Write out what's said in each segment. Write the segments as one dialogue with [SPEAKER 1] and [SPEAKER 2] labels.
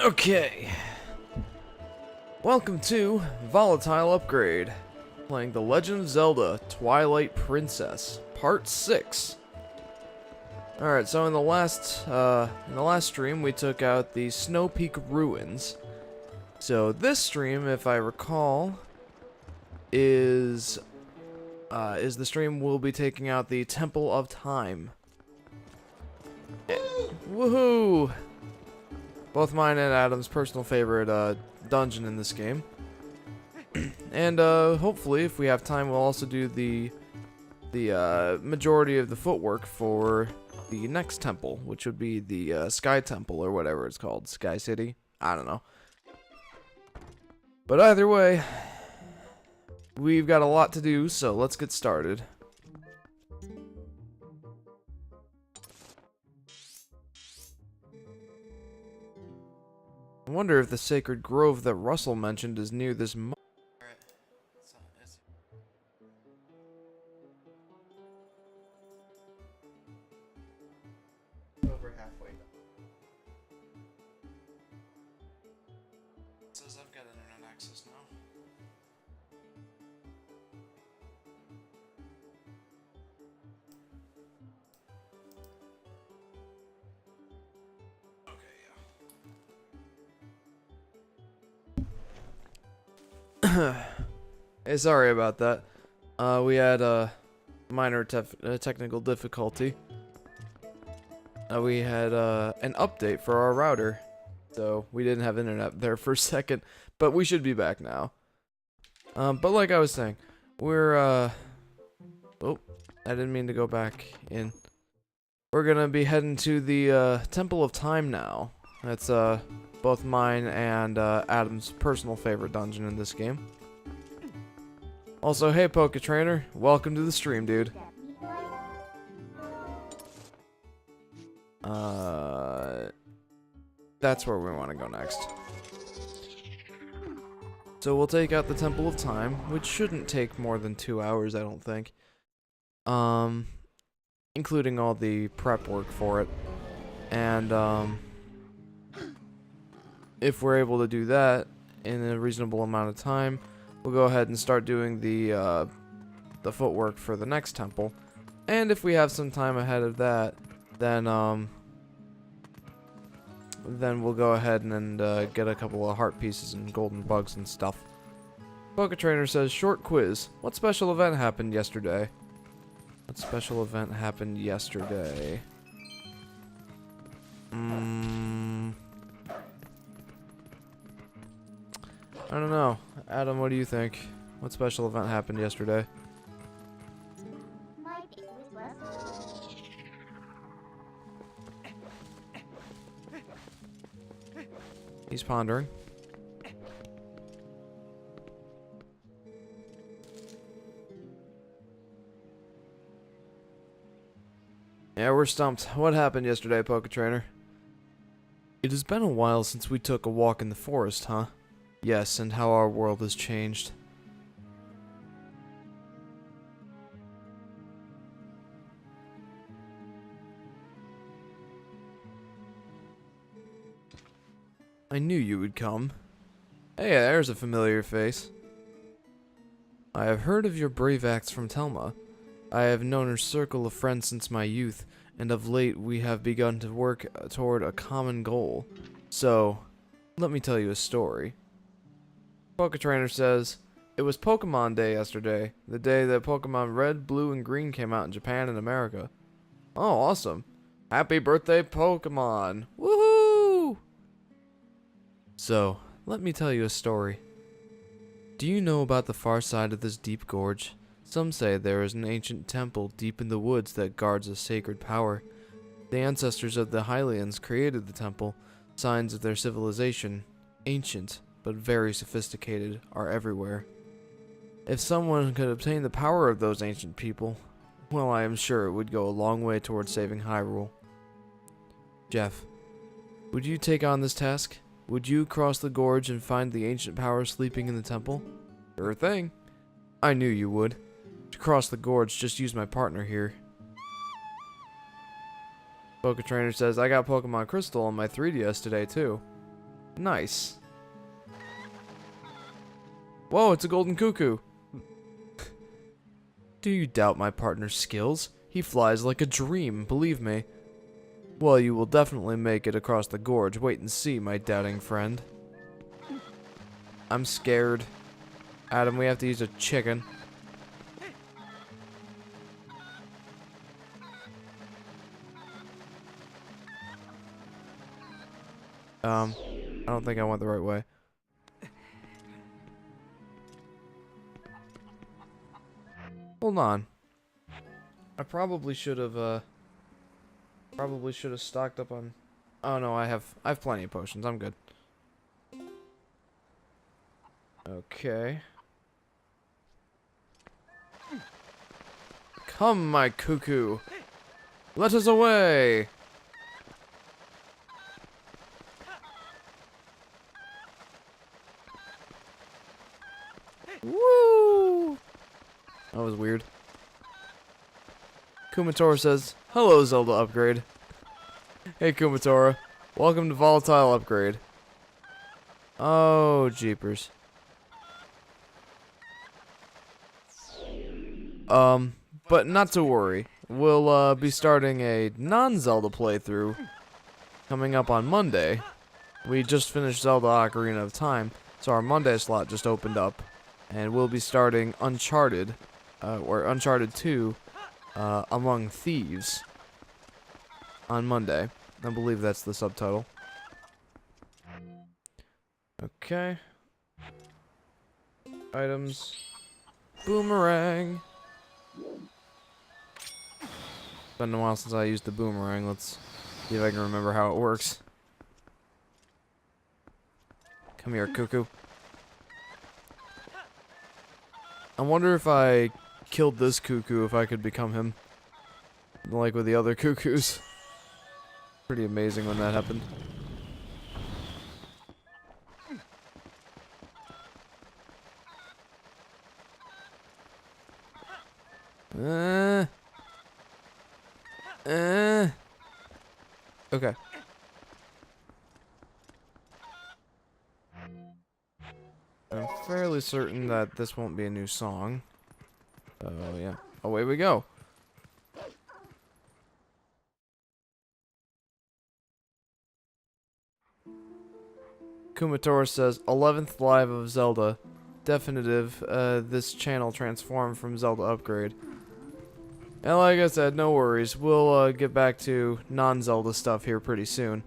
[SPEAKER 1] Okay. Welcome to Volatile Upgrade, playing The Legend of Zelda Twilight Princess, Part 6. Alright, so in the last stream we took out the Snow Peak ruins. So this stream, if I recall, is the stream we'll be taking out the Temple of Time. Woohoo! Both mine and Adam's personal favorite dungeon in this game. And hopefully, if we have time, we'll also do the majority of the footwork for the next temple, which would be the Sky Temple or whatever it's called, Sky City. I don't know. But either way, we've got a lot to do, so let's get started. I wonder if the sacred grove that Russell mentioned is near this over halfway done. It says I've got internet access now. Hey, sorry about that. We had a minor technical difficulty. We had an update for our router, so we didn't have internet there for a second, but we should be back now. But like I was saying, we're oh, I didn't mean to go back in. We're gonna be heading to the Temple of Time now. That's both mine and Adam's personal favorite dungeon in this game. Also, hey Poke Trainer, welcome to the stream, dude. That's where we want to go next. So we'll take out the Temple of Time, which shouldn't take more than 2 hours, I don't think. Including all the prep work for it. And, if we're able to do that in a reasonable amount of time, we'll go ahead and start doing the footwork for the next temple. And if we have some time ahead of that, then we'll go ahead and get a couple of heart pieces and golden bugs and stuff. Poke Trainer says, short quiz. What special event happened yesterday? What special event happened yesterday? I don't know. Adam, what do you think? What special event happened yesterday? He's pondering. Yeah, we're stumped. What happened yesterday, Poke Trainer? It has been a while since we took a walk in the forest, huh? Yes, and how our world has changed. I knew you would come. Hey, there's a familiar face. I have heard of your brave acts from Telma. I have known her circle of friends since my youth, and of late we have begun to work toward a common goal. So, let me tell you a story. Poke Trainer says, it was Pokemon Day yesterday, the day that Pokemon Red, Blue, and Green came out in Japan and America. Oh, awesome. Happy birthday, Pokemon! Woohoo! So, let me tell you a story. Do you know about the far side of this deep gorge? Some say there is an ancient temple deep in the woods that guards a sacred power. The ancestors of the Hylians created the temple. Signs of their civilization, ancient but very sophisticated, are everywhere. If someone could obtain the power of those ancient people, well, I am sure it would go a long way towards saving Hyrule. Jeff, would you take on this task? Would you cross the gorge and find the ancient power sleeping in the temple? Sure thing. I knew you would. To cross the gorge, just use my partner here. Poke Trainer says, I got Pokemon Crystal on my 3DS today too. Nice. Whoa, it's a golden cuckoo. Do you doubt my partner's skills? He flies like a dream, believe me. Well, you will definitely make it across the gorge. Wait and see, my doubting friend. I'm scared. Adam, we have to use a chicken. I don't think I went the right way. Hold on. I probably should have stocked up on. Oh no, I have plenty of potions. I'm good. Okay. Come, my cuckoo. Let us away. Woo! That was weird. Kumatora says, "Hello, Zelda upgrade." Hey, Kumatora. Welcome to Volatile upgrade. Oh, jeepers. But not to worry. We'll, be starting a non-Zelda playthrough coming up on Monday. We just finished Zelda Ocarina of Time, so our Monday slot just opened up. And we'll be starting Uncharted, or Uncharted 2, Among Thieves on Monday. I believe that's the subtitle. Okay. Items. Boomerang. It's been a while since I used the boomerang. Let's see if I can remember how it works. Come here, cuckoo. I wonder if I killed this cuckoo, if I could become him. Like with the other cuckoos. Pretty amazing when that happened. Okay. I'm fairly certain that this won't be a new song. Oh, yeah. Away we go. Kumatora says, 11th live of Zelda. Definitive, this channel transformed from Zelda upgrade. And like I said, no worries. We'll get back to non-Zelda stuff here pretty soon.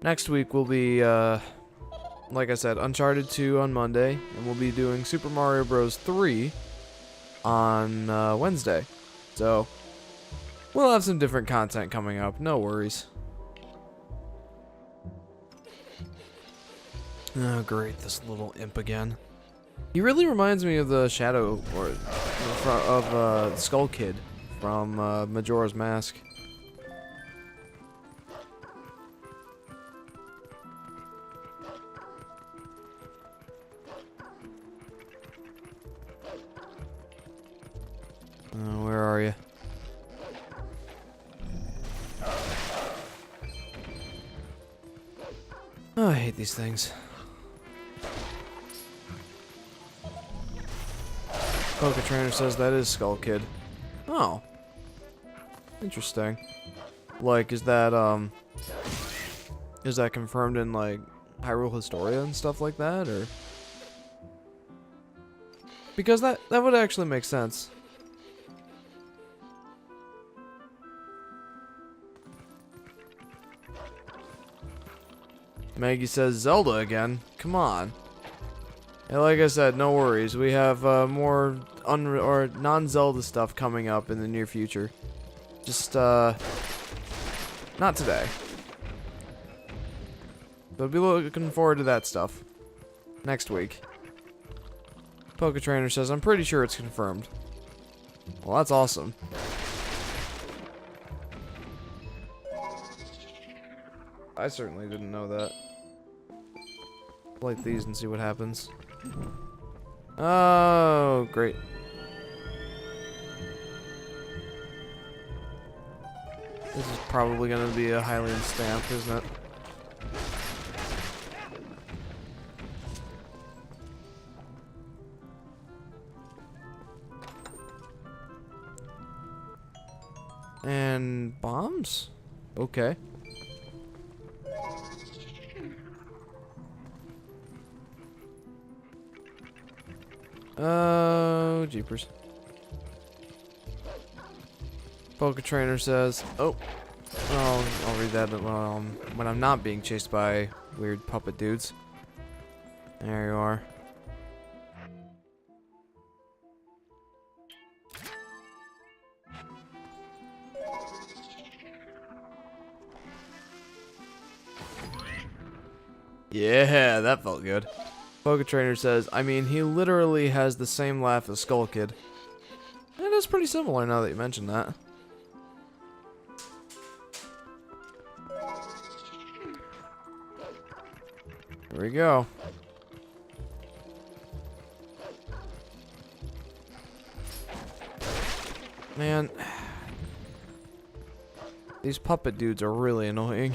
[SPEAKER 1] Next week will be, like I said, Uncharted 2 on Monday. And we'll be doing Super Mario Bros. 3 on Wednesday. So, we'll have some different content coming up. No worries. Oh, great. This little imp again. He really reminds me of the Shadow, or of Skull Kid from Majora's Mask. Where are you? Oh, I hate these things. Poke Trainer says that is Skull Kid. Oh. Interesting. Like, is that confirmed in, like, Hyrule Historia and stuff like that, or? Because that would actually make sense. Maggie says Zelda again. Come on. And like I said, no worries. We have more non-Zelda stuff coming up in the near future. Just not today. But be looking forward to that stuff next week. Poke Trainer says I'm pretty sure it's confirmed. Well, that's awesome. I certainly didn't know that. Light these and see what happens. Oh, great. This is probably going to be a Hylian stamp, isn't it? And bombs? Okay. Oh, jeepers. Poke Trainer says, oh, I'll read that when I'm not being chased by weird puppet dudes. There you are. Yeah, that felt good. Poke Trainer says, I mean, he literally has the same laugh as Skull Kid. It is pretty similar now that you mention that. Here we go. Man, these puppet dudes are really annoying.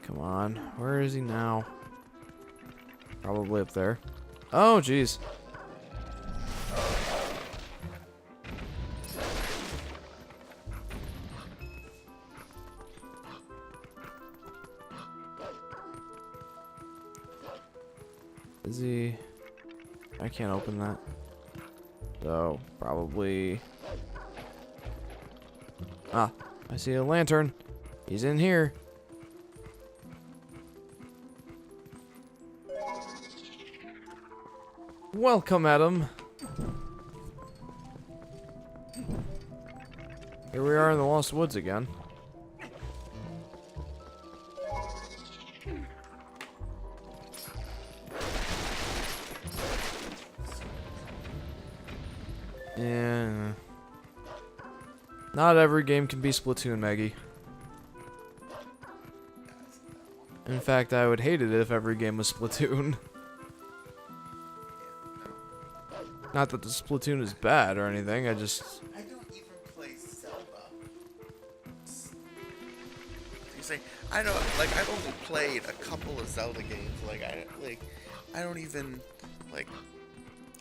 [SPEAKER 1] Come on, where is he now? Probably up there. Oh, jeez. Is he... I can't open that. So, probably... Ah, I see a lantern. He's in here. Welcome, Adam. Here we are in the Lost Woods again. Yeah. Not every game can be Splatoon, Maggie. In fact, I would hate it if every game was Splatoon. Not that the Splatoon is bad or anything, I don't
[SPEAKER 2] even play Zelda. You say, I know, like, I've only played a couple of Zelda games. I don't even, like,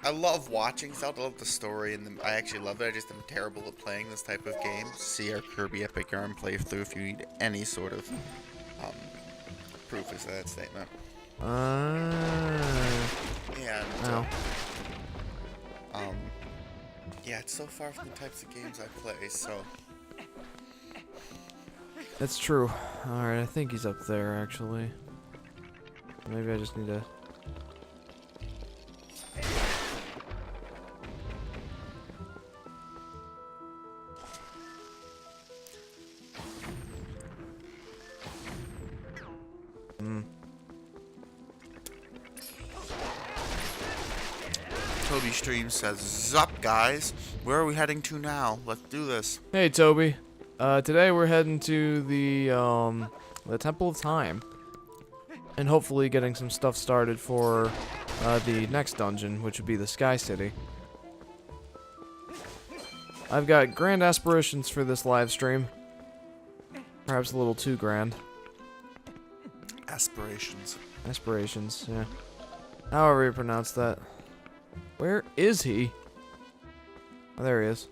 [SPEAKER 2] I love watching Zelda, I love the story, and I actually love it. I just am terrible at playing this type of game. See our Kirby Epic Yarn playthrough if you need any sort of proof of that statement. And yeah, it's so far from the types of games I play, so.
[SPEAKER 1] That's true. Alright, I think he's up there, actually. Maybe I just need to...
[SPEAKER 2] Toby Stream says, "Zup, guys. Where are we heading to now? Let's do this."
[SPEAKER 1] Hey, Toby. Today we're heading to the Temple of Time. And hopefully getting some stuff started for, the next dungeon, which would be the Sky City. I've got grand aspirations for this live stream. Perhaps a little too grand.
[SPEAKER 2] Aspirations.
[SPEAKER 1] Aspirations, yeah. However you pronounce that. Where is he? Oh, there he is.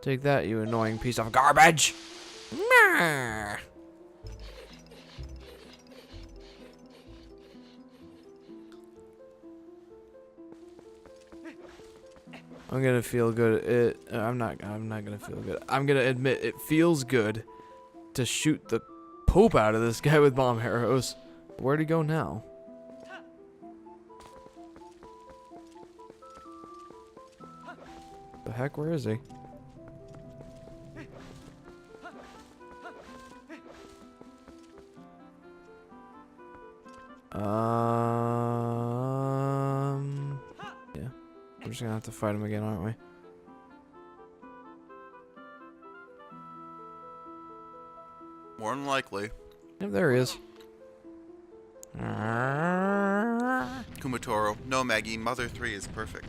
[SPEAKER 1] Take that, you annoying piece of garbage! Meh. I'm gonna feel good. I'm not gonna feel good. I'm gonna admit it feels good to shoot the poop out of this guy with bomb arrows. Where'd he go now? The heck, where is he? Yeah. We're just gonna have to fight him again, aren't we?
[SPEAKER 2] More than likely.
[SPEAKER 1] Yep, there he is.
[SPEAKER 2] Kumatoro. No, Maggie. Mother 3 is perfect.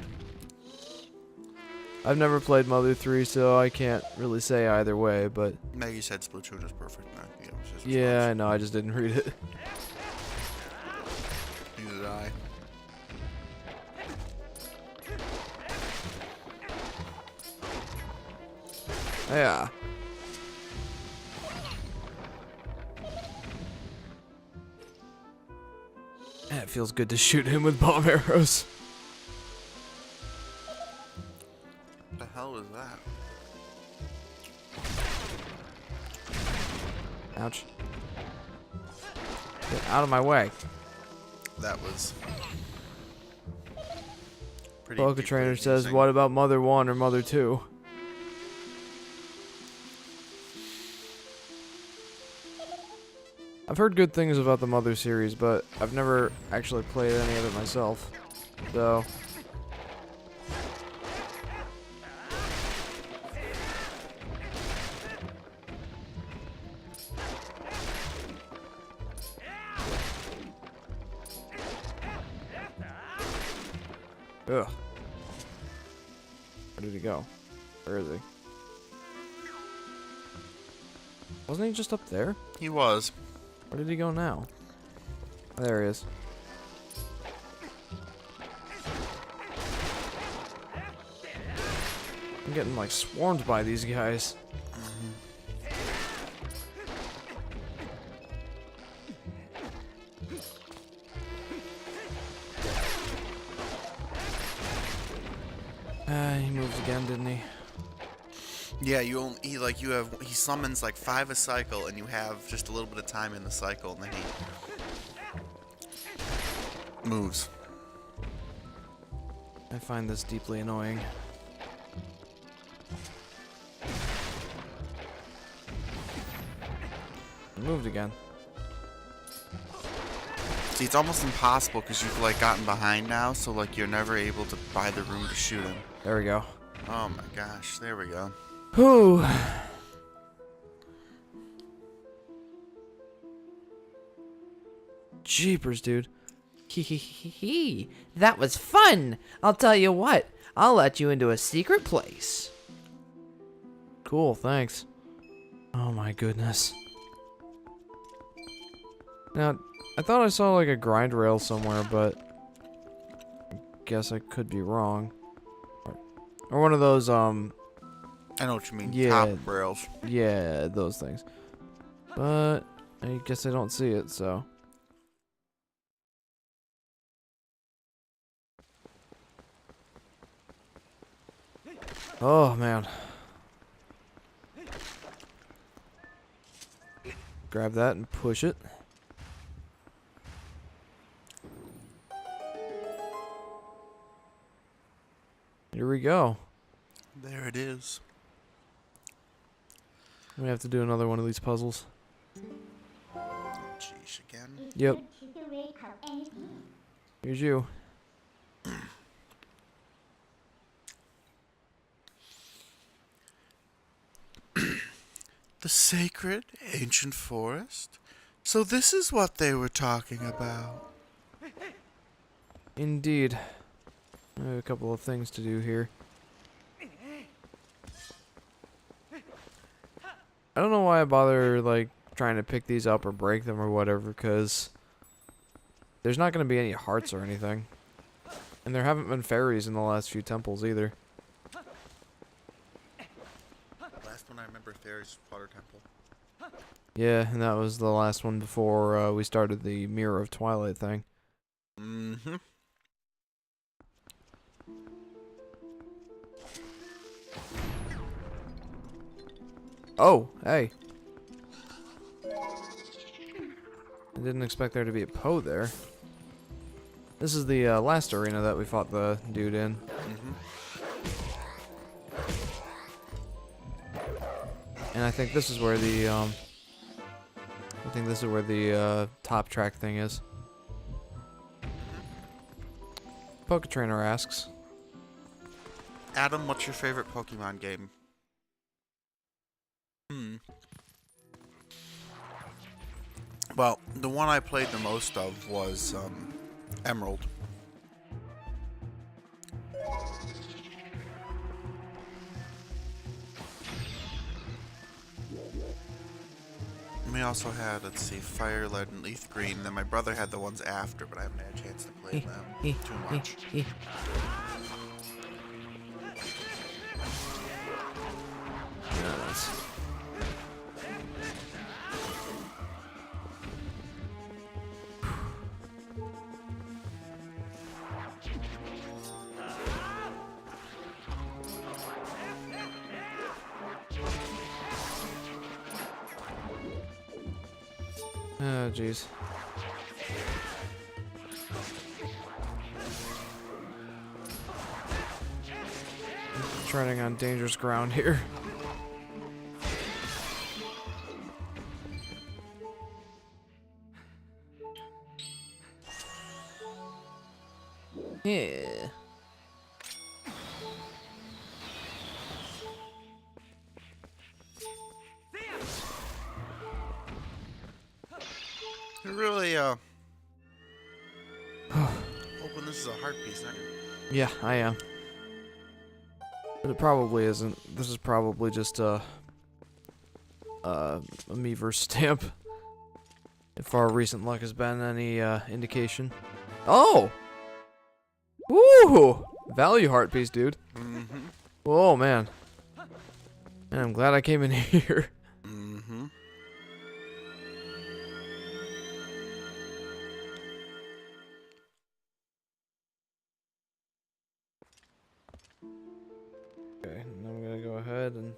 [SPEAKER 1] I've never played Mother 3, so I can't really say either way, but...
[SPEAKER 2] Maggie said Splatoon is perfect.
[SPEAKER 1] Yeah, I know, I just didn't read it.
[SPEAKER 2] Neither did I.
[SPEAKER 1] Yeah. It feels good to shoot him with bomb arrows.
[SPEAKER 2] What the hell is that?
[SPEAKER 1] Ouch. Get out of my way.
[SPEAKER 2] That was pretty.
[SPEAKER 1] Poke Trainer says,
[SPEAKER 2] confusing.
[SPEAKER 1] what about Mother 1 or Mother 2? I've heard good things about the Mother series, but I've never actually played any of it myself. So... Ugh. Where did he go? Where is he? Wasn't he just up there?
[SPEAKER 2] He was.
[SPEAKER 1] Where did he go now? Oh, there he is. I'm getting like swarmed by these guys. He moved again, didn't he?
[SPEAKER 2] Yeah, he summons like 5 a cycle, and you have just a little bit of time in the cycle, and then he moves.
[SPEAKER 1] I find this deeply annoying. He moved again.
[SPEAKER 2] See, it's almost impossible because you've like gotten behind now, so like you're never able to buy the room to shoot him.
[SPEAKER 1] There we go.
[SPEAKER 2] Oh my gosh, there we go.
[SPEAKER 1] Whew. Jeepers, dude.
[SPEAKER 3] Hee. That was fun. I'll tell you what. I'll let you into a secret place.
[SPEAKER 1] Cool, thanks. Oh my goodness. Now, I thought I saw like a grind rail somewhere, but I guess I could be wrong. Or one of those,
[SPEAKER 2] I know what you mean.
[SPEAKER 1] Yeah.
[SPEAKER 2] Top rails.
[SPEAKER 1] yeah, those things. But I guess I don't see it, so. Oh, man. Grab that and push it. Here we go.
[SPEAKER 2] There it is.
[SPEAKER 1] We have to do another one of these puzzles.
[SPEAKER 2] Jeez, again.
[SPEAKER 1] Yep. Here's you.
[SPEAKER 2] The sacred ancient forest? So this is what they were talking about.
[SPEAKER 1] Indeed. I have a couple of things to do here. I don't know why I bother, like, trying to pick these up or break them or whatever, because there's not going to be any hearts or anything. And there haven't been fairies in the last few temples either.
[SPEAKER 2] Last one I remember, Fairy's Water Temple.
[SPEAKER 1] Yeah, and that was the last one before we started the Mirror of Twilight thing.
[SPEAKER 2] Mm-hmm.
[SPEAKER 1] Oh, hey. I didn't expect there to be a Poe there. This is the last arena that we fought the dude in.
[SPEAKER 2] Mm-hmm.
[SPEAKER 1] And I think this is where the top track thing is. Poke Trainer asks.
[SPEAKER 2] Adam, what's your favorite Pokemon game? Well, the one I played the most of was Emerald. We also had, let's see, Fire, Lead, and Leaf Green. And then my brother had the ones after, but I haven't had a chance to play them too much.
[SPEAKER 1] Yes. Oh, jeez. Treading on dangerous ground here. Yeah.
[SPEAKER 2] You're really, hoping this is a heart piece, aren't you?
[SPEAKER 1] Yeah, I am. But it probably isn't. This is probably just a Meaver stamp. If our recent luck has been any indication. Oh! Woo! Value heart piece, dude.
[SPEAKER 2] Mm-hmm.
[SPEAKER 1] Oh man. Man, I'm glad I came in here.
[SPEAKER 2] Mm-hmm.
[SPEAKER 1] Okay, now I'm gonna go ahead and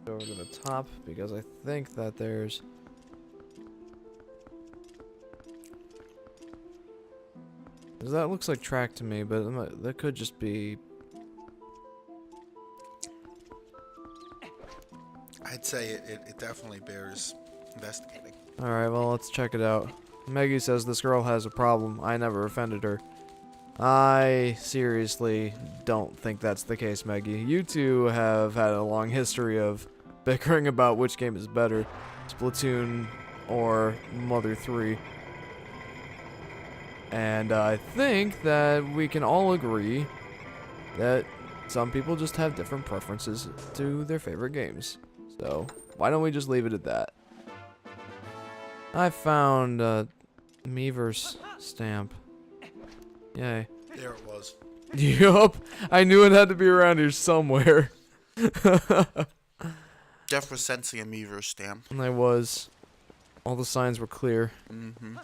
[SPEAKER 1] go over to the top because I think that there's. That looks like track to me, but that could just be.
[SPEAKER 2] I'd say it definitely bears investigating.
[SPEAKER 1] Alright, well, let's check it out. Maggie says this girl has a problem. I never offended her. I seriously don't think that's the case, Maggie. You two have had a long history of bickering about which game is better, Splatoon or Mother 3. And I think that we can all agree that some people just have different preferences to their favorite games. So, why don't we just leave it at that? I found Meaver's stamp. Yay.
[SPEAKER 2] There it was.
[SPEAKER 1] Yup. I knew it had to be around here somewhere.
[SPEAKER 2] Jeff was sensing a Meaver stamp.
[SPEAKER 1] And I was. All the signs were clear.
[SPEAKER 2] Mm-hmm.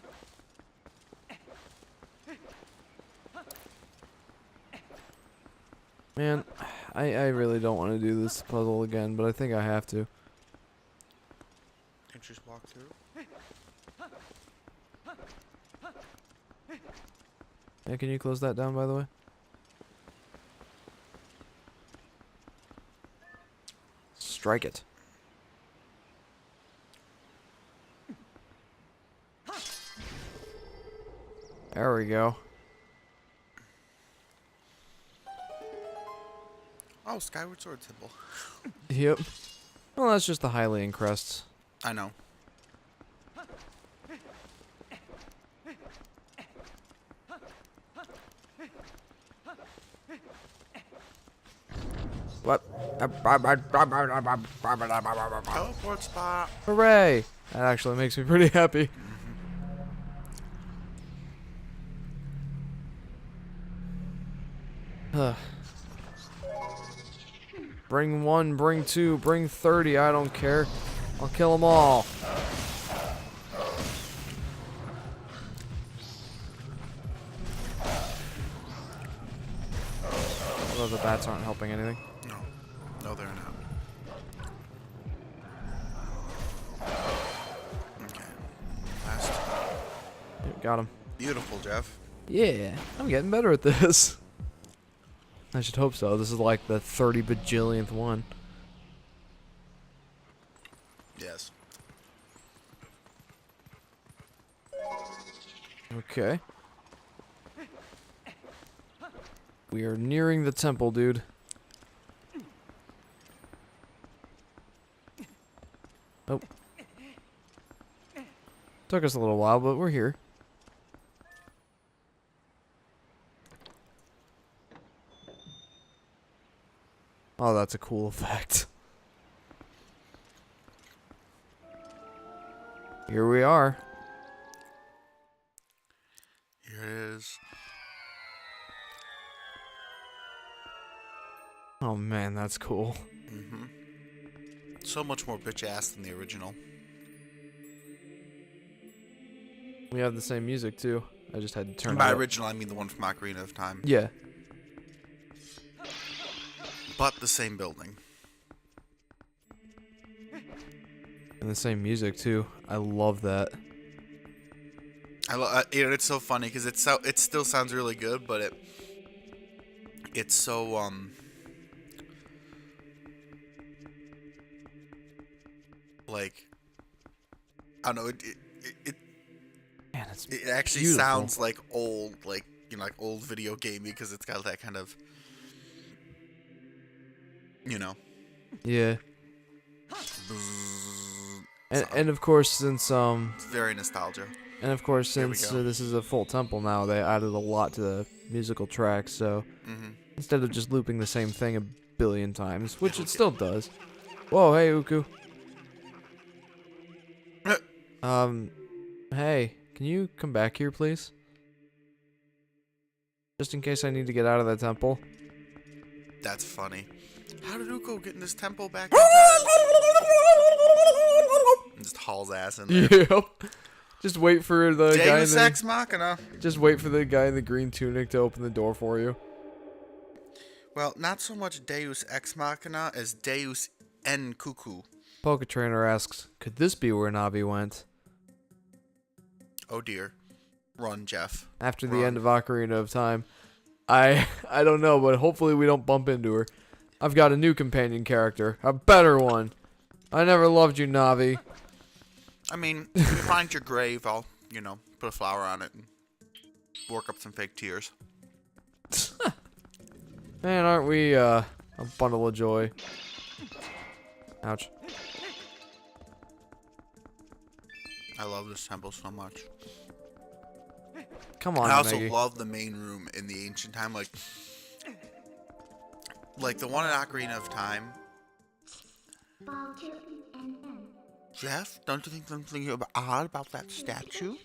[SPEAKER 1] Man, I really don't want to do this puzzle again, but I think I have to.
[SPEAKER 2] Can't you just walk through?
[SPEAKER 1] Hey, can you close that down, by the way? Strike it. There we go.
[SPEAKER 2] Oh, Skyward Sword symbol.
[SPEAKER 1] Yep. Well, that's just the Hylian crests.
[SPEAKER 2] I know.
[SPEAKER 1] What?
[SPEAKER 2] Teleport spot.
[SPEAKER 1] Hooray! That actually makes me pretty happy. Bring 1, bring 2, bring 30, I don't care. I'll kill them all. Although the bats aren't helping anything.
[SPEAKER 2] No. No, they're not. Okay. Last.
[SPEAKER 1] Yep, got him.
[SPEAKER 2] Beautiful, Jeff.
[SPEAKER 1] Yeah, I'm getting better at this. I should hope so. This is like the 30 bajillionth one.
[SPEAKER 2] Yes.
[SPEAKER 1] Okay. We are nearing the temple, dude. Oh. Took us a little while, but we're here. Oh, that's a cool effect. Here we are.
[SPEAKER 2] Here it is.
[SPEAKER 1] Oh man, that's cool.
[SPEAKER 2] Mm-hmm. So much more bitch-ass than the original.
[SPEAKER 1] We have the same music too. I just had to turn
[SPEAKER 2] And
[SPEAKER 1] it
[SPEAKER 2] by
[SPEAKER 1] up.
[SPEAKER 2] original, I mean the one from Ocarina of Time.
[SPEAKER 1] Yeah.
[SPEAKER 2] But the same building.
[SPEAKER 1] And the same music too. I love that.
[SPEAKER 2] It's so funny because it still sounds really good, but it's so like I don't know
[SPEAKER 1] Man, it's
[SPEAKER 2] it actually
[SPEAKER 1] beautiful.
[SPEAKER 2] sounds like old, like like old video gamey because it's got that kind of
[SPEAKER 1] Yeah. And,
[SPEAKER 2] sound.
[SPEAKER 1] and of course, since
[SPEAKER 2] It's very nostalgia.
[SPEAKER 1] And of course,
[SPEAKER 2] Here we
[SPEAKER 1] since
[SPEAKER 2] go.
[SPEAKER 1] this is a full temple now, they added a lot to the musical tracks, so instead of just looping the same thing a billion times, which it still does. Whoa, hey, Uku. Hey, can you come back here, please? Just in case I need to get out of the temple.
[SPEAKER 2] That's funny. How did Uko get in this temple back in time? And just hauls ass in there.
[SPEAKER 1] Yep. Just wait for the guy in
[SPEAKER 2] Deus
[SPEAKER 1] the,
[SPEAKER 2] Ex Machina.
[SPEAKER 1] Just wait for the guy in the green tunic to open the door for you.
[SPEAKER 2] Well, not so much Deus Ex Machina as Deus En Cuckoo.
[SPEAKER 1] Poke Trainer asks, could this be where Navi went?
[SPEAKER 2] Oh dear. Run, Jeff.
[SPEAKER 1] After the
[SPEAKER 2] Run.
[SPEAKER 1] end of Ocarina of Time. I don't know, but hopefully we don't bump into her. I've got a new companion character. A better one. I never loved you, Navi.
[SPEAKER 2] I mean, if you find your grave, I'll, put a flower on it and work up some fake tears.
[SPEAKER 1] Man, aren't we a bundle of joy? Ouch.
[SPEAKER 2] I love this temple so much.
[SPEAKER 1] Come on,
[SPEAKER 2] I also
[SPEAKER 1] Maggie.
[SPEAKER 2] love the main room in the ancient time, like the one in Ocarina of Time. Jeff, don't you think something odd about that statue?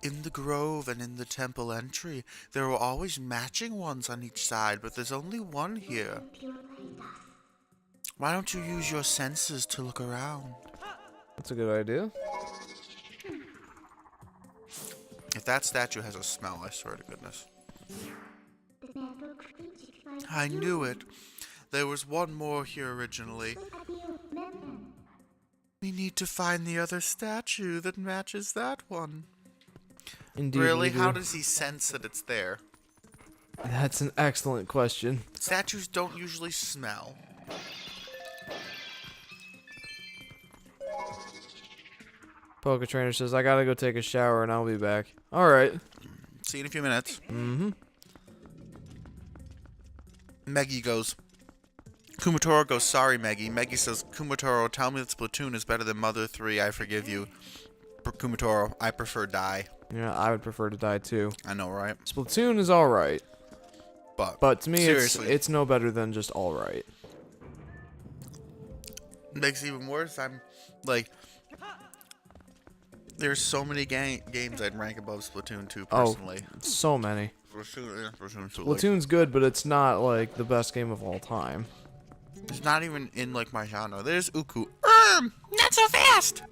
[SPEAKER 2] In the grove and in the temple entry, there were always matching ones on each side, but there's only one here. Why don't you use your senses to look around?
[SPEAKER 1] That's a good idea.
[SPEAKER 2] If that statue has a smell, I swear to goodness. I knew it. There was one more here originally. We need to find the other statue that matches that one.
[SPEAKER 1] Indeed.
[SPEAKER 2] Really?
[SPEAKER 1] we do.
[SPEAKER 2] How does he sense that it's there?
[SPEAKER 1] That's an excellent question.
[SPEAKER 2] Statues don't usually smell.
[SPEAKER 1] Poke Trainer says, I gotta go take a shower and I'll be back. Alright.
[SPEAKER 2] See you in a few minutes.
[SPEAKER 1] Mm-hmm.
[SPEAKER 2] Meggy goes. Kumatoro goes, sorry, Meggy. Meggy says, Kumatoro, tell me that Splatoon is better than Mother 3. I forgive you. Kumatoro, I prefer die.
[SPEAKER 1] Yeah, I would prefer to die too.
[SPEAKER 2] I know, right?
[SPEAKER 1] Splatoon is alright. But to me,
[SPEAKER 2] seriously,
[SPEAKER 1] it's no better than just alright.
[SPEAKER 2] makes it even worse. I'm like, there's so many games I'd rank above Splatoon 2 personally.
[SPEAKER 1] Oh, so many.
[SPEAKER 2] Splatoon's
[SPEAKER 1] Splatoon's good, but it's not like the best game of all time.
[SPEAKER 2] it's not even in like my genre. There's Uku. Not so fast.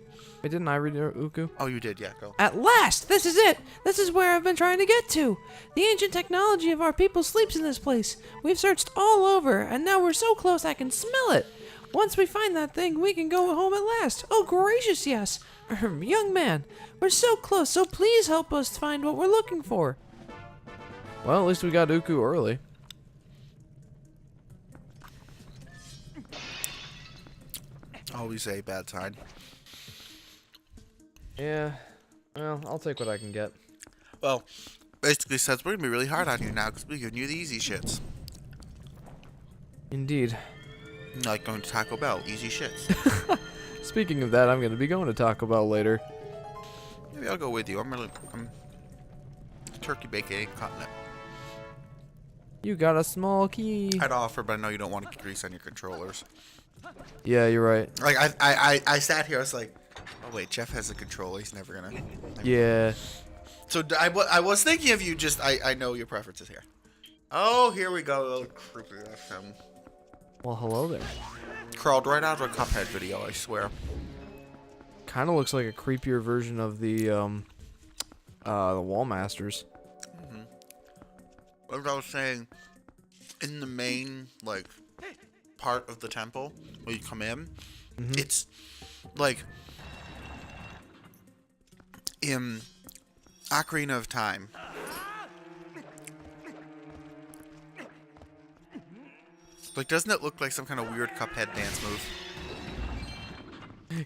[SPEAKER 1] Wait, didn't I read Uku?
[SPEAKER 2] Oh, you did, yeah. Go.
[SPEAKER 3] At last! This is it! This is where I've been trying to get to! The ancient technology of our people sleeps in this place. We've searched all over, and now we're so close I can smell it. Once we find that thing, we can go home at last. Oh, gracious, yes. Young man, we're so close, so please help us find what we're looking for.
[SPEAKER 1] Well, at least we got Uku early.
[SPEAKER 2] Always a bad sign.
[SPEAKER 1] Yeah. Well, I'll take what I can get.
[SPEAKER 2] Well, basically says we're gonna be really hard on you now because we're giving you the easy shits.
[SPEAKER 1] Indeed.
[SPEAKER 2] Like going to Taco Bell, easy shits.
[SPEAKER 1] Speaking of that, I'm going to be going to Taco Bell later.
[SPEAKER 2] Maybe I'll go with you. I'm turkey bacon ain't cutting it.
[SPEAKER 1] You got a small key.
[SPEAKER 2] I'd offer, but I know you don't want to get grease on your controllers.
[SPEAKER 1] Yeah, you're right.
[SPEAKER 2] Like I sat here. I was like, oh wait, Jeff has a controller. He's never gonna.
[SPEAKER 1] Yeah.
[SPEAKER 2] So I was thinking of you. Just I know your preferences here. Oh, here we go. Oh, creepy.
[SPEAKER 1] Well, hello there.
[SPEAKER 2] Crawled right out of a Cuphead video. I swear.
[SPEAKER 1] Kind of looks like a creepier version of the Wall Masters.
[SPEAKER 2] As I was saying, in the main like part of the temple where you come in, it's like in Ocarina of Time. Like, doesn't it look like some kind of weird Cuphead dance move?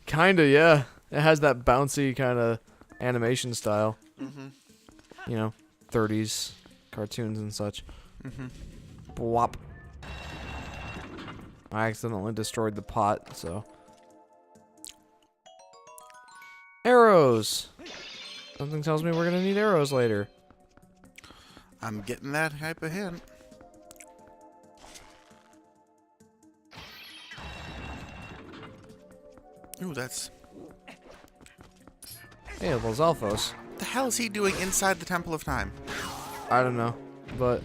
[SPEAKER 1] Kinda, yeah. It has that bouncy kind of animation style. You know, 30s cartoons and such. Bwop. I accidentally destroyed the pot, so. Arrows! Something tells me we're gonna need arrows later.
[SPEAKER 2] I'm getting that type of hint. Ooh, that's...
[SPEAKER 1] Hey, Los Alphos.
[SPEAKER 2] What the hell is he doing inside the Temple of Time?
[SPEAKER 1] I don't know, but...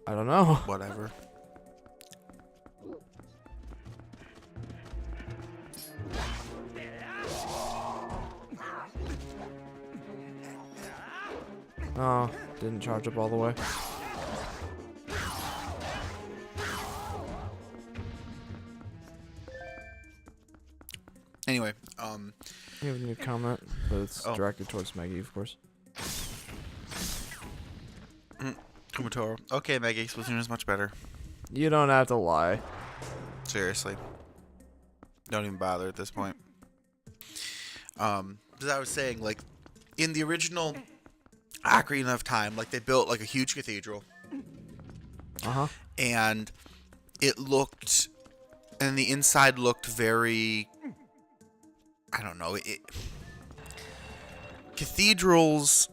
[SPEAKER 1] I don't know.
[SPEAKER 2] Whatever.
[SPEAKER 1] Oh, didn't charge up all the way.
[SPEAKER 2] Anyway,
[SPEAKER 1] You have a new comment, but it's
[SPEAKER 2] Oh.
[SPEAKER 1] directed towards Maggie, of course.
[SPEAKER 2] Kumatoro. Okay, Maggie, Splatoon is much better.
[SPEAKER 1] You don't have to lie.
[SPEAKER 2] Seriously. Don't even bother at this point. As I was saying, like, in the original Ocarina of Time, like, they built, like, a huge cathedral.
[SPEAKER 1] Uh-huh.
[SPEAKER 2] And it looked... And the inside looked very... I don't know. Cathedrals...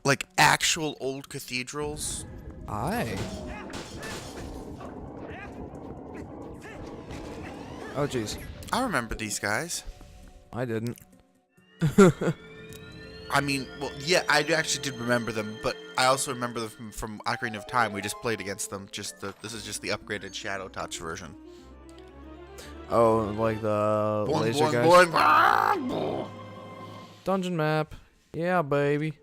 [SPEAKER 2] Like, actual old cathedrals...
[SPEAKER 1] Aye. Oh, jeez.
[SPEAKER 2] I remember these guys.
[SPEAKER 1] I didn't.
[SPEAKER 2] I mean, well, yeah, I actually did remember them, but I also remember them from Ocarina of Time. We just played against them. This is just the upgraded Shadow Touch version.
[SPEAKER 1] Oh, like the
[SPEAKER 2] Boing,
[SPEAKER 1] laser
[SPEAKER 2] boing,
[SPEAKER 1] guys?
[SPEAKER 2] boing.
[SPEAKER 1] Dungeon map. Yeah, baby.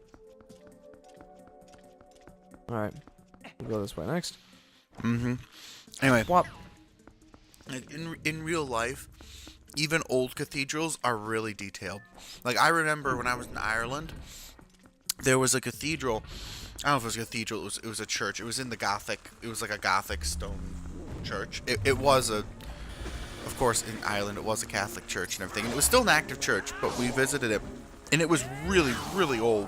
[SPEAKER 1] Alright. We'll go this way next.
[SPEAKER 2] Anyway,
[SPEAKER 1] Whop.
[SPEAKER 2] like, in real life, even old cathedrals are really detailed. Like, I remember when I was in Ireland, there was a cathedral. I don't know if it was a cathedral. It was a church. It was in the Gothic. It was like a Gothic stone church. It was a... Of course, in Ireland, it was a Catholic church and everything. And it was still an active church, but we visited it. And it was really, really old.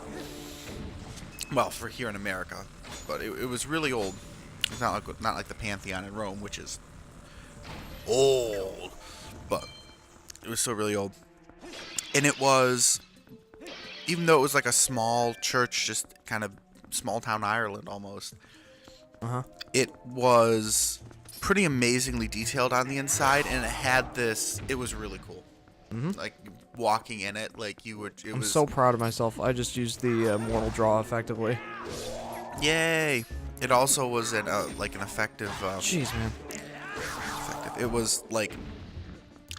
[SPEAKER 2] Well, for here in America. But it was really old. It's not like the Pantheon in Rome, which is old. But it was still really old. And it was... Even though it was like a small church, just kind of small town Ireland almost.
[SPEAKER 1] Uh-huh.
[SPEAKER 2] It was... pretty amazingly detailed on the inside, and it had this... It was really cool. Like, walking in it, like, you would...
[SPEAKER 1] I'm so proud of myself. I just used the Mortal Draw effectively.
[SPEAKER 2] Yay! It also was an effective...
[SPEAKER 1] Jeez, man.
[SPEAKER 2] effective. It was, like...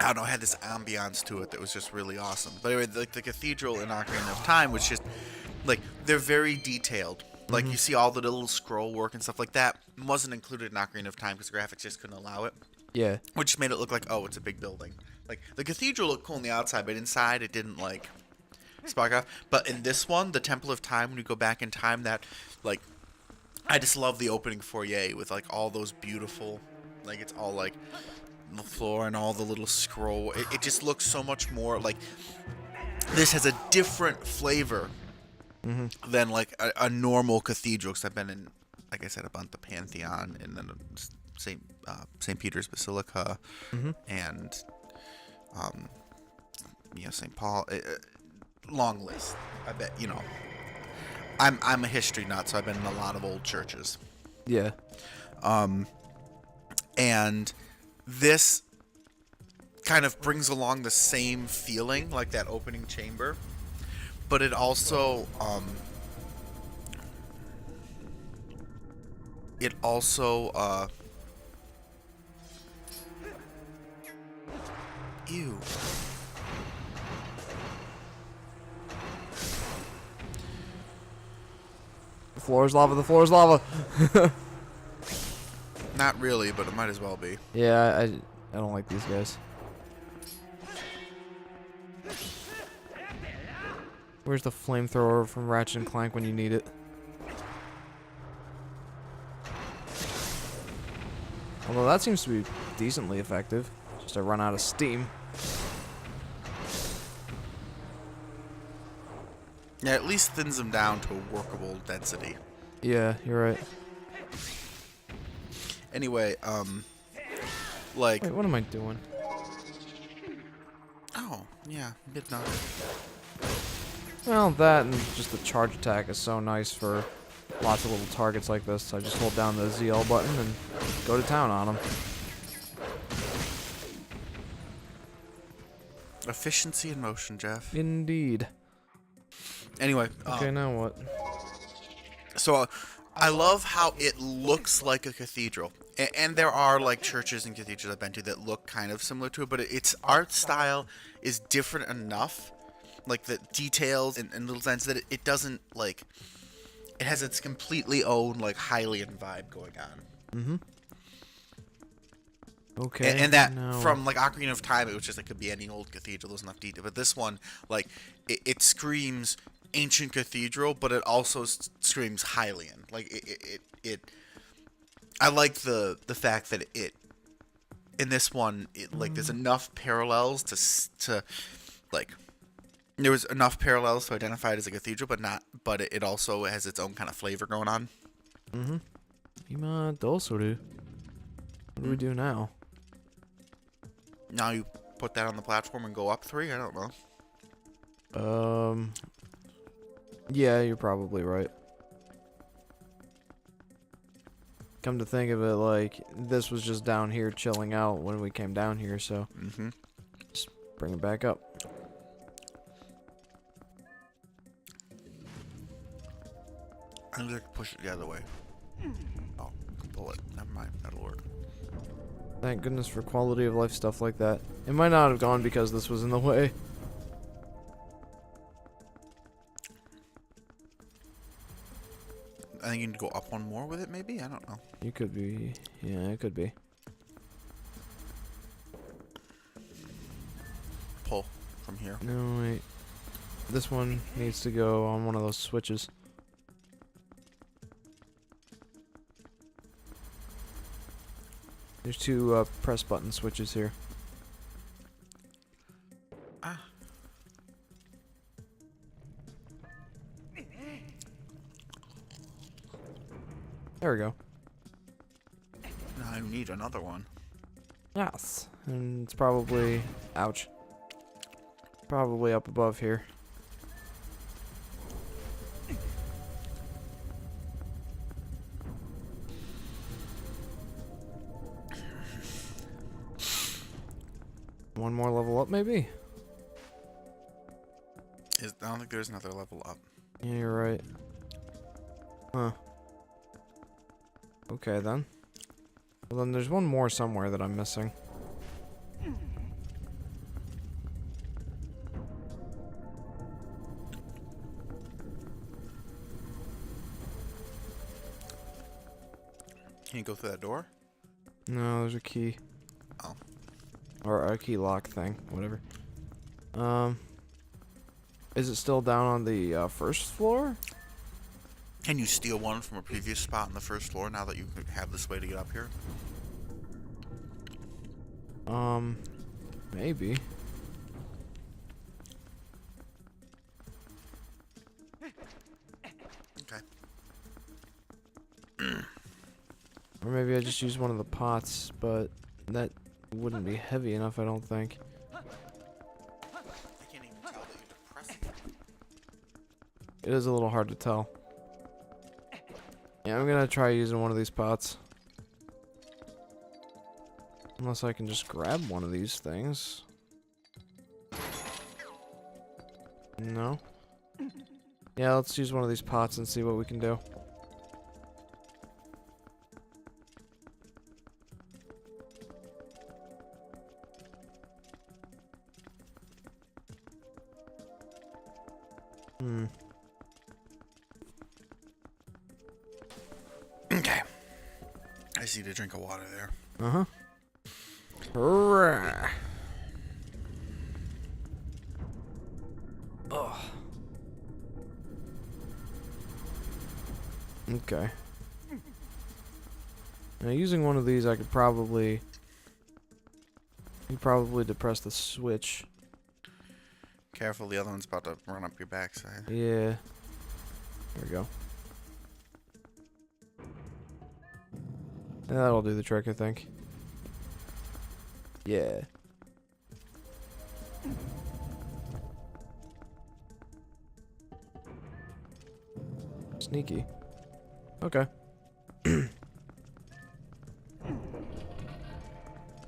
[SPEAKER 2] I don't know, it had this ambiance to it that was just really awesome. But anyway, like, the cathedral in Ocarina of Time was just... Like, they're very detailed. Like, you see all the little scroll work and stuff like that. Wasn't included in Ocarina of Time because the graphics just couldn't allow it.
[SPEAKER 1] Yeah.
[SPEAKER 2] Which made it look like, oh, it's a big building. Like, the cathedral looked cool on the outside, but inside it didn't, like, spark off. But in this one, the Temple of Time, when you go back in time, that, like, I just love the opening foyer with, like, all those beautiful, like, it's all, like, the floor and all the little scroll. It just looks so much more, like, this has a different flavor than, like, a normal cathedral. Because I've been in, like I said, about the Pantheon and then St. Peter's Basilica and, St. Paul. Long list. I bet, I'm a history nut, so I've been in a lot of old churches.
[SPEAKER 1] Yeah.
[SPEAKER 2] And this kind of brings along the same feeling like that opening chamber, but it also ew.
[SPEAKER 1] The floor is lava. The floor is lava.
[SPEAKER 2] Not really, but it might as well be.
[SPEAKER 1] Yeah, I don't like these guys. Where's the flamethrower from Ratchet and Clank when you need it? Although that seems to be decently effective. Just I run out of steam.
[SPEAKER 2] Yeah, at least thins them down to a workable density.
[SPEAKER 1] Yeah, you're right.
[SPEAKER 2] Anyway, like...
[SPEAKER 1] Wait, what am I doing?
[SPEAKER 2] Oh, yeah, midnight.
[SPEAKER 1] Well, that and just the charge attack is so nice for lots of little targets like this. I just hold down the ZL button and go to town on them.
[SPEAKER 2] Efficiency in motion, Jeff.
[SPEAKER 1] Indeed.
[SPEAKER 2] Anyway.
[SPEAKER 1] Okay, now what?
[SPEAKER 2] So, I love how it looks like a cathedral. And there are, like, churches and cathedrals I've been to that look kind of similar to it, but its art style is different enough, like, the details and little sense that it doesn't, like, it has its completely own, like, Hylian vibe going on.
[SPEAKER 1] Mm-hmm. Okay.
[SPEAKER 2] And that,
[SPEAKER 1] now
[SPEAKER 2] from, like, Ocarina of Time, it was just, like, could be any old cathedral, there's enough detail. But this one, like, it screams ancient cathedral, but it also screams Hylian. Like, it I like the fact that in this one, like, there's enough parallels to like, there was enough parallels to identify it as a cathedral, but it also has its own kind of flavor going on.
[SPEAKER 1] Mm-hmm. Ima Dosuru. What do we do now?
[SPEAKER 2] Now you put that on the platform and go up 3? I don't know.
[SPEAKER 1] Yeah, you're probably right. Come to think of it, like, this was just down here chilling out when we came down here, so just bring it back up.
[SPEAKER 2] I'm gonna push it the other way. Oh, you can pull it. Never mind, that'll work.
[SPEAKER 1] Thank goodness for quality of life stuff like that. It might not have gone because this was in the way.
[SPEAKER 2] I think you need to go up one more with it, maybe? I don't know.
[SPEAKER 1] You could be. Yeah, it could be.
[SPEAKER 2] Pull from here.
[SPEAKER 1] No, wait. This one needs to go on one of those switches. There's 2 press button switches here.
[SPEAKER 2] Ah.
[SPEAKER 1] There we go.
[SPEAKER 2] Now I need another one.
[SPEAKER 1] Yes. And it's probably... Ouch. Probably up above here. One more level up, maybe?
[SPEAKER 2] I don't think there's another level up.
[SPEAKER 1] Yeah, you're right. Huh. Okay, then. Well, then there's one more somewhere that I'm missing.
[SPEAKER 2] Can you go through that door?
[SPEAKER 1] No, there's a key.
[SPEAKER 2] Oh.
[SPEAKER 1] Or a key lock thing, whatever. Is it still down on the first floor?
[SPEAKER 2] Can you steal one from a previous spot on the first floor now that you have this way to get up here?
[SPEAKER 1] Maybe.
[SPEAKER 2] Okay.
[SPEAKER 1] Or maybe I just use one of the pots, but that wouldn't be heavy enough, I don't think.
[SPEAKER 2] I can't even tell that you're depressing.
[SPEAKER 1] It is a little hard to tell. Yeah, I'm gonna try using one of these pots. Unless I can just grab one of these things. No. Yeah, let's use one of these pots and see what we can do.
[SPEAKER 2] Okay. I just need a drink of water there.
[SPEAKER 1] Uh-huh. Hurrah. Oh. Okay. Now using one of these I could probably depress the switch.
[SPEAKER 2] Careful, the other one's about to run up your backside.
[SPEAKER 1] Yeah. There we go. Yeah, that'll do the trick, I think. Yeah. Sneaky. Okay.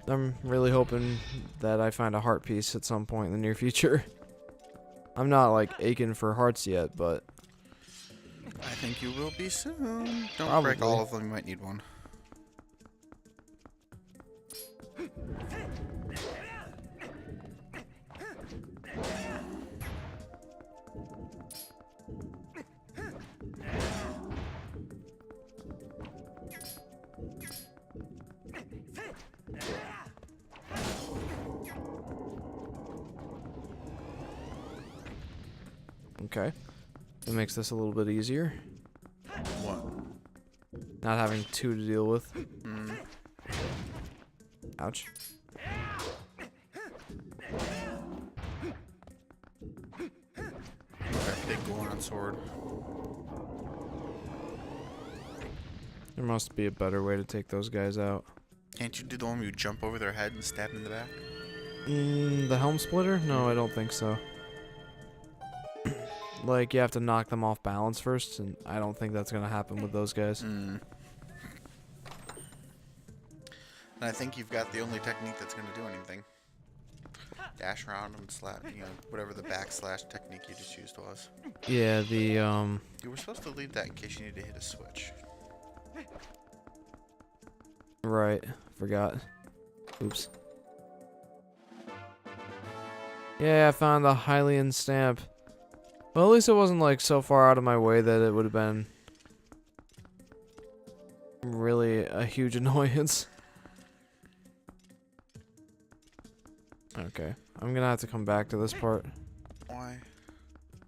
[SPEAKER 1] I'm really hoping that I find a heart piece at some point in the near future. I'm not like aching for hearts yet, but
[SPEAKER 2] I think you will be soon. Don't
[SPEAKER 1] Probably.
[SPEAKER 2] break all of them, you might need one.
[SPEAKER 1] okay. It makes this a little bit easier.
[SPEAKER 2] What?
[SPEAKER 1] Not having two to deal with.
[SPEAKER 2] Mm.
[SPEAKER 1] Ouch.
[SPEAKER 2] Okay, big Goron sword.
[SPEAKER 1] There must be a better way to take those guys out.
[SPEAKER 2] Can't you do the one where you jump over their head and stab them in the back?
[SPEAKER 1] The helm splitter? No, I don't think so. Like, you have to knock them off balance first, and I don't think that's gonna happen with those guys.
[SPEAKER 2] Mm. And I think you've got the only technique that's going to do anything. Dash around and slap, you know, whatever the backslash technique you just used was.
[SPEAKER 1] Yeah, the,
[SPEAKER 2] You were supposed to leave that in case you need to hit a switch.
[SPEAKER 1] right. Forgot. Oops. Yeah, I found the Hylian stamp. Well, at least it wasn't, like, so far out of my way that it would have been really a huge annoyance. Okay, I'm gonna have to come back to this part.
[SPEAKER 2] Why?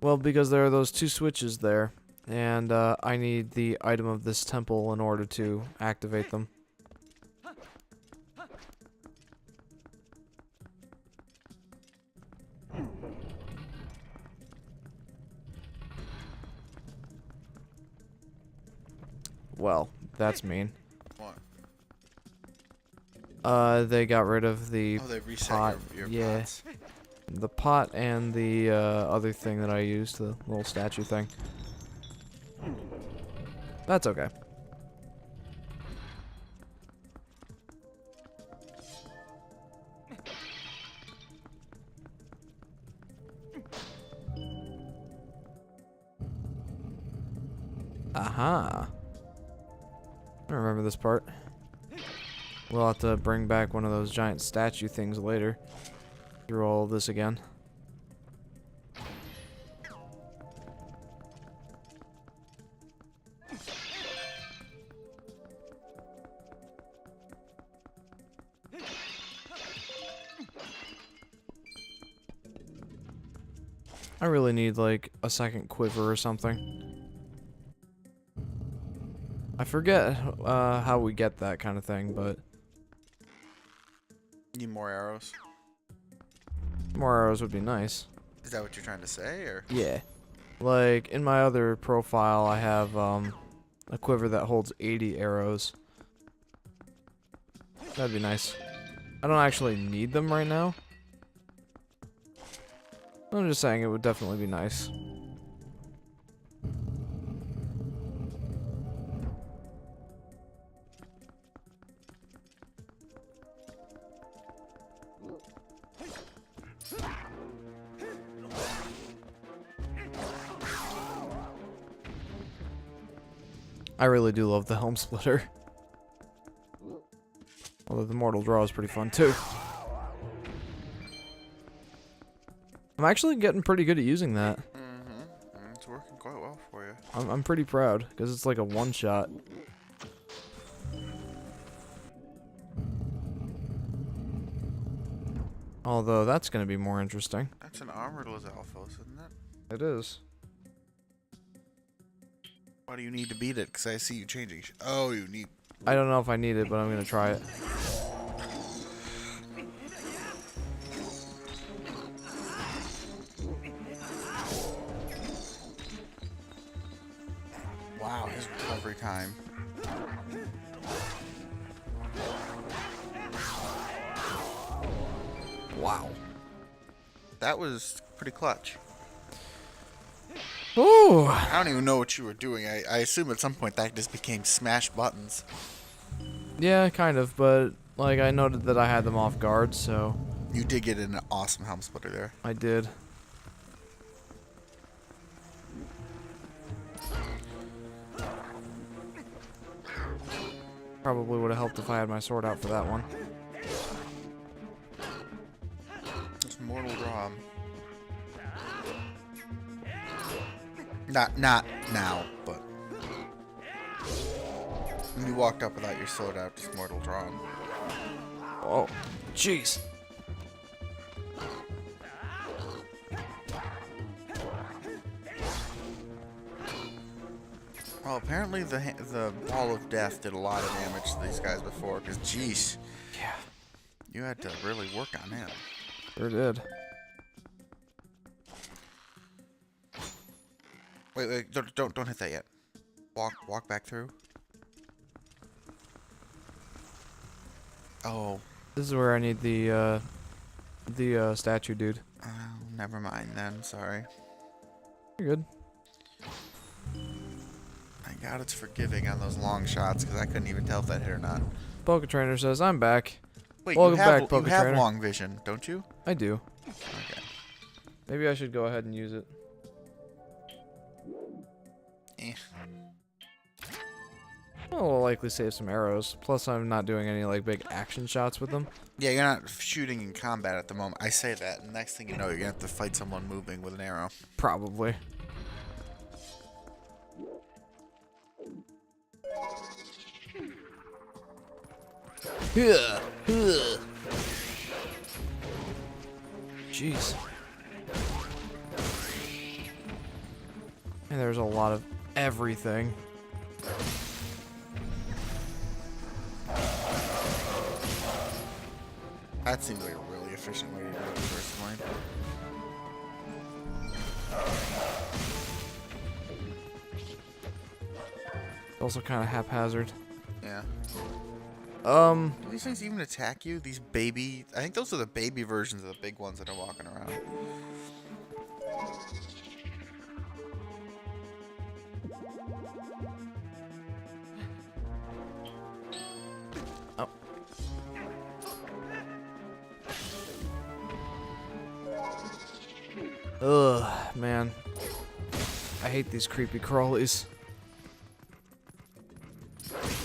[SPEAKER 1] Well, because there are those two switches there, and I need the item of this temple in order to activate them. Well, that's mean.
[SPEAKER 2] What?
[SPEAKER 1] They got rid of the
[SPEAKER 2] Oh, they reset
[SPEAKER 1] pot.
[SPEAKER 2] your
[SPEAKER 1] Yeah.
[SPEAKER 2] pots.
[SPEAKER 1] The pot and the other thing that I used, the little statue thing. That's okay. Aha. I remember this part. We'll have to bring back one of those giant statue things later. Through all of this again. I really need like a second quiver or something. I forget how we get that kind of thing, but
[SPEAKER 2] Need more arrows?
[SPEAKER 1] more arrows would be nice.
[SPEAKER 2] Is that what you're trying to say, or?
[SPEAKER 1] Yeah. Like, in my other profile, I have a quiver that holds 80 arrows. That'd be nice. I don't actually need them right now. I'm just saying it would definitely be nice. I really do love the helm splitter. Although the mortal draw is pretty fun too. I'm actually getting pretty good at using that.
[SPEAKER 2] It's working quite well for you.
[SPEAKER 1] I'm pretty proud because it's like a one shot. Although that's going to be more interesting.
[SPEAKER 2] That's an armored Lizalfos, isn't it?
[SPEAKER 1] It is.
[SPEAKER 2] Why do you need to beat it? Because I see you changing. Oh, you need.
[SPEAKER 1] I don't know if I need it, but I'm going to try it.
[SPEAKER 2] Wow, his recovery time.
[SPEAKER 1] Wow.
[SPEAKER 2] That was pretty clutch.
[SPEAKER 1] Ooh.
[SPEAKER 2] I don't even know what you were doing. I assume at some point that just became smash buttons.
[SPEAKER 1] Yeah, kind of, but like I noted that I had them off guard, so
[SPEAKER 2] You did get an awesome helm splitter there.
[SPEAKER 1] I did. Probably would have helped if I had my sword out for that one.
[SPEAKER 2] It's mortal draw. Not now, but when you walked up without your sword out, just mortal draw.
[SPEAKER 1] Oh, jeez.
[SPEAKER 2] Well, apparently the ball of death did a lot of damage to these guys before, because jeez,
[SPEAKER 1] Yeah,
[SPEAKER 2] you had to really work on him.
[SPEAKER 1] sure did.
[SPEAKER 2] Wait, don't hit that yet. Walk back through. Oh,
[SPEAKER 1] This is where I need the statue dude.
[SPEAKER 2] never mind then. Sorry.
[SPEAKER 1] You're good.
[SPEAKER 2] Thank God it's forgiving on those long shots, because I couldn't even tell if that hit or not.
[SPEAKER 1] Poke Trainer says, I'm back.
[SPEAKER 2] Wait,
[SPEAKER 1] Welcome
[SPEAKER 2] you have,
[SPEAKER 1] back, Poke
[SPEAKER 2] you have
[SPEAKER 1] Trainer.
[SPEAKER 2] long vision, don't you?
[SPEAKER 1] I do.
[SPEAKER 2] Okay.
[SPEAKER 1] Maybe I should go ahead and use it.
[SPEAKER 2] Eh.
[SPEAKER 1] Well, we'll likely save some arrows. Plus, I'm not doing any like big action shots with them.
[SPEAKER 2] Yeah, you're not shooting in combat at the moment. I say that, and next thing you know, you're gonna have to fight someone moving with an arrow.
[SPEAKER 1] Probably. Jeez. And there's a lot of everything.
[SPEAKER 2] That seems like a really efficient way to do it, personally.
[SPEAKER 1] Also kind of haphazard.
[SPEAKER 2] Yeah.
[SPEAKER 1] Um,
[SPEAKER 2] Do these things even attack you? These baby... I think those are the baby versions of the big ones that are walking around.
[SPEAKER 1] oh. Ugh, man. I hate these creepy crawlies.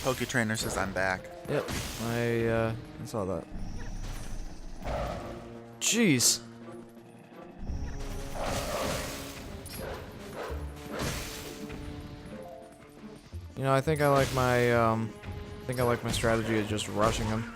[SPEAKER 2] Poke Trainer says I'm back.
[SPEAKER 1] Yep, I saw that. Jeez. You know, I think I like my strategy of just rushing him.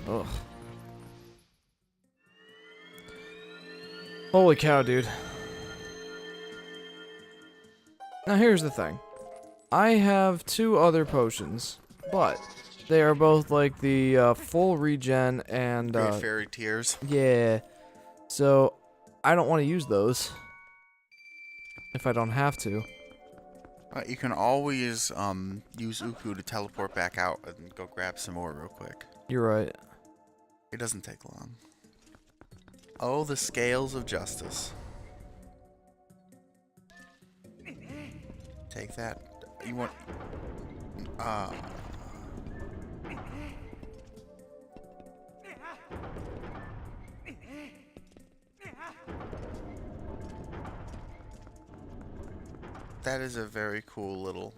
[SPEAKER 1] Ugh. Holy cow, dude. Now here's the thing. I have 2 other potions, but they are both like the full regen and
[SPEAKER 2] Great Fairy Tears.
[SPEAKER 1] yeah. So I don't want to use those if I don't have to.
[SPEAKER 2] You can always use Uku to teleport back out and go grab some more real quick.
[SPEAKER 1] You're right.
[SPEAKER 2] It doesn't take long. Oh, the scales of justice. Take that. You want... That is a very cool little...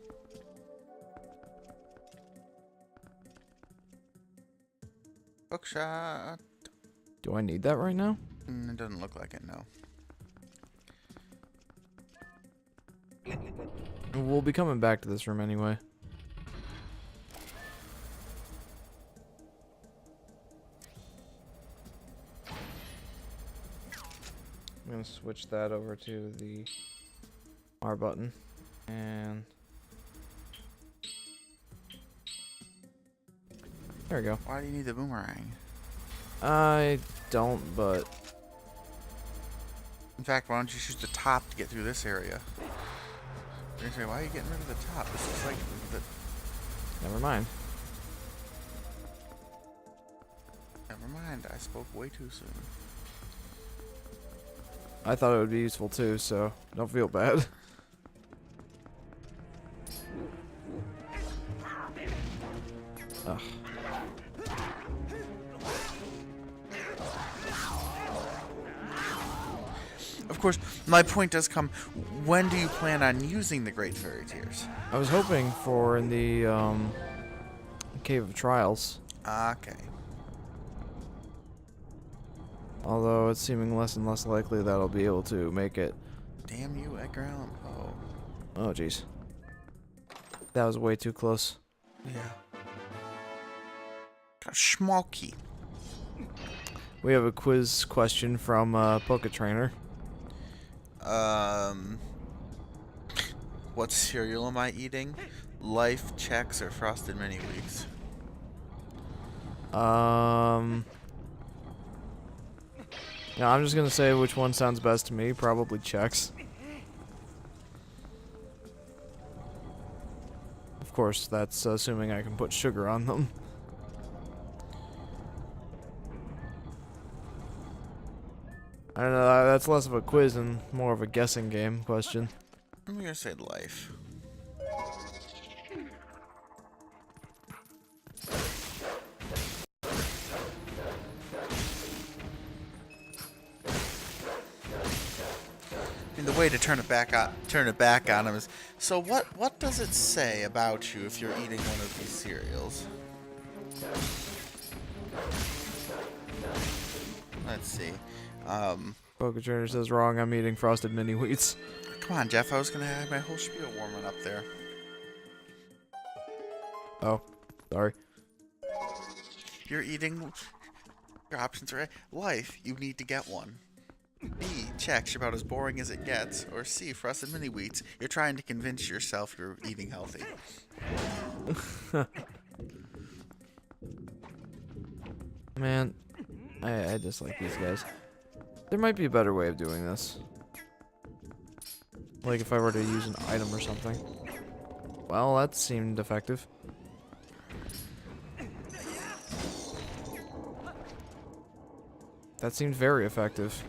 [SPEAKER 2] hookshot.
[SPEAKER 1] Do I need that right now?
[SPEAKER 2] It doesn't look like it, no.
[SPEAKER 1] We'll be coming back to this room anyway. I'm gonna switch that over to the R button. And there we go.
[SPEAKER 2] Why do you need the boomerang?
[SPEAKER 1] I don't, but
[SPEAKER 2] In fact, why don't you shoot the top to get through this area? You're gonna say, why are you getting rid of the top? This is like the...
[SPEAKER 1] never mind.
[SPEAKER 2] Never mind, I spoke way too soon.
[SPEAKER 1] I thought it would be useful too, so don't feel bad. Ugh.
[SPEAKER 2] Of course, my point does come, when do you plan on using the Great Fairy Tears?
[SPEAKER 1] I was hoping for in the Cave of Trials,
[SPEAKER 2] Okay.
[SPEAKER 1] although it's seeming less and less likely that I'll be able to make it.
[SPEAKER 2] Damn you, Edgar Allan Poe.
[SPEAKER 1] Oh jeez, that was way too close.
[SPEAKER 2] Yeah. Got schmalky.
[SPEAKER 1] We have a quiz question from Poke Trainer.
[SPEAKER 2] What cereal am I eating? Life, Chex, or Frosted Mini Wheats?
[SPEAKER 1] Yeah, I'm just gonna say which one sounds best to me. Probably Chex. Of course, that's assuming I can put sugar on them. I don't know, that's less of a quiz and more of a guessing game question.
[SPEAKER 2] I'm gonna say Life. And the way to turn it back on him is, so what does it say about you if you're eating one of these cereals? Let's see.
[SPEAKER 1] Poke Trainer says wrong, I'm eating Frosted Mini Wheats.
[SPEAKER 2] Come on, Jeff, I was gonna have my whole spiel warming up there.
[SPEAKER 1] Oh, sorry.
[SPEAKER 2] You're eating... Your options are Life, you need to get one. B, Chex, you're about as boring as it gets. Or C, Frosted Mini Wheats, you're trying to convince yourself you're eating healthy.
[SPEAKER 1] Man, I dislike these guys. There might be a better way of doing this. Like if I were to use an item or something. Well, that seemed effective. That seemed very effective.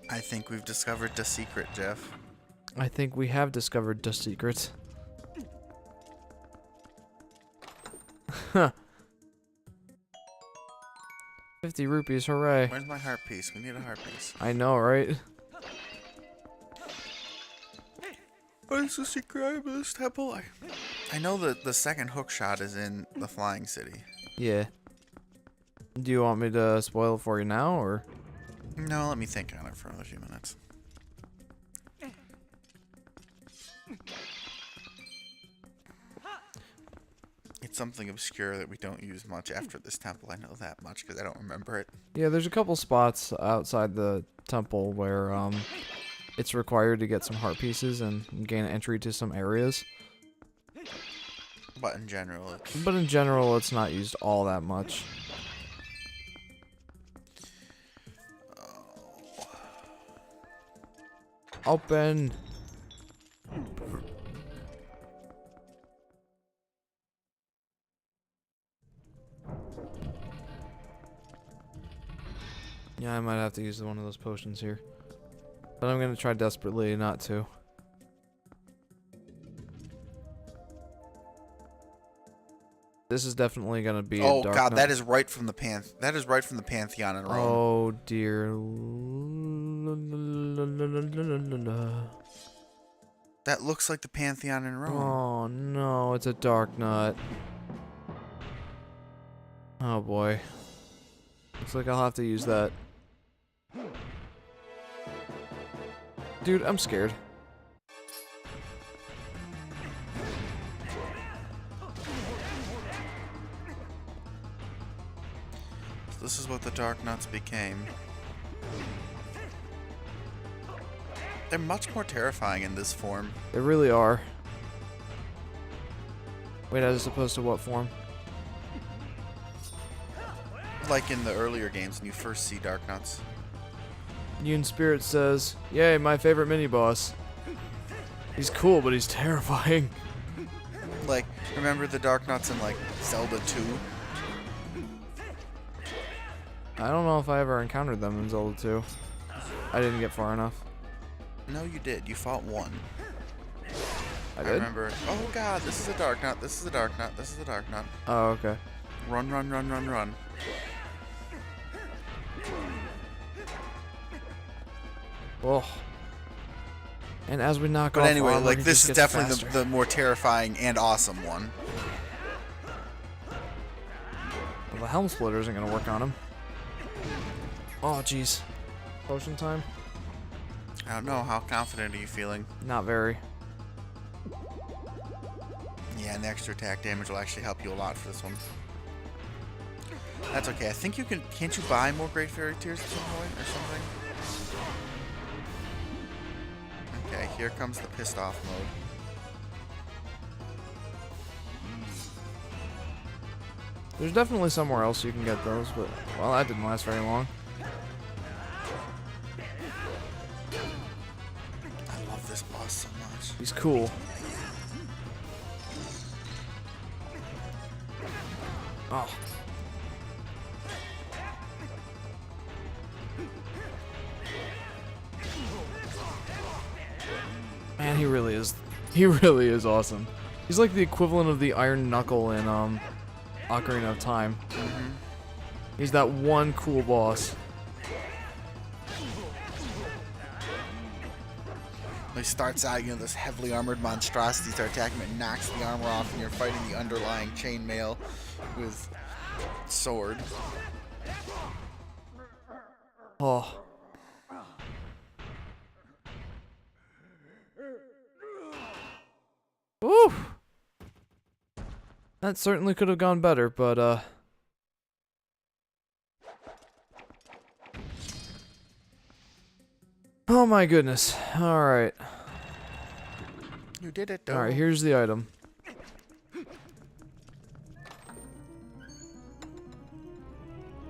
[SPEAKER 2] I think we've discovered the secret, Jeff.
[SPEAKER 1] I think we have discovered the secret. Huh. 50 rupees, hooray.
[SPEAKER 2] Where's my heart piece? We need a heart piece.
[SPEAKER 1] I know, right?
[SPEAKER 2] What is the secret of this temple? I know that the second hook shot is in the Flying City.
[SPEAKER 1] Yeah. Do you want me to spoil it for you now, or?
[SPEAKER 2] No, let me think on it for another few minutes. It's something obscure that we don't use much after this temple. I know that much because I don't remember it.
[SPEAKER 1] Yeah, there's a couple spots outside the temple where it's required to get some heart pieces and gain entry to some areas.
[SPEAKER 2] But in general,
[SPEAKER 1] it's not used all that much. Open. Yeah, I might have to use one of those potions here. But I'm gonna try desperately not to. This is definitely gonna be a
[SPEAKER 2] Oh
[SPEAKER 1] dark
[SPEAKER 2] god,
[SPEAKER 1] night.
[SPEAKER 2] that is right from the Pantheon in Rome.
[SPEAKER 1] Oh dear.
[SPEAKER 2] That looks like the Pantheon in Rome.
[SPEAKER 1] Oh no, it's a dark nut. Oh boy. Looks like I'll have to use that. Dude, I'm scared.
[SPEAKER 2] So this is what the Dark Nuts became. They're much more terrifying in this form.
[SPEAKER 1] They really are. Wait, as opposed to what form?
[SPEAKER 2] Like in the earlier games when you first see Dark Nuts.
[SPEAKER 1] Yoon Spirit says, "Yay, my favorite mini-boss. He's cool, but he's terrifying."
[SPEAKER 2] Like, remember the Dark Nuts in like Zelda 2?
[SPEAKER 1] I don't know if I ever encountered them in Zelda 2. I didn't get far enough.
[SPEAKER 2] No, you did. You fought one.
[SPEAKER 1] I
[SPEAKER 2] I
[SPEAKER 1] did?
[SPEAKER 2] remember. Oh god, this is a Dark Nut. This is a Dark Nut. This is a Dark Nut.
[SPEAKER 1] Oh, okay.
[SPEAKER 2] Run, run, run, run, run.
[SPEAKER 1] Oh. And as we knock
[SPEAKER 2] But
[SPEAKER 1] off
[SPEAKER 2] anyway,
[SPEAKER 1] armor,
[SPEAKER 2] like
[SPEAKER 1] he
[SPEAKER 2] this
[SPEAKER 1] just
[SPEAKER 2] is
[SPEAKER 1] gets
[SPEAKER 2] definitely
[SPEAKER 1] faster.
[SPEAKER 2] the more terrifying and awesome one.
[SPEAKER 1] Well, the Helm Splitter isn't gonna work on him. Oh, jeez. Potion time?
[SPEAKER 2] I don't know. How confident are you feeling?
[SPEAKER 1] Not very.
[SPEAKER 2] Yeah, and the extra attack damage will actually help you a lot for this one. That's okay. I think you can. Can't you buy more Great Fairy Tears at some point or something? Okay, here comes the pissed off mode.
[SPEAKER 1] There's definitely somewhere else you can get those, but, well, that didn't last very long.
[SPEAKER 2] I love this boss so much.
[SPEAKER 1] He's cool. Oh. Man, he really is awesome. He's like the equivalent of the Iron Knuckle in Ocarina of Time. He's that one cool boss.
[SPEAKER 2] He starts out, this heavily armored monstrosity, start attacking him, it knocks the armor off, and you're fighting the underlying chainmail with sword.
[SPEAKER 1] Oh. Woo! That certainly could have gone better, but oh my goodness. Alright.
[SPEAKER 2] You did it, though.
[SPEAKER 1] Alright, here's the item.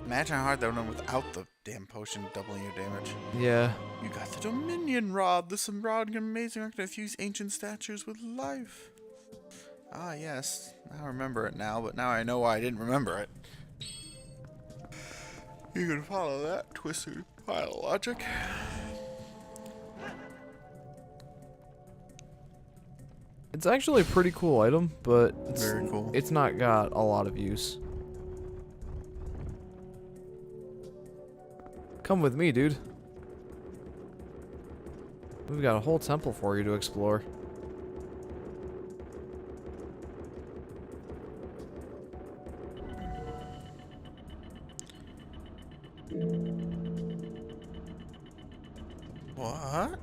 [SPEAKER 2] Imagine how hard that would have been without the damn potion doubling your damage.
[SPEAKER 1] Yeah.
[SPEAKER 2] You got the Dominion Rod. This rod can amazing art to infuse ancient statues with life. Ah, yes. I remember it now, but now I know why I didn't remember it. You can follow that twisted pile of logic.
[SPEAKER 1] It's actually a pretty cool item, but
[SPEAKER 2] Very cool.
[SPEAKER 1] it's not got a lot of use. Come with me, dude. We've got a whole temple for you to explore.
[SPEAKER 2] What?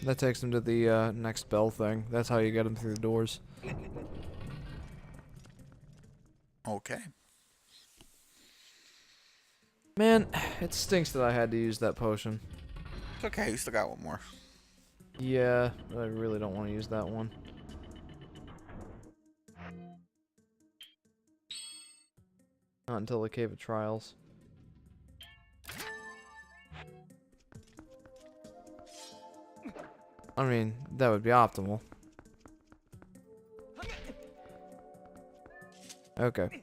[SPEAKER 1] That takes him to the next bell thing. That's how you get him through the doors.
[SPEAKER 2] Okay.
[SPEAKER 1] Man, it stinks that I had to use that potion.
[SPEAKER 2] It's okay, you still got one more.
[SPEAKER 1] Yeah, I really don't want to use that one. Not until the Cave of Trials. I mean, that would be optimal. Okay.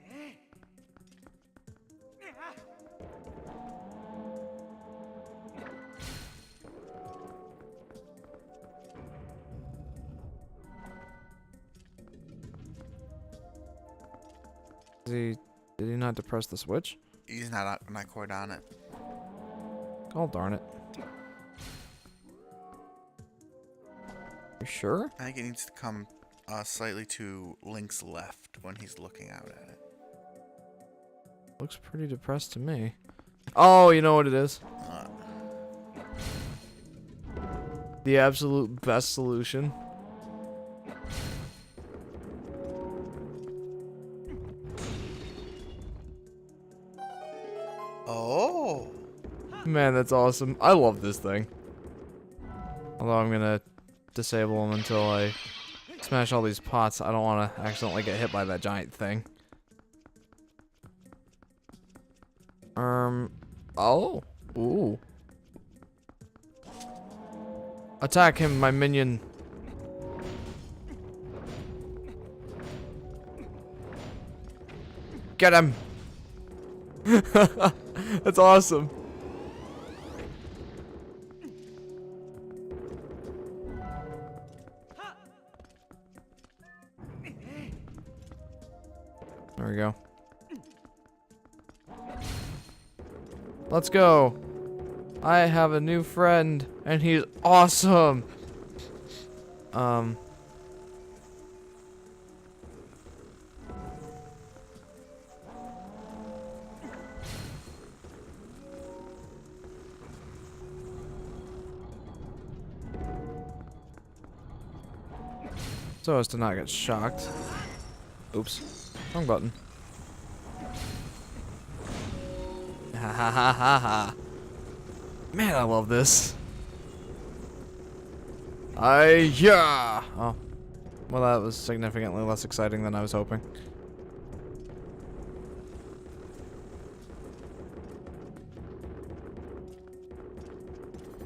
[SPEAKER 1] he... Did he not depress the switch?
[SPEAKER 2] He's not quite on it.
[SPEAKER 1] Oh, darn it. You sure?
[SPEAKER 2] I think it needs to come slightly to Link's left when he's looking out at it.
[SPEAKER 1] Looks pretty depressed to me. Oh, you know what it is? The absolute best solution.
[SPEAKER 2] Oh!
[SPEAKER 1] Man, that's awesome. I love this thing. Although I'm gonna disable him until I smash all these pots. I don't want to accidentally get hit by that giant thing. Oh. Ooh. Attack him, my minion. Get him. That's awesome. There we go. Let's go. I have a new friend, and he's awesome. So as to not get shocked. Oops. Wrong button. Ha ha ha ha ha. Man, I love this. Yeah. Oh. Well, that was significantly less exciting than I was hoping.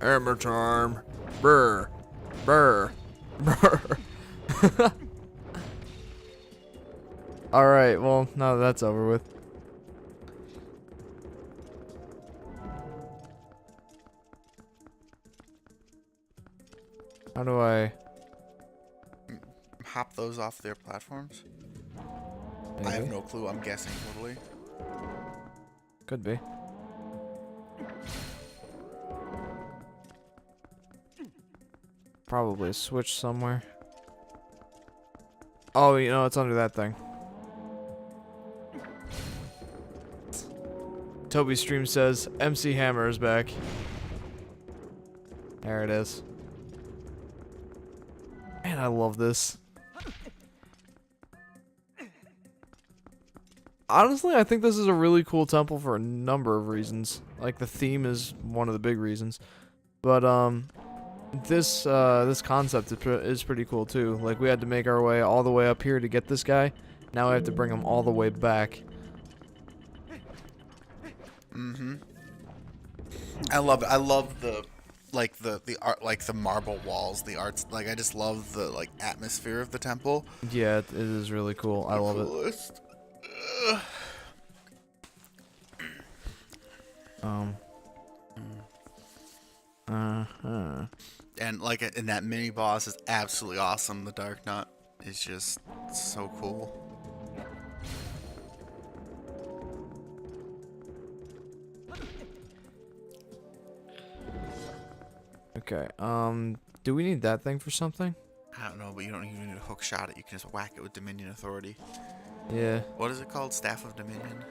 [SPEAKER 1] Hammer time. Brr. Brr. Brr. Alright, well, now that that's over with. How do I...
[SPEAKER 2] Hop those off their platforms?
[SPEAKER 1] Maybe?
[SPEAKER 2] I have no clue. I'm guessing totally.
[SPEAKER 1] Could be. Probably a switch somewhere. Oh, you know, it's under that thing. Toby Stream says, MC Hammer is back. There it is. Man, I love this. Honestly, I think this is a really cool temple for a number of reasons. Like, the theme is one of the big reasons. But, this concept is pretty cool, too. Like, we had to make our way all the way up here to get this guy. Now we have to bring him all the way back.
[SPEAKER 2] Mm-hmm. I love it. I love the art, like the marble walls, the arts. Like, I just love the atmosphere of the temple.
[SPEAKER 1] Yeah, it is really cool. I love it.
[SPEAKER 2] And and that mini boss is absolutely awesome. The Dark Knot is just so cool.
[SPEAKER 1] Okay, do we need that thing for something?
[SPEAKER 2] I don't know, but you don't even need a hook shot it. You can just whack it with Dominion Authority.
[SPEAKER 1] Yeah.
[SPEAKER 2] What is it called? Staff of Dominion?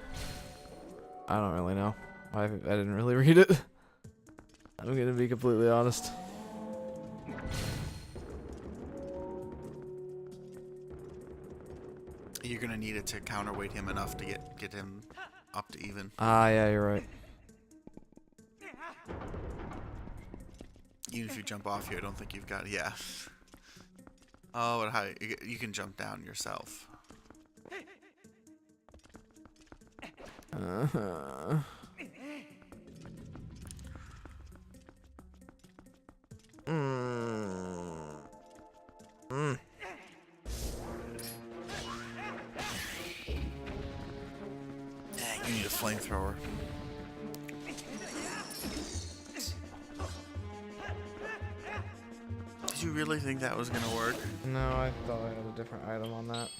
[SPEAKER 1] I don't really know. I didn't really read it. I'm gonna be completely honest.
[SPEAKER 2] You're gonna need it to counterweight him enough to get him up to even.
[SPEAKER 1] Ah, yeah, you're right.
[SPEAKER 2] Even if you jump off here, I don't think you've got... Yeah. Oh, and how you can jump down yourself.
[SPEAKER 1] Uh-huh.
[SPEAKER 2] Dang, you need a flamethrower. Did you really think that was gonna work?
[SPEAKER 1] No, I thought I had a different item on that.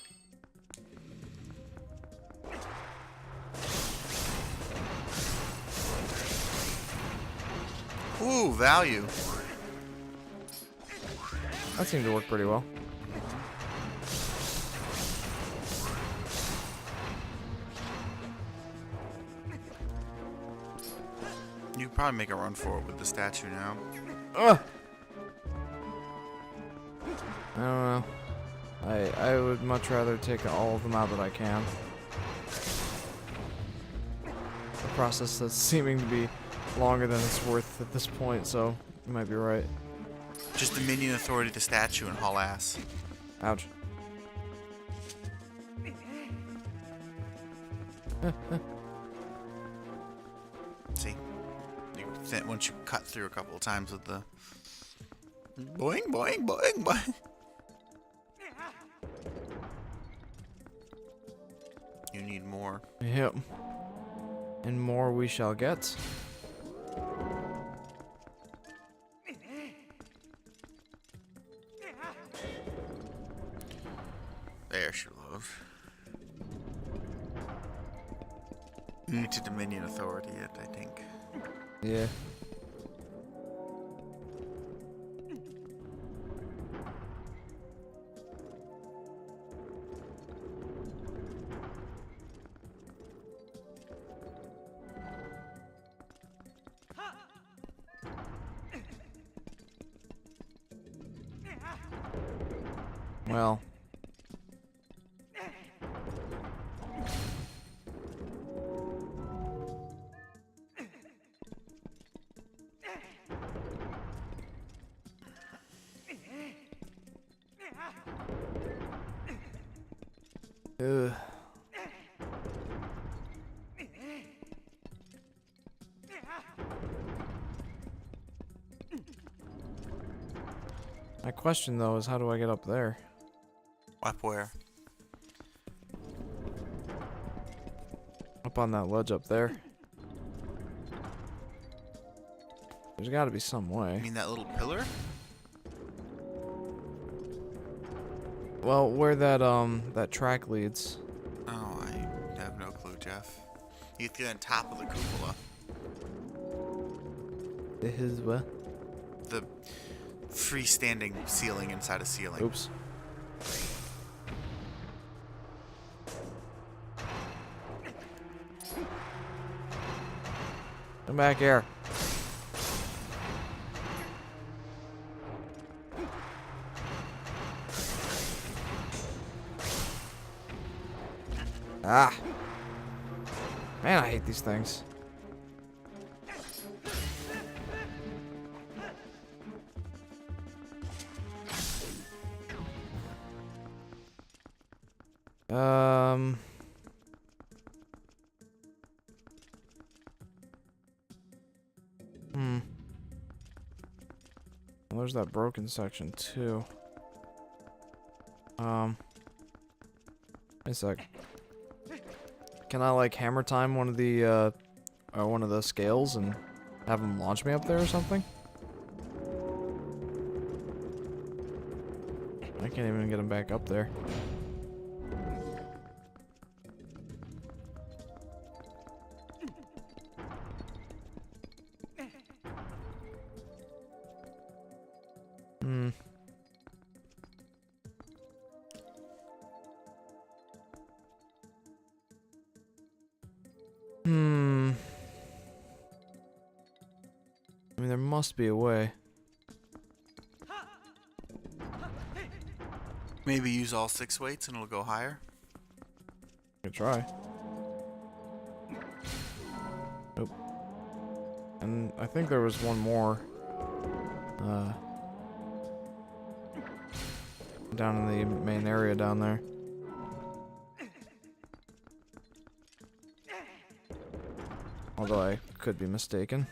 [SPEAKER 2] Ooh, value.
[SPEAKER 1] That seemed to work pretty well.
[SPEAKER 2] You could probably make a run for it with the statue now.
[SPEAKER 1] Ugh! I don't know. I would much rather take all of them out that I can. The process that's seeming to be longer than it's worth at this point, so you might be right.
[SPEAKER 2] Just Dominion Authority the statue and haul ass.
[SPEAKER 1] Ouch.
[SPEAKER 2] See? Once you cut through a couple of times with the boing, boing, boing, boing. You need more.
[SPEAKER 1] Yep. And more we shall get.
[SPEAKER 2] There, she love. You need to Dominion Authority it, I think.
[SPEAKER 1] Yeah. Well. Ugh. My question though is how do I get up there?
[SPEAKER 2] Up where?
[SPEAKER 1] Up on that ledge up there. There's gotta be some
[SPEAKER 2] You
[SPEAKER 1] way.
[SPEAKER 2] mean that little pillar?
[SPEAKER 1] Well, where that track leads.
[SPEAKER 2] Oh, I have no clue, Jeff. You have to get on top of the cupola.
[SPEAKER 1] His what?
[SPEAKER 2] The freestanding ceiling inside a ceiling.
[SPEAKER 1] Oops. Come back here. Ah. Man, I hate these things. Well, there's that broken section too. Wait a sec. Can I like hammer time one of the scales and have them launch me up there or something? I can't even get him back up there. I mean, there must be a way.
[SPEAKER 2] Maybe use all 6 weights and it'll go higher.
[SPEAKER 1] I could try. Nope. And I think there was one more. Down in the main area down there. Although I could be mistaken.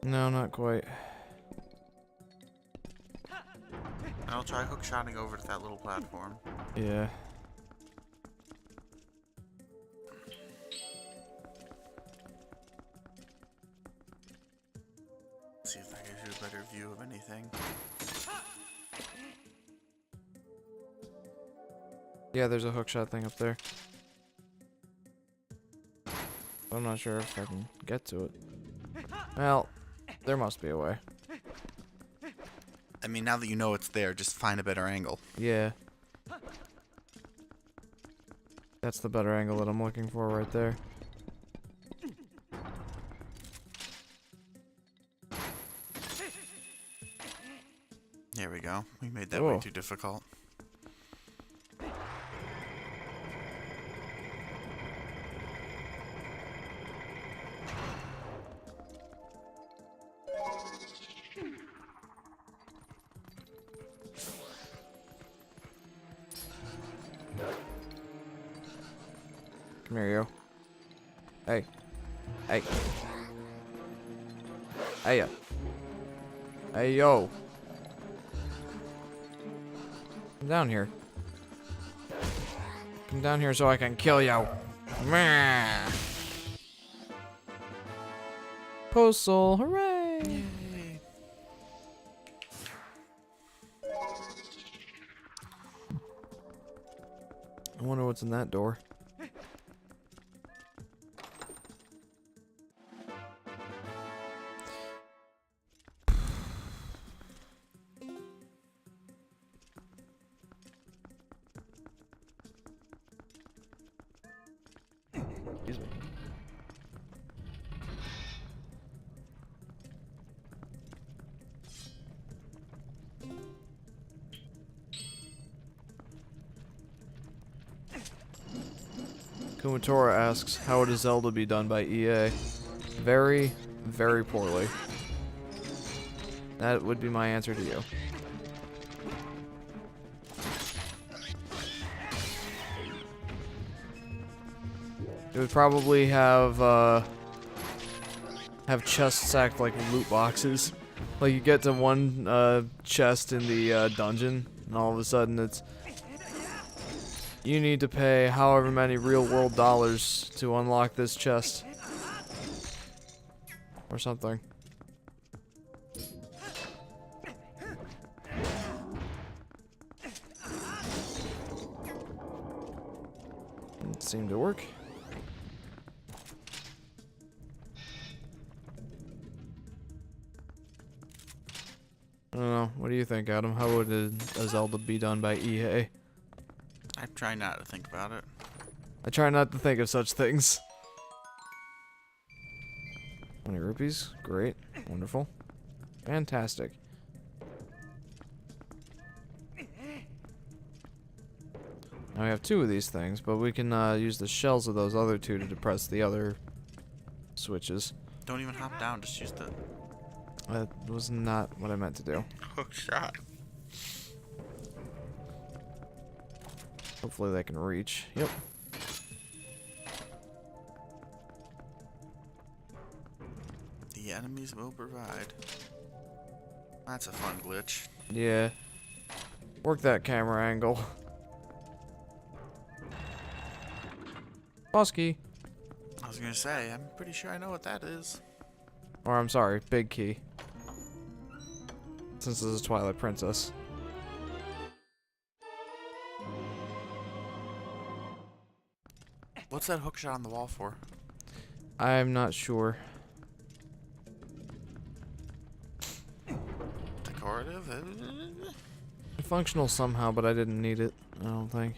[SPEAKER 1] No, not quite.
[SPEAKER 2] I'll try hook shotting over to that little platform.
[SPEAKER 1] Yeah. Yeah, there's a hookshot thing up there. I'm not sure if I can get to it. Well, there must be a way.
[SPEAKER 2] I mean, now that you know it's there, just find a better angle.
[SPEAKER 1] Yeah. That's the better angle that I'm looking for right there.
[SPEAKER 2] There we go. We made that way too difficult.
[SPEAKER 1] Come here, you. Hey. Hey. Hey, ya. Hey, yo. Come down here. Come down here so I can kill you. Meh. Postal, hooray!
[SPEAKER 2] Yay.
[SPEAKER 1] I wonder what's in that door. Excuse me. Kumatora asks, how would a Zelda be done by EA? Very, very poorly. That would be my answer to you. It would probably have chests act like loot boxes. Like you get to one chest in the dungeon, and all of a sudden it's you need to pay however many real-world dollars to unlock this chest, or something. It seemed to work. I don't know. What do you think, Adam? How would a Zelda be done by EA?
[SPEAKER 2] I try not to think about it.
[SPEAKER 1] I try not to think of such things. 20 rupees. Great. Wonderful. Fantastic. Now we have 2 of these things, but we can use the shells of those other 2 to depress the other switches.
[SPEAKER 2] Don't even hop down, just use the
[SPEAKER 1] That was not what I meant to do.
[SPEAKER 2] hook shot.
[SPEAKER 1] Hopefully they can reach. Yep.
[SPEAKER 2] The enemies will provide. That's a fun glitch.
[SPEAKER 1] Yeah. Work that camera angle. Boss key.
[SPEAKER 2] I was gonna say, I'm pretty sure I know what that is.
[SPEAKER 1] Or I'm sorry, big key. Since this is Twilight Princess.
[SPEAKER 2] What's that hook shot on the wall for?
[SPEAKER 1] I'm not sure.
[SPEAKER 2] Decorative?
[SPEAKER 1] Functional somehow, but I didn't need it. I don't think.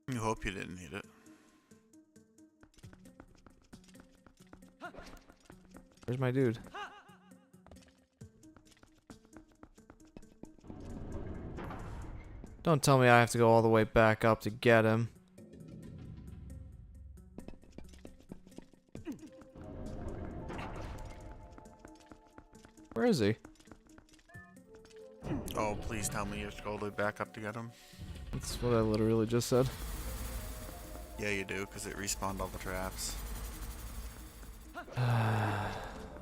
[SPEAKER 2] You hope you didn't need it.
[SPEAKER 1] Where's my dude? Don't tell me I have to go all the way back up to get him. Where is he?
[SPEAKER 2] Oh, please tell me you have to go all the way back up to get him.
[SPEAKER 1] That's what I literally just said.
[SPEAKER 2] Yeah, you do, because it respawned all the traps.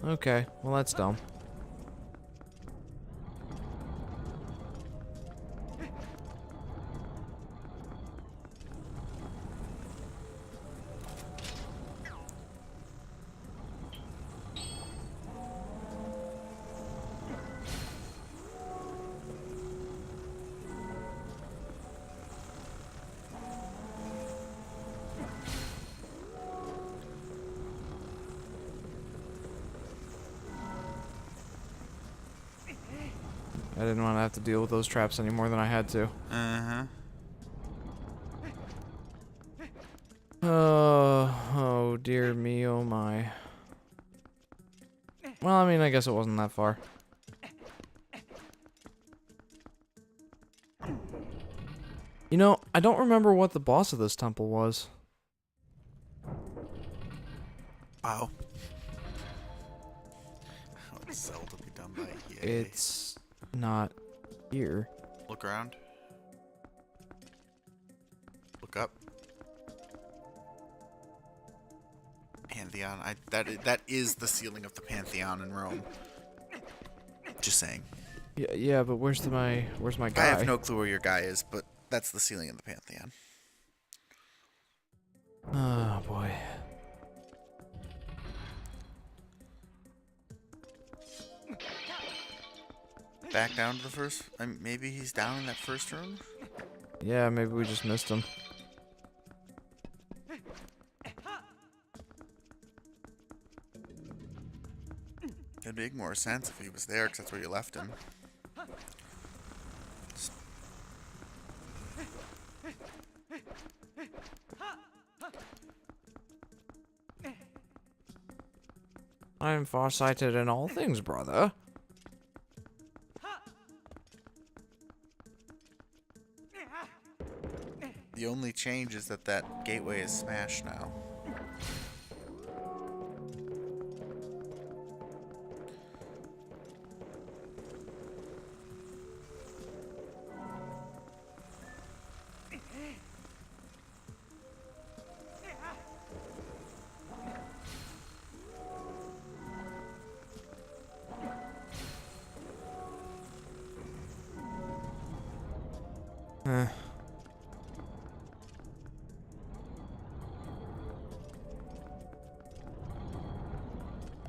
[SPEAKER 1] Okay, well that's dumb. I didn't want to have to deal with those traps any more than I had to.
[SPEAKER 2] Uh-huh.
[SPEAKER 1] Oh dear me, oh my. Well, I mean, I guess it wasn't that far. You know, I don't remember what the boss of this temple was.
[SPEAKER 2] Wow. How would Zelda be done by EA?
[SPEAKER 1] It's not here.
[SPEAKER 2] Look around. Look up. Pantheon. That is the ceiling of the Pantheon in Rome. Just saying.
[SPEAKER 1] Yeah, but where's my guy?
[SPEAKER 2] I have no clue where your guy is, but that's the ceiling of the Pantheon.
[SPEAKER 1] Oh boy.
[SPEAKER 2] Back down to the first. Maybe he's down in that first room.
[SPEAKER 1] Yeah, maybe we just missed him.
[SPEAKER 2] It'd make more sense if he was there, because that's where you left him.
[SPEAKER 1] I am farsighted in all things, brother.
[SPEAKER 2] The only change is that that gateway is smashed now.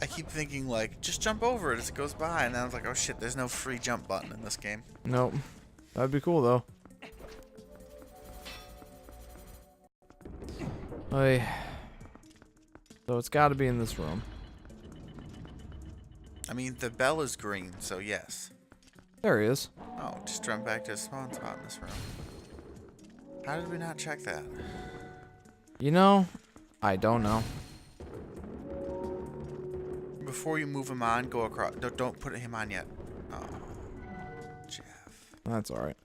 [SPEAKER 2] I keep thinking, like, just jump over it as it goes by, and then I was like, oh shit, there's no free jump button in this game.
[SPEAKER 1] Nope. That'd be cool, though. Oy. So it's gotta be in this room.
[SPEAKER 2] I mean, the bell is green, so yes.
[SPEAKER 1] There he is.
[SPEAKER 2] Oh, just jump back to the spawn spot in this room. How did we not check that?
[SPEAKER 1] You know, I don't know.
[SPEAKER 2] Before you move him on, go across. Don't put him on yet. Oh, Jeff.
[SPEAKER 1] That's alright.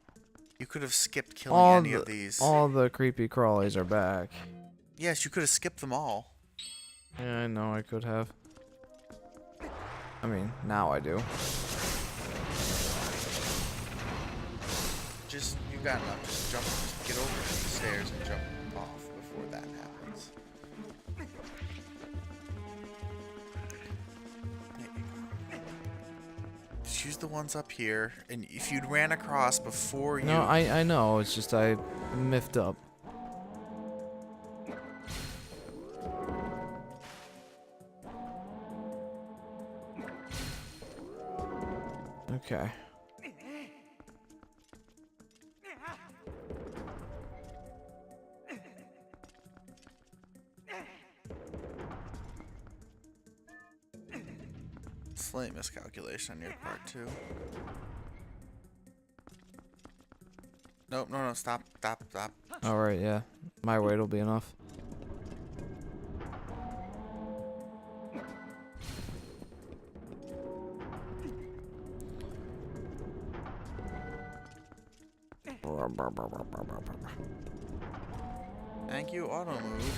[SPEAKER 2] You could have skipped killing any of these.
[SPEAKER 1] All the creepy crawlies are back.
[SPEAKER 2] Yes, you could have skipped them all.
[SPEAKER 1] Yeah, I know I could have. I mean, now I do.
[SPEAKER 2] Just, you got enough. Just jump, just get over the stairs and jump off before that happens. Just use the ones up here, and if you'd ran across before you...
[SPEAKER 1] No, I know, it's just I miffed up. Okay.
[SPEAKER 2] Slight miscalculation on your part, too. Nope, no, stop.
[SPEAKER 1] Alright, yeah. My weight will be enough.
[SPEAKER 2] Thank you, auto move.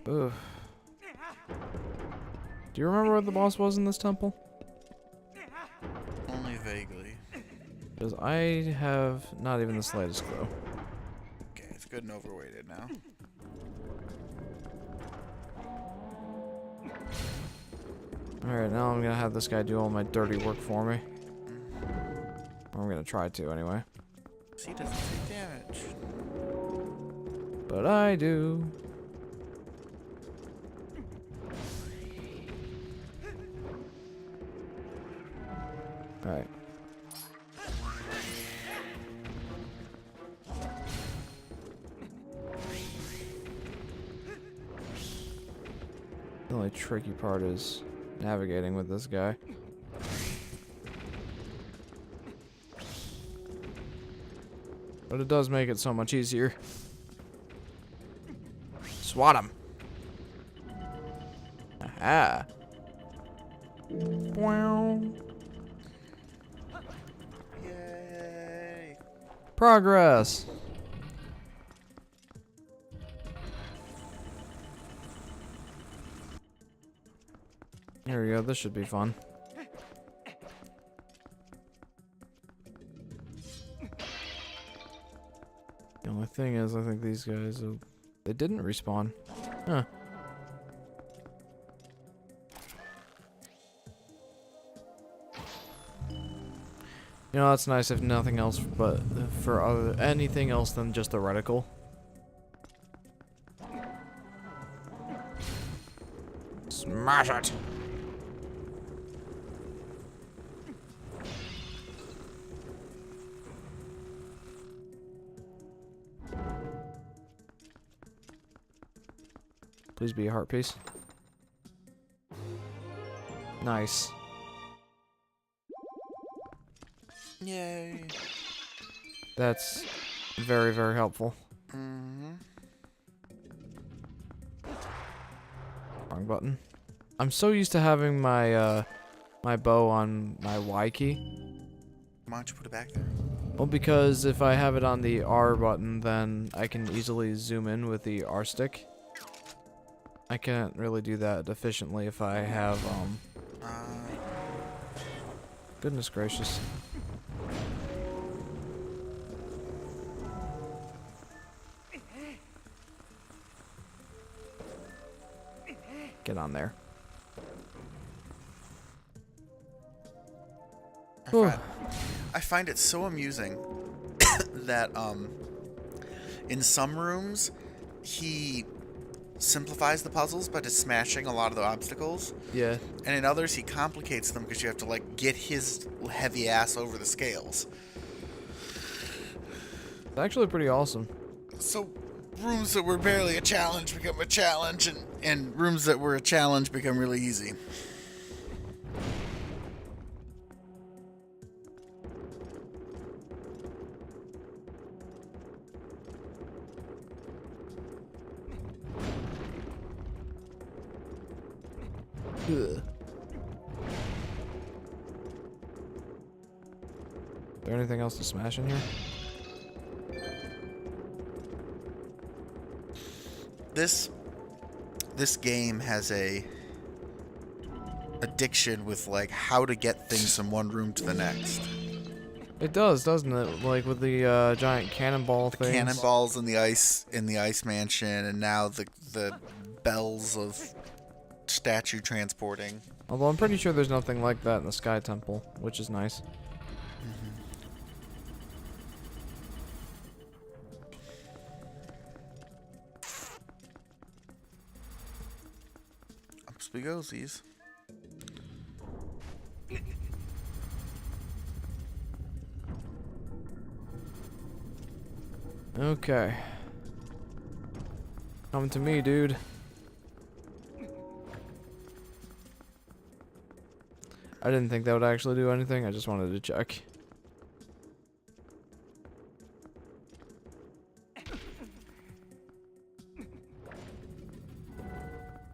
[SPEAKER 1] Ugh. Do you remember what the boss was in this temple?
[SPEAKER 2] Only vaguely.
[SPEAKER 1] Because I have not even the slightest clue.
[SPEAKER 2] Okay, it's good and overweighted now.
[SPEAKER 1] Alright, now I'm gonna have this guy do all my dirty work for me. Or I'm gonna try to, anyway.
[SPEAKER 2] He doesn't take damage.
[SPEAKER 1] But I do. Alright. The only tricky part is navigating with this guy. But it does make it so much easier. Swat him. Aha. Wow.
[SPEAKER 2] Yay.
[SPEAKER 1] Progress. Here we go. This should be fun. The only thing is, I think these guys, they didn't respawn. Huh. You know, that's nice if nothing else, but for anything else than just the reticle. Smash it! Please be a heart piece. Nice.
[SPEAKER 2] Yay.
[SPEAKER 1] That's very, very helpful.
[SPEAKER 2] Mm-hmm.
[SPEAKER 1] Wrong button. I'm so used to having my my bow on my Y key.
[SPEAKER 2] Why don't you put it back there?
[SPEAKER 1] Well, because if I have it on the R button, then I can easily zoom in with the R stick. I can't really do that efficiently if I have goodness gracious. Get on there.
[SPEAKER 2] I find it so amusing that in some rooms he simplifies the puzzles by just smashing a lot of the obstacles.
[SPEAKER 1] Yeah.
[SPEAKER 2] And in others he complicates them because you have to like get his heavy ass over the scales.
[SPEAKER 1] It's actually pretty awesome.
[SPEAKER 2] So rooms that were barely a challenge become a challenge, and rooms that were a challenge become really easy.
[SPEAKER 1] Ugh. Is there anything else to smash in here?
[SPEAKER 2] This game has a addiction with like how to get things from one room to the next.
[SPEAKER 1] It does, doesn't it? Like with the giant cannonball things.
[SPEAKER 2] Cannonballs in the ice mansion, and now the bells of statue transporting.
[SPEAKER 1] Although I'm pretty sure there's nothing like that in the Sky Temple, which is nice.
[SPEAKER 2] Ups we goesies.
[SPEAKER 1] Okay. Come to me, dude. I didn't think that would actually do anything. I just wanted to check.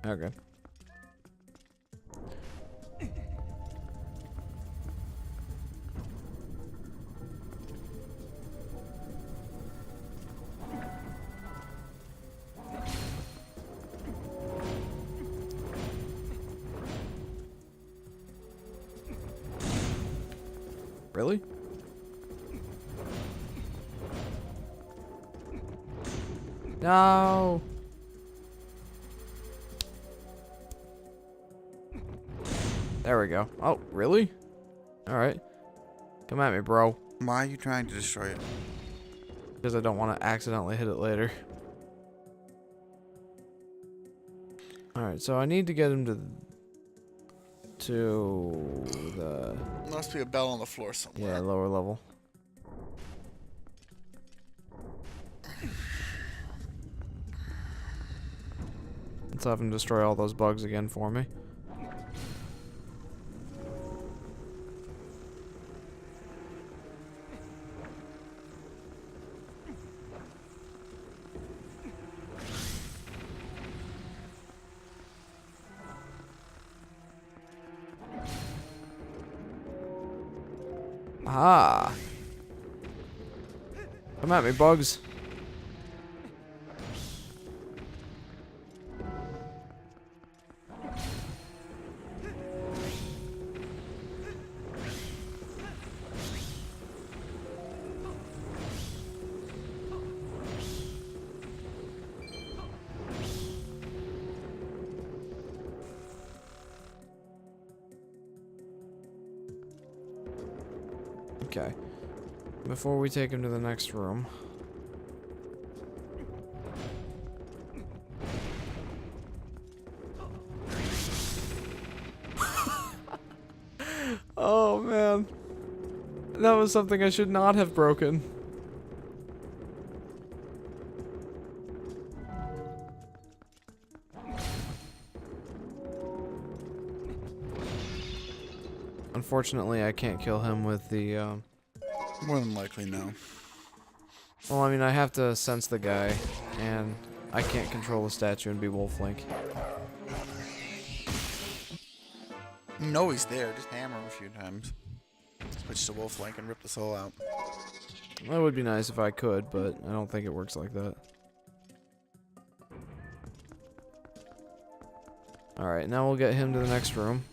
[SPEAKER 1] Okay. Really? No. There we go. Oh, really? Alright. Come at me, bro.
[SPEAKER 2] Why are you trying to destroy it?
[SPEAKER 1] Because I don't want to accidentally hit it later. Alright, so I need to get him to... to the
[SPEAKER 2] Must be a bell on the floor somewhere.
[SPEAKER 1] yeah lower level. Let's have him destroy all those bugs again for me. Ah! Come at me, bugs. Okay. Before we take him to the next room. Oh man. That was something I should not have broken. Unfortunately, I can't kill him with the,
[SPEAKER 2] More than likely, no.
[SPEAKER 1] well, I mean, I have to sense the guy, and I can't control the statue and be Wolf Link.
[SPEAKER 2] You know he's there. Just hammer him a few times. Switch to Wolf Link and rip the soul out.
[SPEAKER 1] That would be nice if I could, but I don't think it works like that. Alright, now we'll get him to the next room.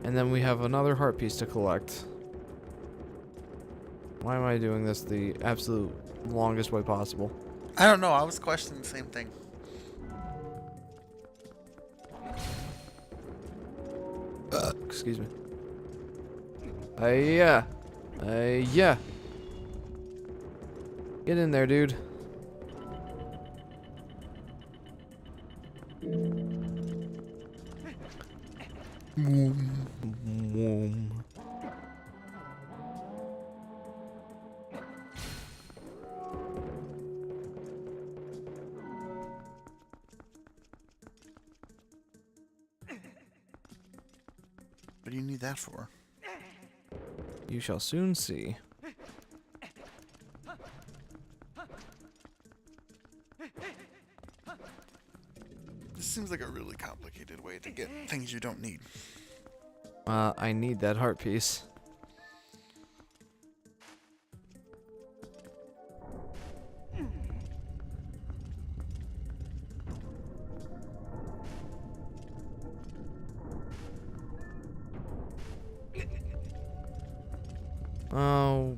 [SPEAKER 1] And then we have another heart piece to collect. Why am I doing this the absolute longest way possible?
[SPEAKER 2] I don't know. I was questioning the same thing.
[SPEAKER 1] Excuse me. Yeah. Yeah. Get in there, dude. Whoom.
[SPEAKER 2] What do you need that for?
[SPEAKER 1] You shall soon see.
[SPEAKER 2] This seems like a really complicated way to get things you don't need.
[SPEAKER 1] I need that heart piece. Oh,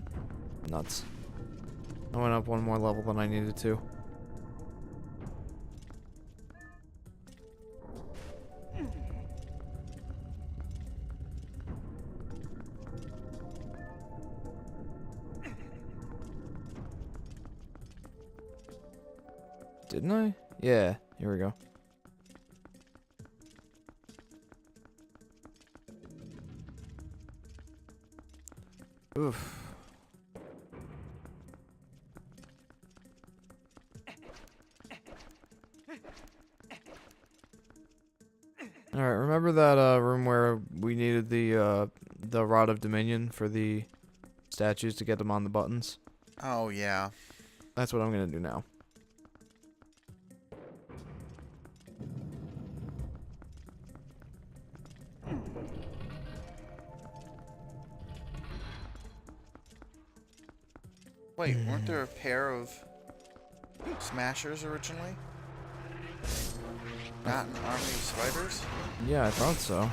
[SPEAKER 1] nuts. I went up one more level than I needed to. Didn't I? Yeah, here we go. Oof. Alright, remember that room where we needed the Rod of Dominion for the statues to get them on the buttons?
[SPEAKER 2] Oh, yeah.
[SPEAKER 1] That's what I'm gonna do now.
[SPEAKER 2] Wait, weren't there a pair of smashers originally? Not an army of spiders?
[SPEAKER 1] Yeah, I thought so.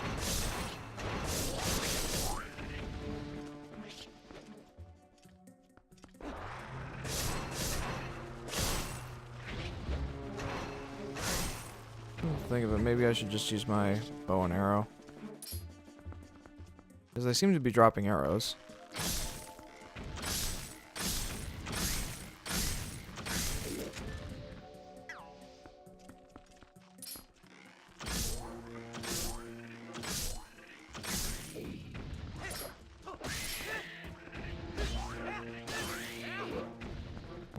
[SPEAKER 1] Think of it, maybe I should just use my bow and arrow. Because they seem to be dropping arrows.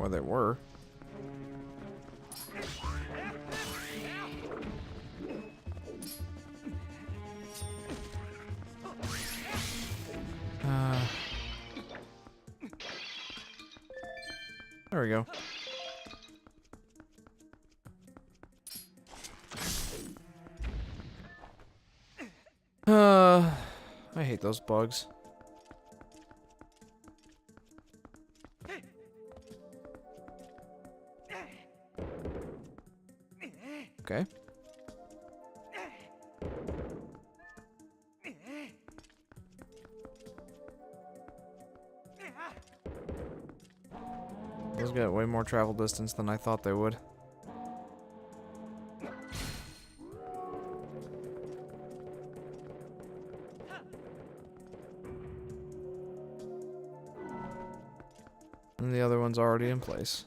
[SPEAKER 1] where they were. There we go. I hate those bugs. Okay. Those got way more travel distance than I thought they would. And the other one's already in place.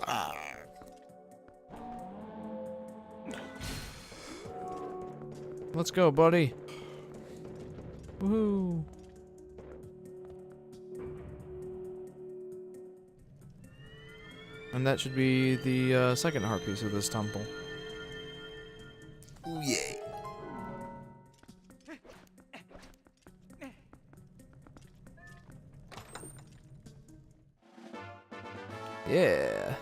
[SPEAKER 2] Ah.
[SPEAKER 1] Let's go, buddy. Woohoo. And that should be the second heart piece of this temple.
[SPEAKER 2] Ooh, yay.
[SPEAKER 1] Yeah.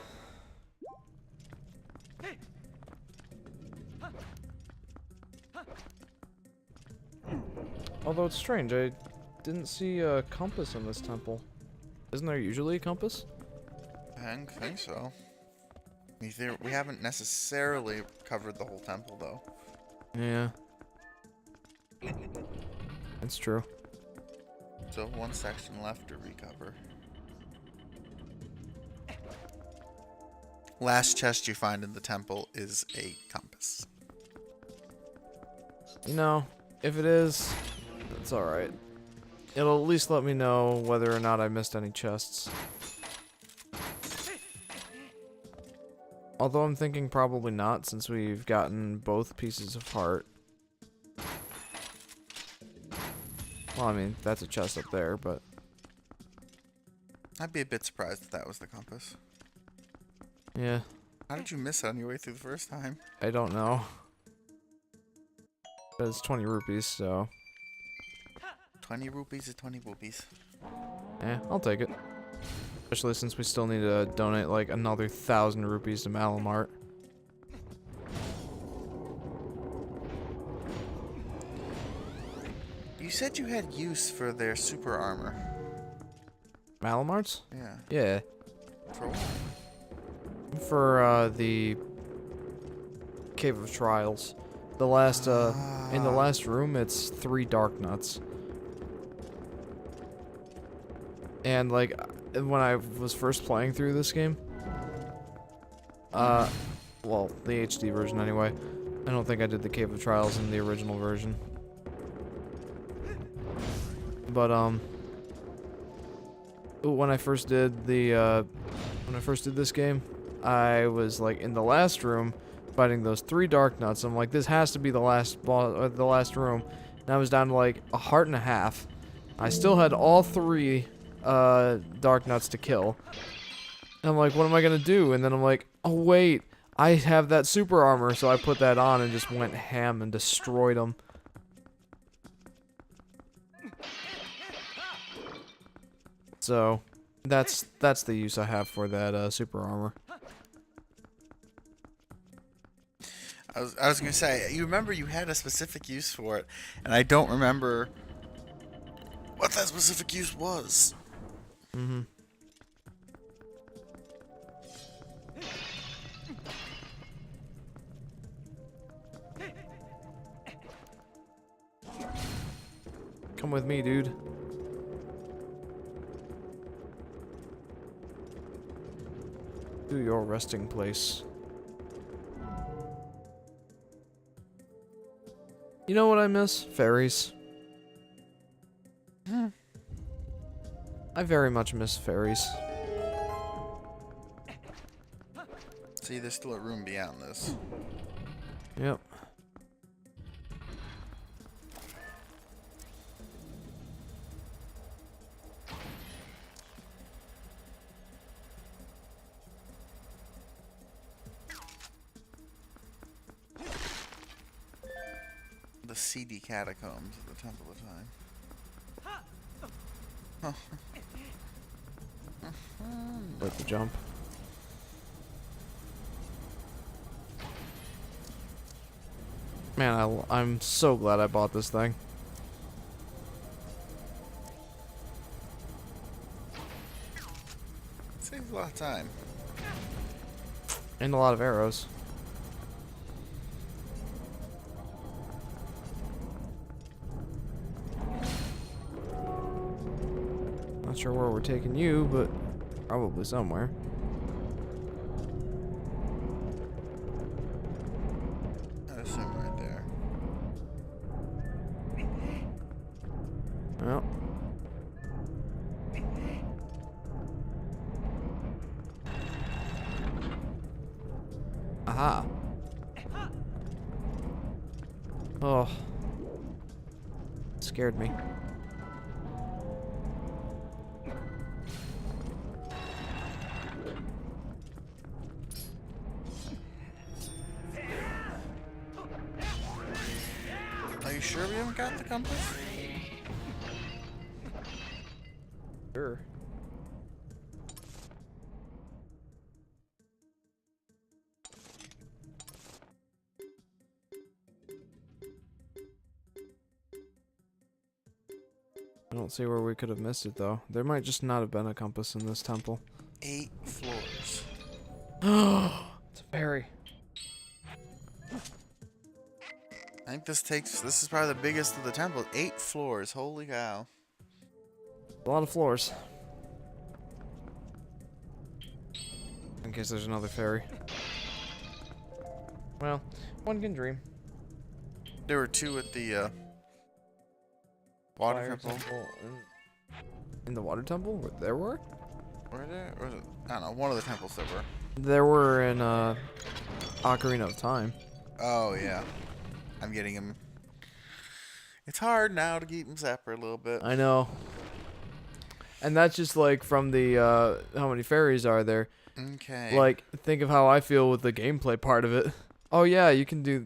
[SPEAKER 1] Although it's strange, I didn't see a compass in this temple. Isn't there usually a compass?
[SPEAKER 2] I don't think so. We haven't necessarily covered the whole temple, though.
[SPEAKER 1] Yeah. That's true.
[SPEAKER 2] So one section left to recover. Last chest you find in the temple is a compass.
[SPEAKER 1] You know, if it is, that's alright. It'll at least let me know whether or not I missed any chests. Although I'm thinking probably not, since we've gotten both pieces of heart. Well, I mean, that's a chest up there, but...
[SPEAKER 2] I'd be a bit surprised if that was the compass.
[SPEAKER 1] yeah,
[SPEAKER 2] How did you miss it on your way through the first time?
[SPEAKER 1] I don't know. But it's 20 rupees, so...
[SPEAKER 2] 20 rupees is 20 rupees.
[SPEAKER 1] eh, I'll take it. Especially since we still need to donate like another 1,000 rupees to Malamart.
[SPEAKER 2] You said you had use for their super armor.
[SPEAKER 1] Malamarts?
[SPEAKER 2] Yeah.
[SPEAKER 1] Yeah.
[SPEAKER 2] For what?
[SPEAKER 1] For the Cave of Trials. The last in the last room it's 3 dark nuts. And like when I was first playing through this game, well, the HD version anyway. I don't think I did the Cave of Trials in the original version. But when I first did this game, I was like in the last room fighting those 3 dark nuts. I'm like, this has to be the last boss, the last room. And I was down to like a heart and a half. I still had all 3 dark nuts to kill. And I'm like, what am I gonna do? And then I'm like, oh wait, I have that super armor, so I put that on and just went ham and destroyed them. So that's the use I have for that super armor.
[SPEAKER 2] I was gonna say, you remember you had a specific use for it, and I don't remember what that specific use was.
[SPEAKER 1] Mm-hmm. Come with me, dude. To your resting place. You know what I miss? Fairies. I very much miss fairies.
[SPEAKER 2] See, there's still a room beyond this.
[SPEAKER 1] Yep.
[SPEAKER 2] The seedy catacombs of the Temple of Time.
[SPEAKER 1] With the jump. Man, I'm so glad I bought this thing.
[SPEAKER 2] Saves a lot of time.
[SPEAKER 1] And a lot of arrows. Not sure where we're taking you, but probably somewhere.
[SPEAKER 2] I assume right there.
[SPEAKER 1] Well. Aha. Oh. Scared me.
[SPEAKER 2] Are you sure we haven't got the compass?
[SPEAKER 1] Sure. I don't see where we could have missed it though. There might just not have been a compass in this temple.
[SPEAKER 2] 8 floors.
[SPEAKER 1] It's a fairy.
[SPEAKER 2] I think this is probably the biggest of the temple. 8 floors. Holy cow.
[SPEAKER 1] A lot of floors. In case there's another fairy. Well, one can dream.
[SPEAKER 2] There were 2 at the water
[SPEAKER 1] Fire
[SPEAKER 2] temple.
[SPEAKER 1] In the water temple? There were?
[SPEAKER 2] Were there? Or was it, I don't know. One of the temples there were.
[SPEAKER 1] There were in Ocarina of Time.
[SPEAKER 2] Oh, yeah. I'm getting him. It's hard now to keep them separate a little bit.
[SPEAKER 1] I know. And that's just like from the how many fairies are there?
[SPEAKER 2] Okay.
[SPEAKER 1] Like, think of how I feel with the gameplay part of it. Oh yeah, you can do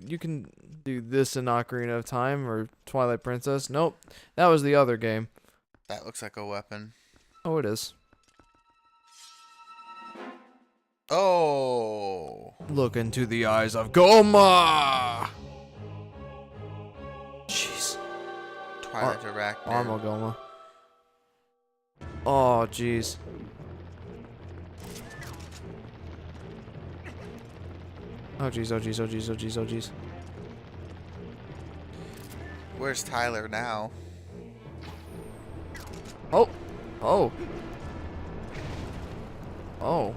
[SPEAKER 1] this in Ocarina of Time or Twilight Princess. Nope, that was the other game.
[SPEAKER 2] That looks like a weapon.
[SPEAKER 1] Oh, it is.
[SPEAKER 2] Oh.
[SPEAKER 1] Look into the eyes of Goma. Jeez.
[SPEAKER 2] Twilight Arachnid.
[SPEAKER 1] Armo Goma. Oh, jeez. Oh, jeez, oh, jeez, oh, jeez, oh, jeez, oh, jeez.
[SPEAKER 2] Where's Tyler now?
[SPEAKER 1] Oh. Oh. Oh.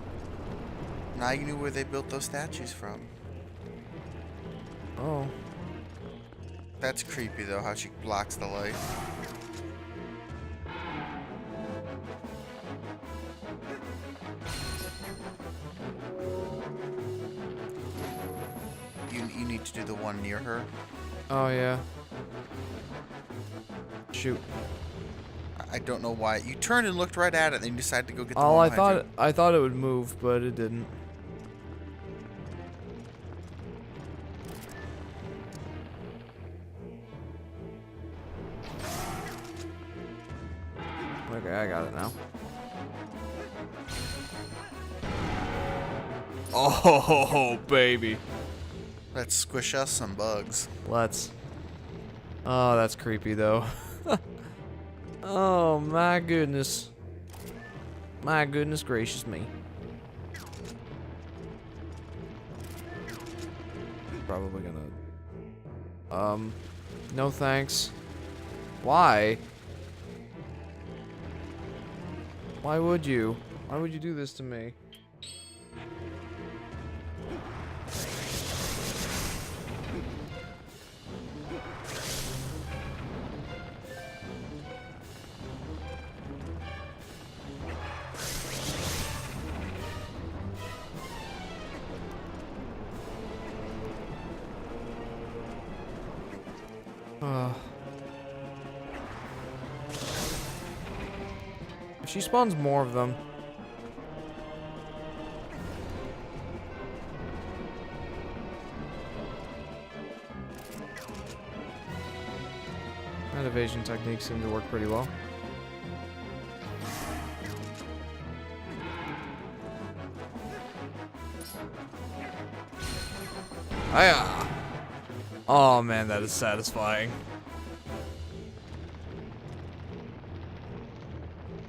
[SPEAKER 2] Now you knew where they built those statues from.
[SPEAKER 1] Oh.
[SPEAKER 2] That's creepy though, how she blocks the light. You need to do the one near her.
[SPEAKER 1] Oh, yeah. Shoot.
[SPEAKER 2] I don't know why. You turned and looked right at it, and then you decided to go get the
[SPEAKER 1] Oh,
[SPEAKER 2] one behind you.
[SPEAKER 1] I thought it would move, but it didn't. Okay, I got it now. Oh, baby.
[SPEAKER 2] Let's squish us some bugs.
[SPEAKER 1] Let's. Oh, that's creepy, though. Oh, my goodness. My goodness gracious me. Probably gonna... no thanks. Why? Why would you? Why would you do this to me? She spawns more of them. evasion techniques seem to work pretty well. Hiya! Oh man, that is satisfying.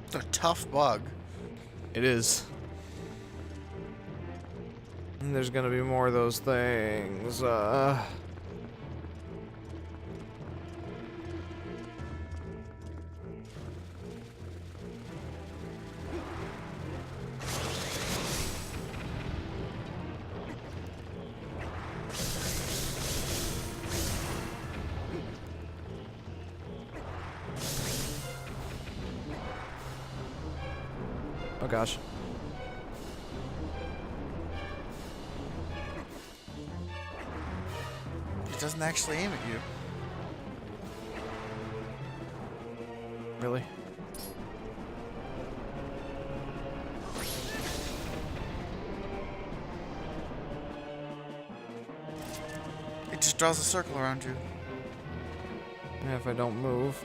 [SPEAKER 2] It's a tough bug.
[SPEAKER 1] It is. And there's gonna be more of those things. Oh gosh.
[SPEAKER 2] It doesn't actually aim at you.
[SPEAKER 1] Really?
[SPEAKER 2] It just draws a circle around you.
[SPEAKER 1] Yeah, if I don't move.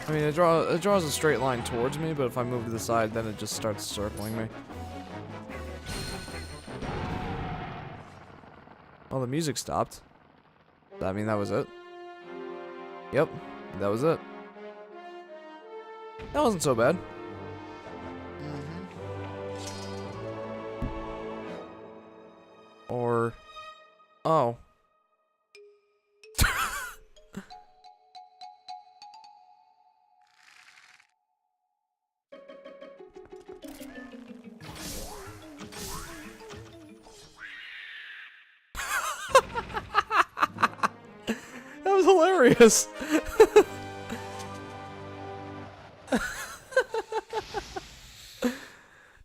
[SPEAKER 1] I mean, it draws a straight line towards me, but if I move to the side, then it just starts circling me. Oh, the music stopped. I mean, that was it. Yep, that was it. That wasn't so bad. Or... Oh. That was hilarious.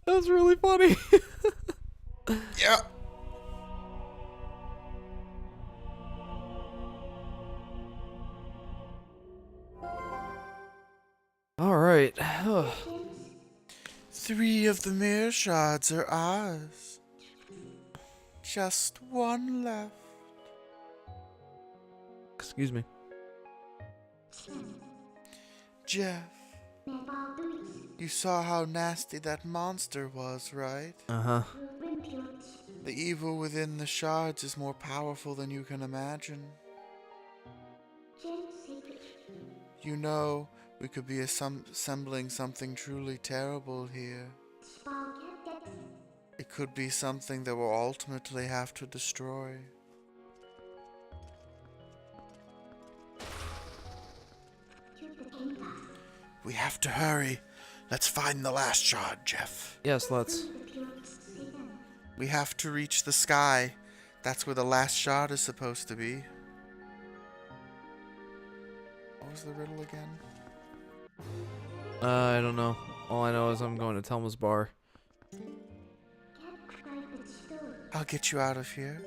[SPEAKER 1] That was really funny.
[SPEAKER 2] Yeah.
[SPEAKER 1] All right.
[SPEAKER 2] 3 of the mirror shards are ours. Just 1 left.
[SPEAKER 1] Excuse me.
[SPEAKER 2] Jeff, you saw how nasty that monster was, right?
[SPEAKER 1] Uh-huh.
[SPEAKER 2] The evil within the shards is more powerful than you can imagine. You know, we could be assembling something truly terrible here. It could be something that we'll ultimately have to destroy. We have to hurry. Let's find the last shard, Jeff.
[SPEAKER 1] Yes, let's.
[SPEAKER 2] We have to reach the sky. That's where the last shard is supposed to be. What was the riddle again?
[SPEAKER 1] I don't know. All I know is I'm going to Telma's bar.
[SPEAKER 2] I'll get you out of here.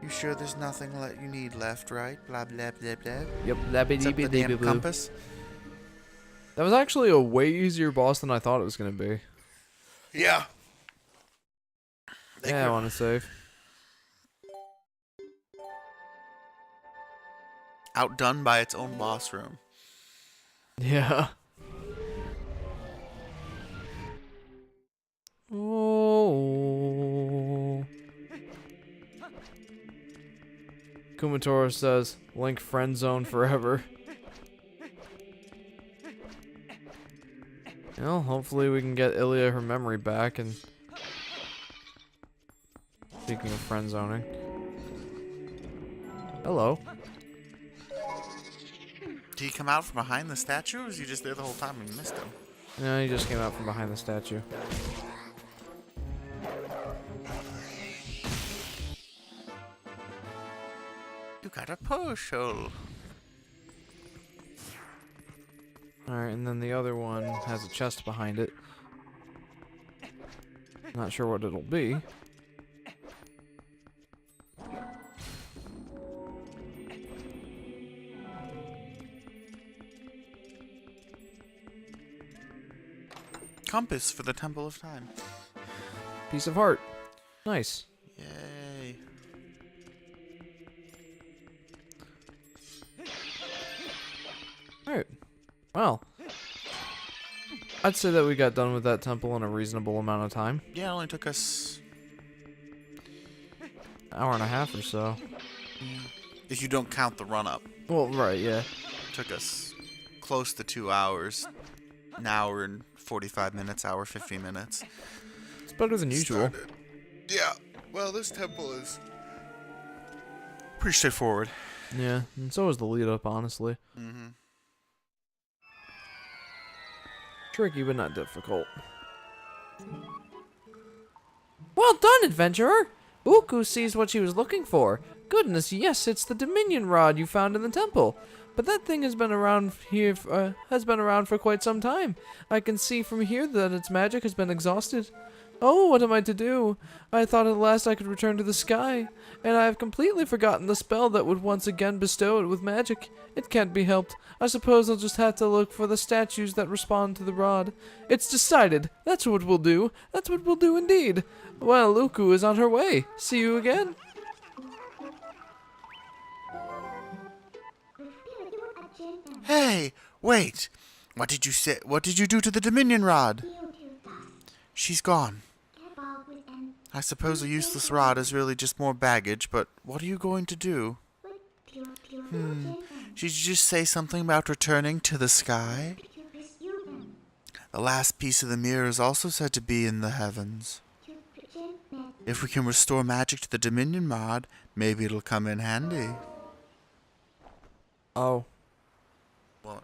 [SPEAKER 2] You sure there's nothing you need left, right? Blah, blah, blah, blah.
[SPEAKER 1] Yep,
[SPEAKER 2] Except the damn compass.
[SPEAKER 1] That was actually a way easier boss than I thought it was going to be.
[SPEAKER 2] Yeah.
[SPEAKER 1] Yeah, I want to save.
[SPEAKER 2] Outdone by its own boss room.
[SPEAKER 1] Yeah. Oh. Kumatora says, Link friend zone forever. Well, hopefully we can get Ilya her memory back. And speaking of friend zoning, hello.
[SPEAKER 2] Did he come out from behind the statue, or was he just there the whole time and you missed him?
[SPEAKER 1] No, he just came out from behind the statue.
[SPEAKER 2] You got a push hole.
[SPEAKER 1] Alright, and then the other one has a chest behind it. Not sure what it'll be.
[SPEAKER 2] Compass for the Temple of Time.
[SPEAKER 1] Piece of heart. Nice.
[SPEAKER 2] Yay.
[SPEAKER 1] Well, I'd say that we got done with that temple in a reasonable amount of time.
[SPEAKER 2] Yeah, it only took us...
[SPEAKER 1] Hour and a half or so.
[SPEAKER 2] If you don't count the run-up.
[SPEAKER 1] Well, right, yeah.
[SPEAKER 2] Took us close to 2 hours. An hour and 45 minutes, hour 15 minutes.
[SPEAKER 1] It's better than usual.
[SPEAKER 2] Started. Yeah. Well, this temple is pretty straightforward.
[SPEAKER 1] Yeah, and so is the lead up, honestly.
[SPEAKER 2] Mm-hmm.
[SPEAKER 1] Tricky, but not difficult.
[SPEAKER 3] Well done, adventurer! Uku sees what she was looking for. Goodness, yes, it's the Dominion Rod you found in the temple. But that thing has been around here, for quite some time. I can see from here that its magic has been exhausted. Oh, what am I to do? I thought at last I could return to the sky, and I have completely forgotten the spell that would once again bestow it with magic. It can't be helped. I suppose I'll just have to look for the statues that respond to the rod. It's decided. That's what we'll do. That's what we'll do indeed. Well, Uku is on her way. See you again.
[SPEAKER 2] Hey, wait. What did you say? What did you do to the Dominion Rod? She's gone. I suppose a useless rod is really just more baggage, but what are you going to do? Did you just say something about returning to the sky? The last piece of the mirror is also said to be in the heavens. If we can restore magic to the Dominion Rod, maybe it'll come in handy.
[SPEAKER 1] Oh.
[SPEAKER 2] What?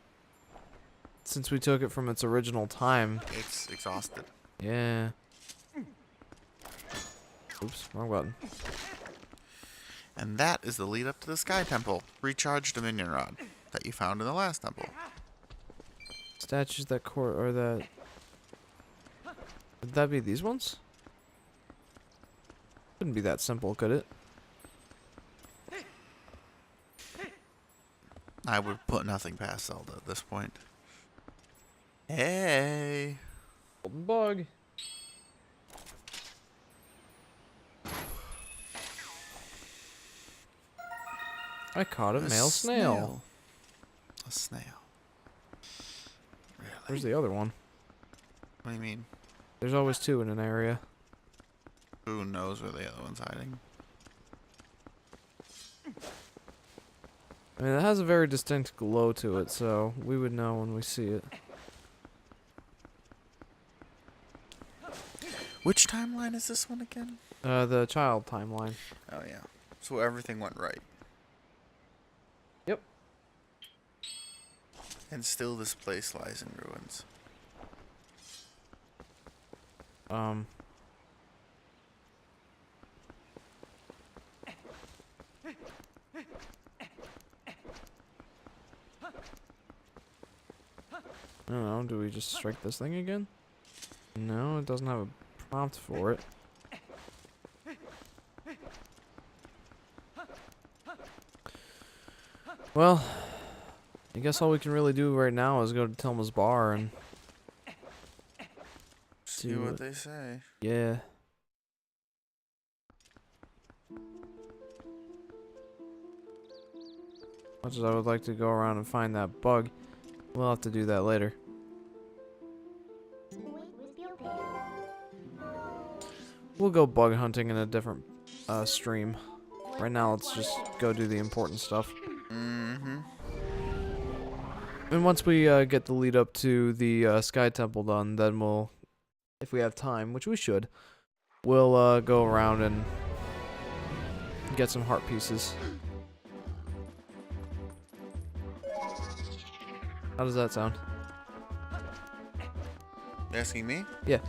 [SPEAKER 1] Since we took it from its original time.
[SPEAKER 2] It's exhausted.
[SPEAKER 1] Yeah. Oops, wrong button.
[SPEAKER 2] And that is the lead up to the Sky Temple, recharged Dominion Rod, that you found in the last temple.
[SPEAKER 1] Statues that or that. Would that be these ones? Couldn't be that simple, could it?
[SPEAKER 2] I would put nothing past Zelda at this point. Hey!
[SPEAKER 1] Golden bug. I caught a male snail.
[SPEAKER 2] A snail. Really?
[SPEAKER 1] Where's the other one?
[SPEAKER 2] What do you mean?
[SPEAKER 1] There's always two in an area.
[SPEAKER 2] Who knows where the other one's hiding?
[SPEAKER 1] I mean, it has a very distinct glow to it, so we would know when we see it.
[SPEAKER 2] Which timeline is this one again?
[SPEAKER 1] The child timeline.
[SPEAKER 2] Oh yeah. So everything went right.
[SPEAKER 1] Yep.
[SPEAKER 2] And still this place lies in ruins.
[SPEAKER 1] I don't know, do we just strike this thing again? No, it doesn't have a prompt for it. Well, I guess all we can really do right now is go to Telma's bar and
[SPEAKER 2] See what they say.
[SPEAKER 1] yeah. Much as I would like to go around and find that bug, we'll have to do that later. We'll go bug hunting in a different stream. Right now, let's just go do the important stuff.
[SPEAKER 2] Mm-hmm.
[SPEAKER 1] And once we get the lead up to the Sky Temple done, then we'll, if we have time, which we should, we'll go around and get some heart pieces. How does that sound?
[SPEAKER 2] You asking me?
[SPEAKER 1] Yeah.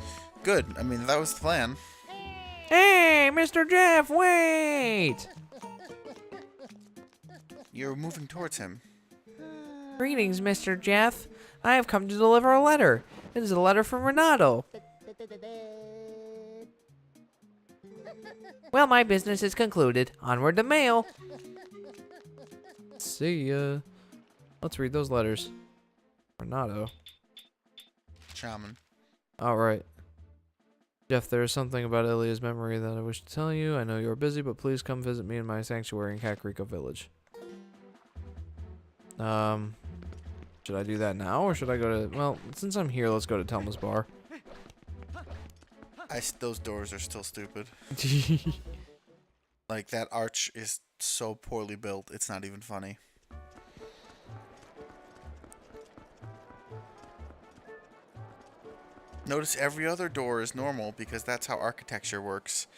[SPEAKER 2] Good. I mean, that was the plan.
[SPEAKER 3] Hey, Mr. Jeff, wait!
[SPEAKER 2] You're moving towards him.
[SPEAKER 3] Greetings, Mr. Jeff. I have come to deliver a letter. It is a letter from Renato. Well, my business is concluded. Onward to mail.
[SPEAKER 1] See ya. Let's read those letters. Renato.
[SPEAKER 2] Shaman.
[SPEAKER 1] Alright. Jeff, there is something about Ilia's memory that I wish to tell you. I know you are busy, but please come visit me in my sanctuary in Kakariko Village. Should I do that now, or should I go to... Well, since I'm here, let's go to Telma's bar.
[SPEAKER 2] Those doors are still stupid. Like, that arch is so poorly built, it's not even funny. Notice every other door is normal because that's how architecture works.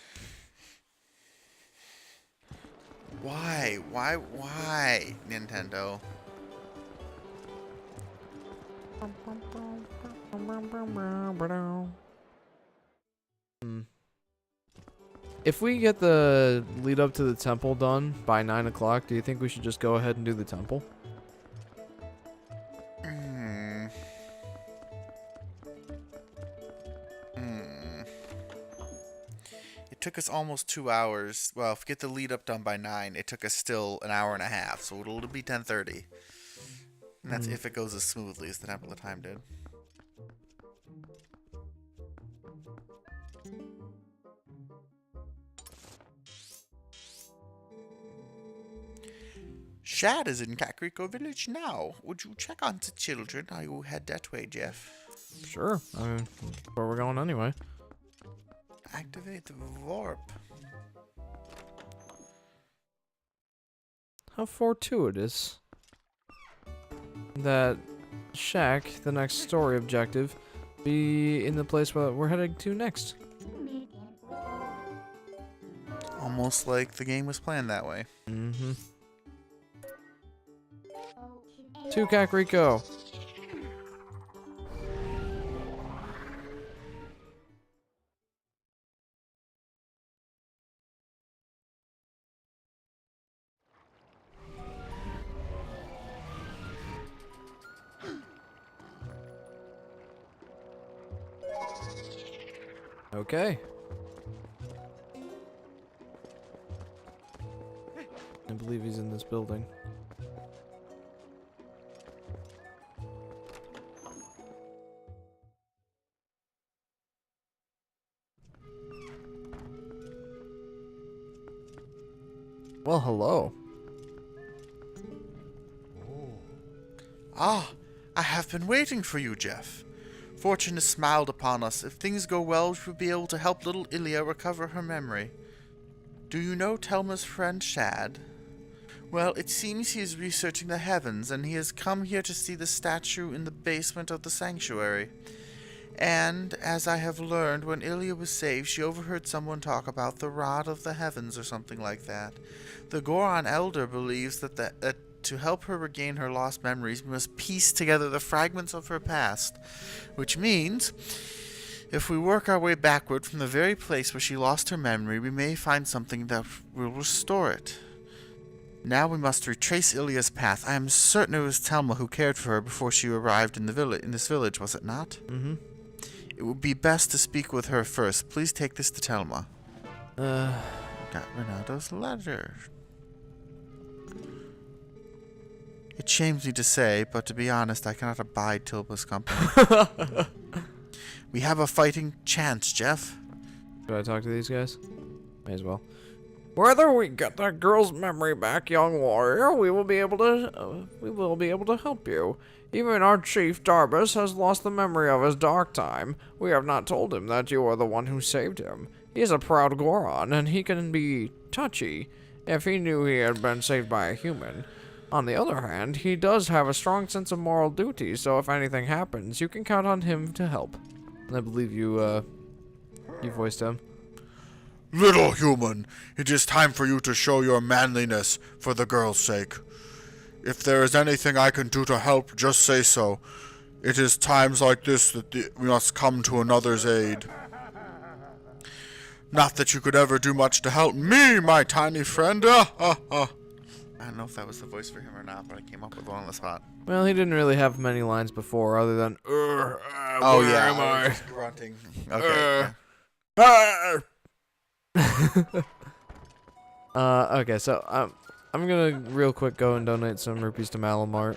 [SPEAKER 2] Why? Why, Nintendo?
[SPEAKER 1] If we get the lead up to the temple done by 9 o'clock, do you think we should just go ahead and do the temple?
[SPEAKER 2] It took us almost 2 hours. Well, if we get the lead up done by 9, it took us still an hour and a half, so it'll be 10:30. And that's if it goes as smoothly as the Temple of Time did. Shad is in Kakariko Village now. Would you check on the children? I will head that way, Jeff.
[SPEAKER 1] Sure. I mean, that's where we're going anyway.
[SPEAKER 2] Activate the warp.
[SPEAKER 1] How fortuitous that Shack, the next story objective, be in the place where we're heading to next.
[SPEAKER 2] Almost like the game was planned that way.
[SPEAKER 1] Mm-hmm. To Kakariko. Okay. I believe he's in this building. Well, hello.
[SPEAKER 2] Ah, I have been waiting for you, Jeff. Fortune has smiled upon us. If things go well, we will be able to help little Ilya recover her memory. Do you know Telma's friend Shad? Well, it seems he is researching the heavens, and he has come here to see the statue in the basement of the sanctuary. And, as I have learned, when Ilya was saved, she overheard someone talk about the Rod of the Heavens or something like that. The Goron Elder believes that to help her regain her lost memories, we must piece together the fragments of her past. Which means, if we work our way backward from the very place where she lost her memory, we may find something that will restore it. Now we must retrace Ilya's path. I am certain it was Telma who cared for her before she arrived in this village, was it not?
[SPEAKER 1] Mm-hmm.
[SPEAKER 2] It would be best to speak with her first. Please take this to Telma. Got Renado's letter. It shames me to say, but to be honest, I cannot abide Tilba's company. We have a fighting chance, Jeff.
[SPEAKER 1] Should I talk to these guys? May as well. Whether we get that girl's memory back, young warrior, we will be able to help you. Even our chief, Darbus, has lost the memory of his dark time. We have not told him that you are the one who saved him. He is a proud Goron, and he can be touchy if he knew he had been saved by a human. On the other hand, he does have a strong sense of moral duty, so if anything happens, you can count on him to help. And I believe you voiced him.
[SPEAKER 2] Little human, it is time for you to show your manliness for the girl's sake. If there is anything I can do to help, just say so. It is times like this that we must come to another's aid. Not that you could ever do much to help me, my tiny friend. I don't know if that was the voice for him or not, but I came up with one on the spot.
[SPEAKER 1] Well, he didn't really have many lines before, other than, where am I?
[SPEAKER 2] Just grunting. Okay.
[SPEAKER 1] Okay, so I'm gonna real quick go and donate some rupees to Malamart.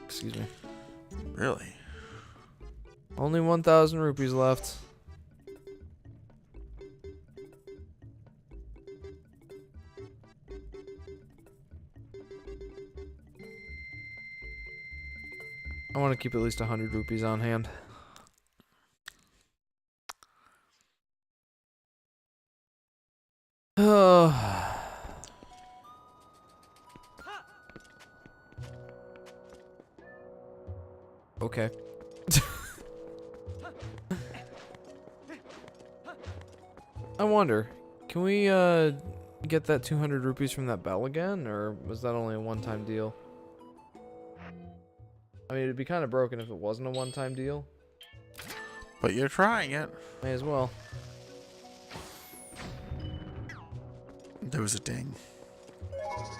[SPEAKER 1] Excuse me.
[SPEAKER 2] Really?
[SPEAKER 1] Only 1,000 rupees left. I want to keep at least 100 rupees on hand. Oh. Okay. I wonder, can we get that 200 rupees from that bell again, or was that only a one-time deal? I mean, it'd be kind of broken if it wasn't a one-time deal.
[SPEAKER 2] But you're trying it.
[SPEAKER 1] May as well.
[SPEAKER 2] There was a ding.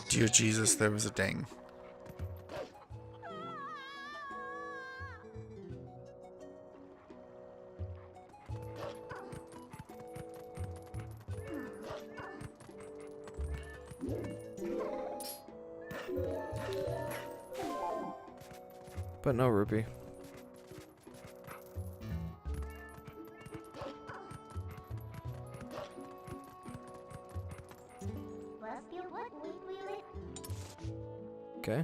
[SPEAKER 2] Dear Jesus, there was a ding.
[SPEAKER 1] But no rupee. Okay.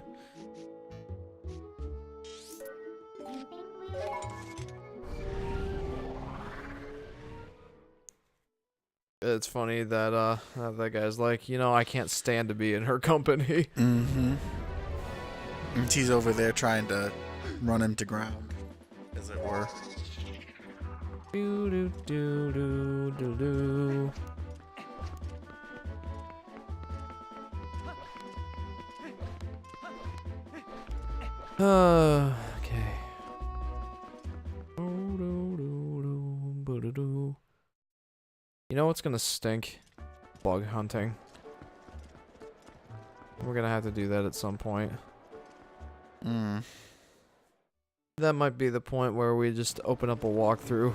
[SPEAKER 1] It's funny that that guy's like, you know, I can't stand to be in her company.
[SPEAKER 2] Mm-hmm. And she's over there trying to run him to ground, as it were.
[SPEAKER 1] Do do do do do do. Okay. You know what's gonna stink? Bug hunting. We're gonna have to do that at some point. That might be the point where we just open up a walkthrough.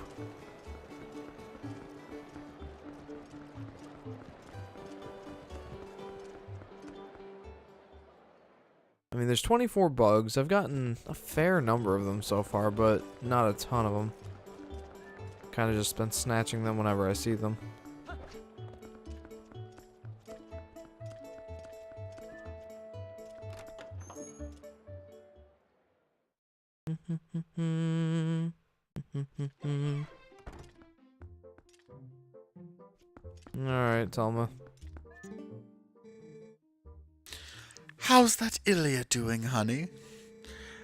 [SPEAKER 1] I mean, there's 24 bugs. I've gotten a fair number of them so far, but not a ton of them. Kind of just been snatching them whenever I see them. Alright, Telma.
[SPEAKER 2] How's that Ilya doing, honey?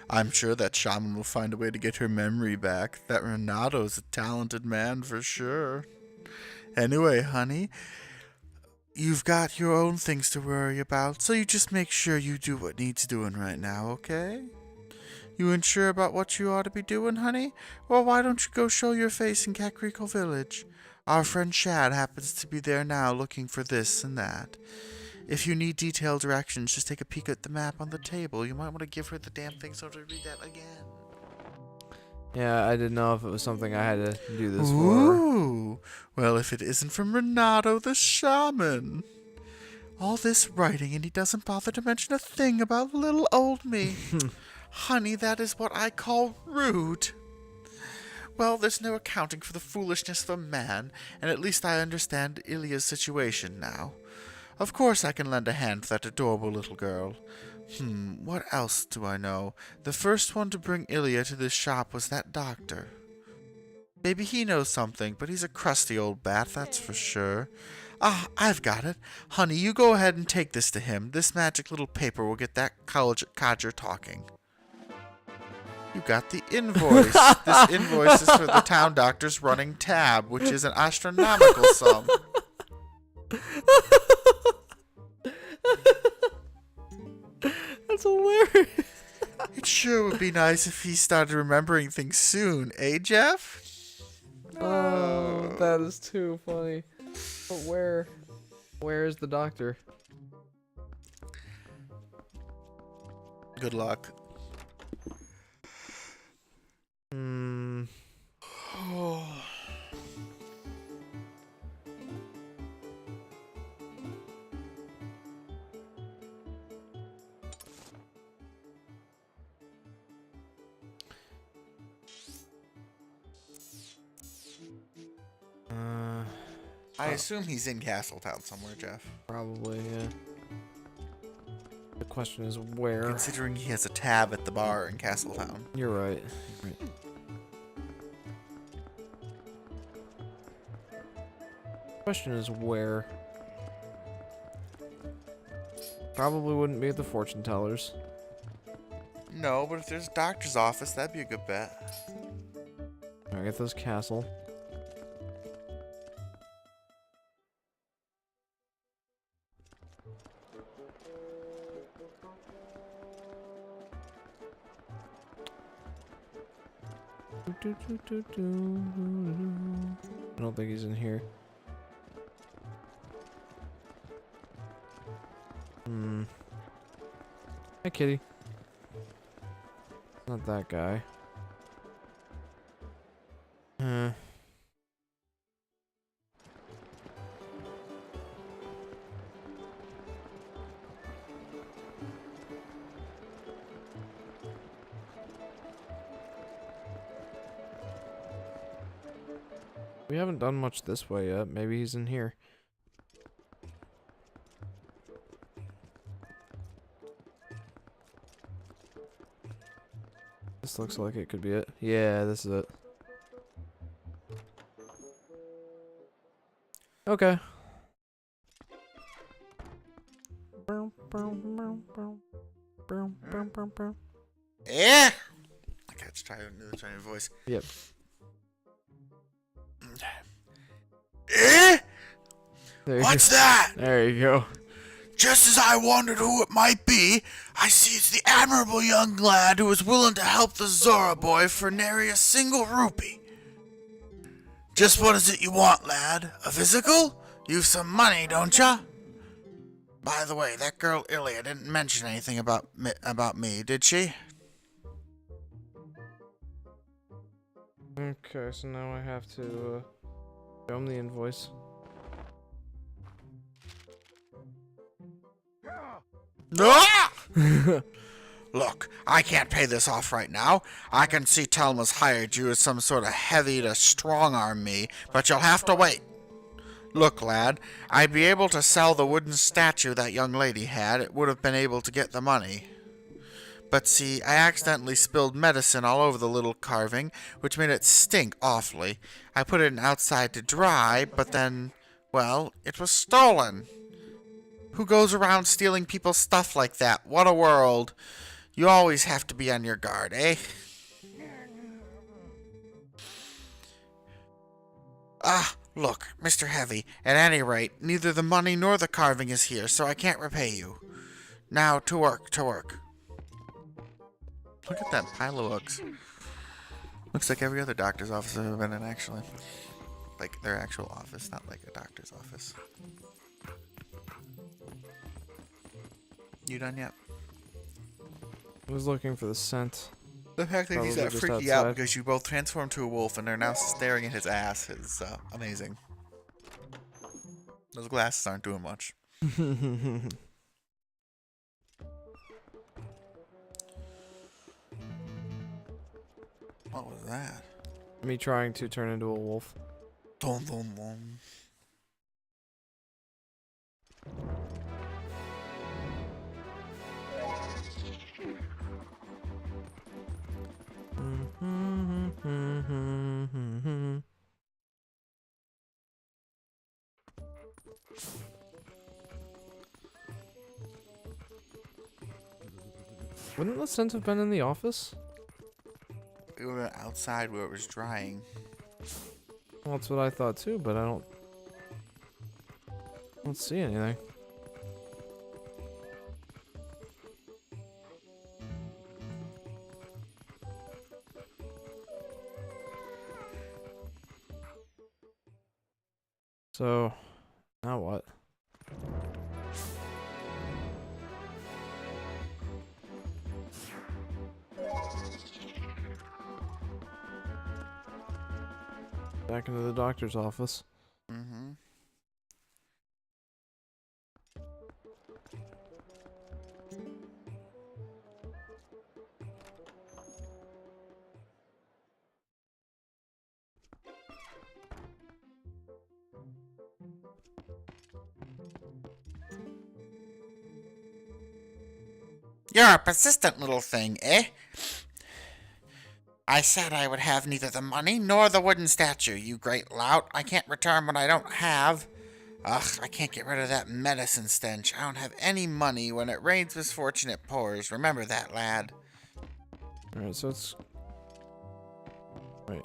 [SPEAKER 2] I'm sure that shaman will find a way to get her memory back. That Renato's a talented man for sure. Anyway, honey, you've got your own things to worry about, so you just make sure you do what needs doing right now, okay? You ain't sure about what you ought to be doing, honey? Well, why don't you go show your face in Kakriko Village? Our friend Shad happens to be there now looking for this and that. If you need detailed directions, just take a peek at the map on the table. You might want to give her the damn thing so to read that again.
[SPEAKER 1] Yeah, I didn't know if it was something I had to do this for.
[SPEAKER 2] Ooh, well, if it isn't from Renato the Shaman. All this writing and he doesn't bother to mention a thing about little old me. Honey, that is what I call rude. Well, there's no accounting for the foolishness of a man, and at least I understand Ilya's situation now. Of course I can lend a hand to that adorable little girl. What else do I know? The first one to bring Ilya to this shop was that doctor. Maybe he knows something, but he's a crusty old bat, that's for sure. Ah, I've got it. Honey, you go ahead and take this to him. This magic little paper will get that codger talking. You got the invoice. This invoice is for the town doctor's running tab, which is an astronomical sum.
[SPEAKER 1] That's hilarious.
[SPEAKER 2] It sure would be nice if he started remembering things soon, eh, Jeff?
[SPEAKER 1] Oh, that is too funny. But where is the doctor?
[SPEAKER 2] Good luck. I assume he's in Castletown somewhere, Jeff.
[SPEAKER 1] Probably, yeah. The question is where.
[SPEAKER 2] Considering he has a tab at the bar in Castletown.
[SPEAKER 1] You're right. You're right. Question is where. Probably wouldn't be at the fortune tellers.
[SPEAKER 2] No, but if there's a doctor's office, that'd be a good bet.
[SPEAKER 1] Alright, get this castle. I don't think he's in here. Hi, kitty. Not that guy. We haven't done much this way yet. Maybe he's in here. This looks like it could be it. Yeah, this is it. Okay.
[SPEAKER 2] Eh? I got to try another trying voice.
[SPEAKER 1] Yep.
[SPEAKER 2] Eh?
[SPEAKER 1] What's
[SPEAKER 2] that?
[SPEAKER 1] There you go.
[SPEAKER 2] Just as I wondered who it might be, I see it's the admirable young lad who is willing to help the Zora boy for nary a single rupee. Just what is it you want, lad? A physical? You've some money, don't ya? By the way, that girl Ilya didn't mention anything about me, did she?
[SPEAKER 1] Okay, so now I have to show him the invoice.
[SPEAKER 2] Ah! Look, I can't pay this off right now. I can see Telma's hired you as some sort of heavy to strong-arm me, but you'll have to wait. Look, lad, I'd be able to sell the wooden statue that young lady had. It would have been able to get the money. But see, I accidentally spilled medicine all over the little carving, which made it stink awfully. I put it outside to dry, but then, well, it was stolen. Who goes around stealing people's stuff like that? What a world. You always have to be on your guard, eh? Ah, look, Mr. Heavy, at any rate, neither the money nor the carving is here, so I can't repay you. Now, to work, to work. Look at that pile of books. Looks like every other doctor's office I've ever been in, actually. Like, their actual office, not like a doctor's office. You done yet?
[SPEAKER 1] I was looking for the scent.
[SPEAKER 2] The fact that he's
[SPEAKER 1] Probably
[SPEAKER 2] that
[SPEAKER 1] just
[SPEAKER 2] freaky out
[SPEAKER 1] outside.
[SPEAKER 2] because you both transformed to a wolf and are now staring at his ass is amazing. Those glasses aren't doing much. What was that?
[SPEAKER 1] Me trying to turn into a wolf.
[SPEAKER 2] Dum dum dum.
[SPEAKER 1] Wouldn't the scent have been in the office?
[SPEAKER 2] We were outside where it was drying.
[SPEAKER 1] Well, that's what I thought too, but I don't see anything. So, now what? Back into the doctor's office.
[SPEAKER 2] Mm-hmm. You're a persistent little thing, eh? I said I would have neither the money nor the wooden statue, you great lout. I can't return what I don't have. Ugh, I can't get rid of that medicine stench. I don't have any money. When it rains, misfortune it pours. Remember that, lad.
[SPEAKER 1] Alright, so it's... Wait.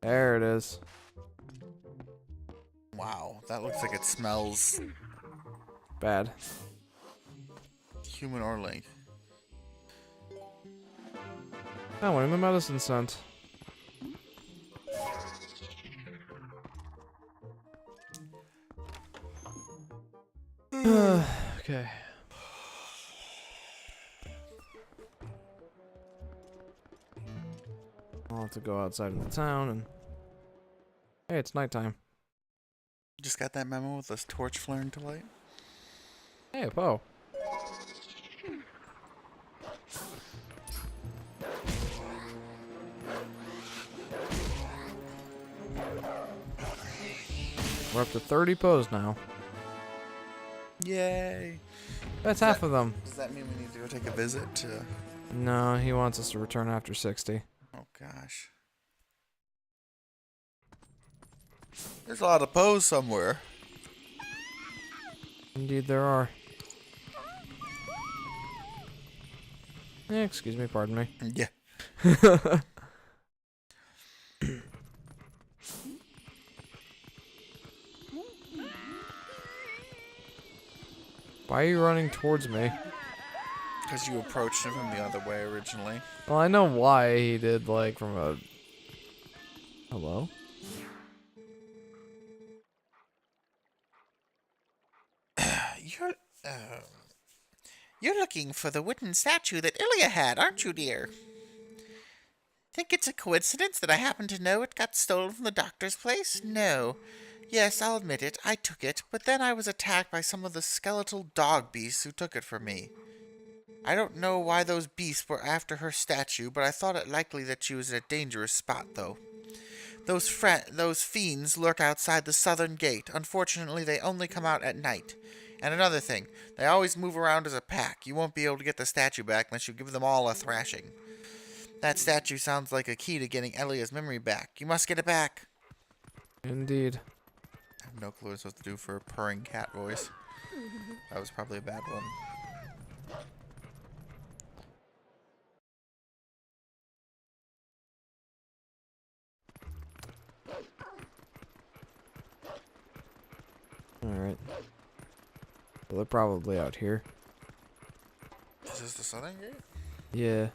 [SPEAKER 1] There it is.
[SPEAKER 2] Wow, that looks like it smells
[SPEAKER 1] Bad.
[SPEAKER 2] human or link.
[SPEAKER 1] Oh, in the medicine scent. Okay. I'll have to go outside of the town and... Hey, it's nighttime.
[SPEAKER 2] Just got that memo with this torch flaring to light?
[SPEAKER 1] Hey, Poe. We're up to 30 Poes now.
[SPEAKER 2] Yay!
[SPEAKER 1] That's half of them.
[SPEAKER 2] Does that mean we need to go take a visit to...
[SPEAKER 1] No, he wants us to return after 60.
[SPEAKER 2] Oh gosh. There's a lot of Poes somewhere.
[SPEAKER 1] Indeed there are. Excuse me, pardon me.
[SPEAKER 2] Yeah.
[SPEAKER 1] Why are you running towards me?
[SPEAKER 2] Because you approached him from the other way originally.
[SPEAKER 1] Well, I know why he did, like, from a... Hello?
[SPEAKER 2] You're looking for the wooden statue that Ilya had, aren't you, dear? Think it's a coincidence that I happen to know it got stolen from the doctor's place? No. Yes, I'll admit it, I took it, but then I was attacked by some of the skeletal dog beasts who took it from me. I don't know why those beasts were after her statue, but I thought it likely that she was in a dangerous spot, though. Those fiends lurk outside the southern gate. Unfortunately, they only come out at night. And another thing, they always move around as a pack. You won't be able to get the statue back unless you give them all a thrashing. That statue sounds like a key to getting Elia's memory back. You must get it back.
[SPEAKER 1] Indeed.
[SPEAKER 2] I have no clue what I'm supposed to do for a purring cat voice. That was probably a bad one.
[SPEAKER 1] Alright. Well, they're probably out here.
[SPEAKER 2] Is this the southern gate?
[SPEAKER 1] Yeah.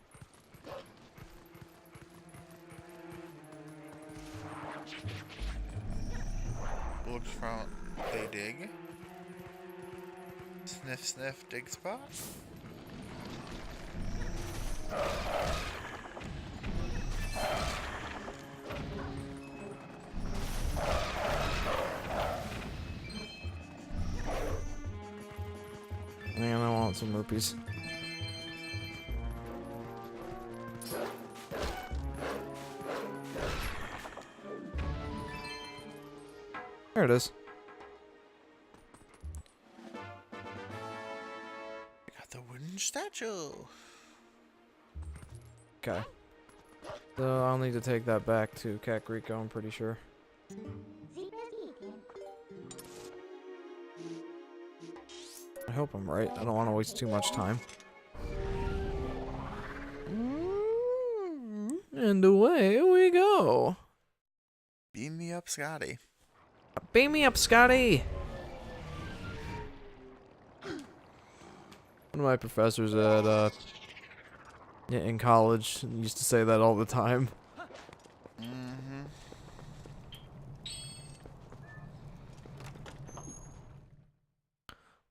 [SPEAKER 2] Looks from they dig. Sniff, sniff, dig spot.
[SPEAKER 1] Man, I want some rupees. There it is.
[SPEAKER 2] We got the wooden statue.
[SPEAKER 1] Okay. So I'll need to take that back to Kakariko, I'm pretty sure. I hope I'm right. I don't want to waste too much time. And away we go.
[SPEAKER 2] Beam me up, Scotty.
[SPEAKER 1] Beam me up, Scotty! One of my professors at, in college used to say that all the time.
[SPEAKER 2] Mm-hmm.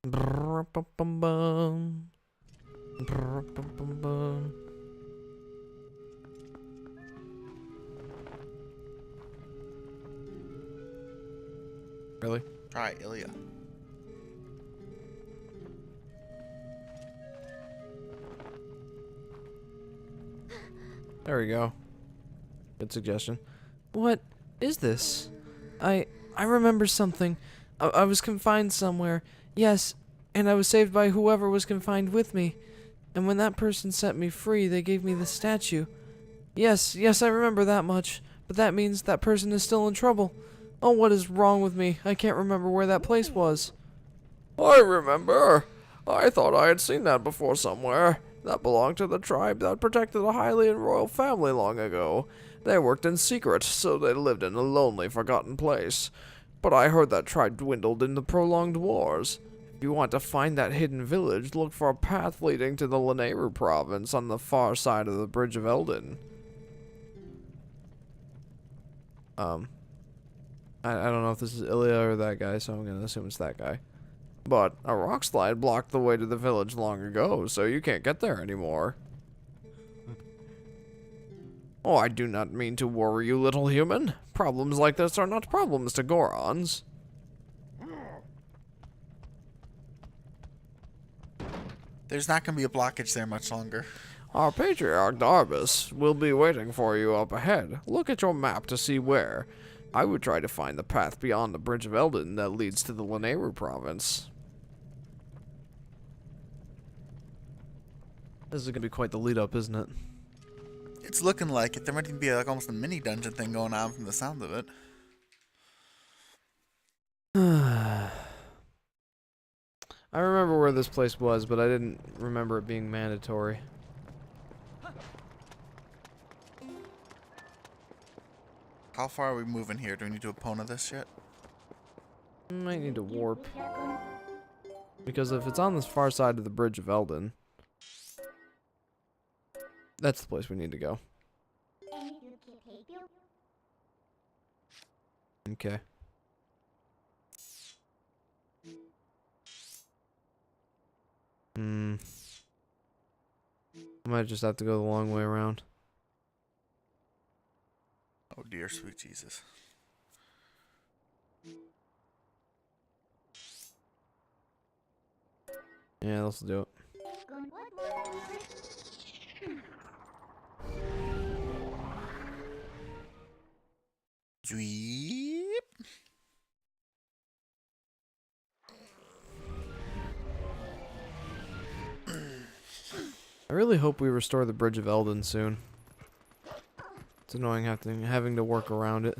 [SPEAKER 1] Brr-bum-bum-bum. Brr-bum-bum-bum. Really?
[SPEAKER 2] Alright, Ilya.
[SPEAKER 1] There we go. Good suggestion. What is this? I remember something. I was confined somewhere. Yes,
[SPEAKER 3] and I was saved by whoever was confined with me. And when that person set me free, they gave me the statue. Yes, I remember that much. But that means that person is still in trouble. Oh, what is wrong with me? I can't remember where that place was.
[SPEAKER 1] I remember. I thought I had seen that before somewhere. That belonged to the tribe that protected a highly royal family long ago. They worked in secret, so they lived in a lonely, forgotten place. But I heard that tribe dwindled in the prolonged wars. If you want to find that hidden village, look for a path leading to the Lanayru province on the far side of the Bridge of Eldin. I don't know if this is Ilya or that guy, so I'm gonna assume it's that guy. But a rock slide blocked the way to the village long ago, so you can't get there anymore. Oh, I do not mean to worry you, little human. Problems like this are not problems to Gorons.
[SPEAKER 2] There's not going to be a blockage there much longer.
[SPEAKER 1] Our patriarch Darbus will be waiting for you up ahead. Look at your map to see where. I would try to find the path beyond the Bridge of Eldin that leads to the Lanayru province. This is going to be quite the lead-up, isn't it?
[SPEAKER 2] It's looking like it. There might even be like almost a mini dungeon thing going on from the sound of it.
[SPEAKER 1] I remember where this place was, but I didn't remember it being mandatory.
[SPEAKER 2] How far are we moving here? Do we need to opponent this yet?
[SPEAKER 1] Might need to warp. Because if it's on this far side of the Bridge of Eldin, that's the place we need to go. Okay. I might just have to go the long way around.
[SPEAKER 2] Oh dear, sweet Jesus.
[SPEAKER 1] Yeah, let's do it.
[SPEAKER 2] Dweep.
[SPEAKER 1] I really hope we restore the Bridge of Eldin soon. It's annoying having to work around it.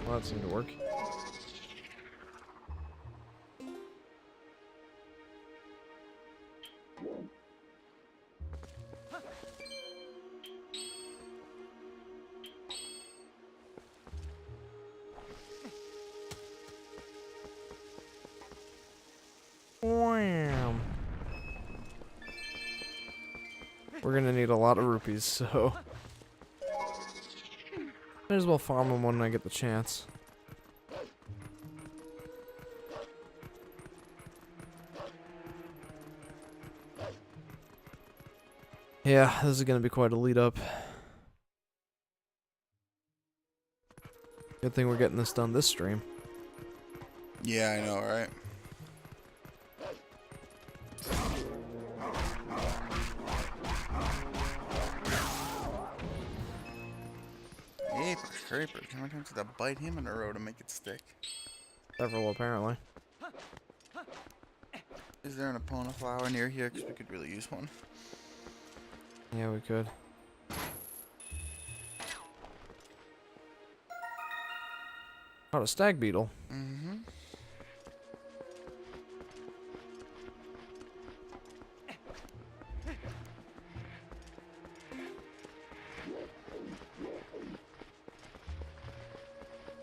[SPEAKER 1] Well, that seemed to work. Wham. We're gonna need a lot of rupees, so might as well farm them when I get the chance. Yeah, this is gonna be quite a lead up. Good thing we're getting this done this stream.
[SPEAKER 2] Yeah, I know, right? Hey, scrapers. How many times did I bite him in a row to make it stick?
[SPEAKER 1] Several, apparently.
[SPEAKER 2] Is there an opponent flower near here? Because we could really use one.
[SPEAKER 1] Yeah, we could. Oh, a stag beetle.
[SPEAKER 2] Mm-hmm.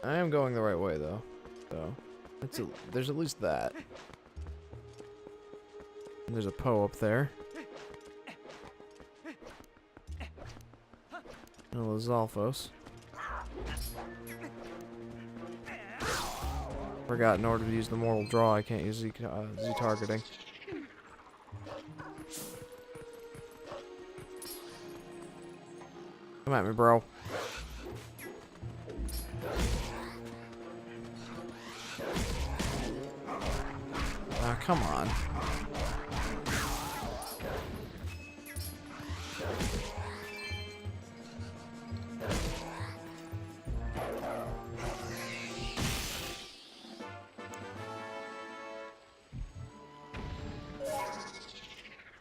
[SPEAKER 1] I am going the right way, though. So, there's at least that. And there's a Poe up there. And a Lizalfos. Forgot in order to use the mortal draw, I can't use Z targeting. Come at me, bro. Ah, come on.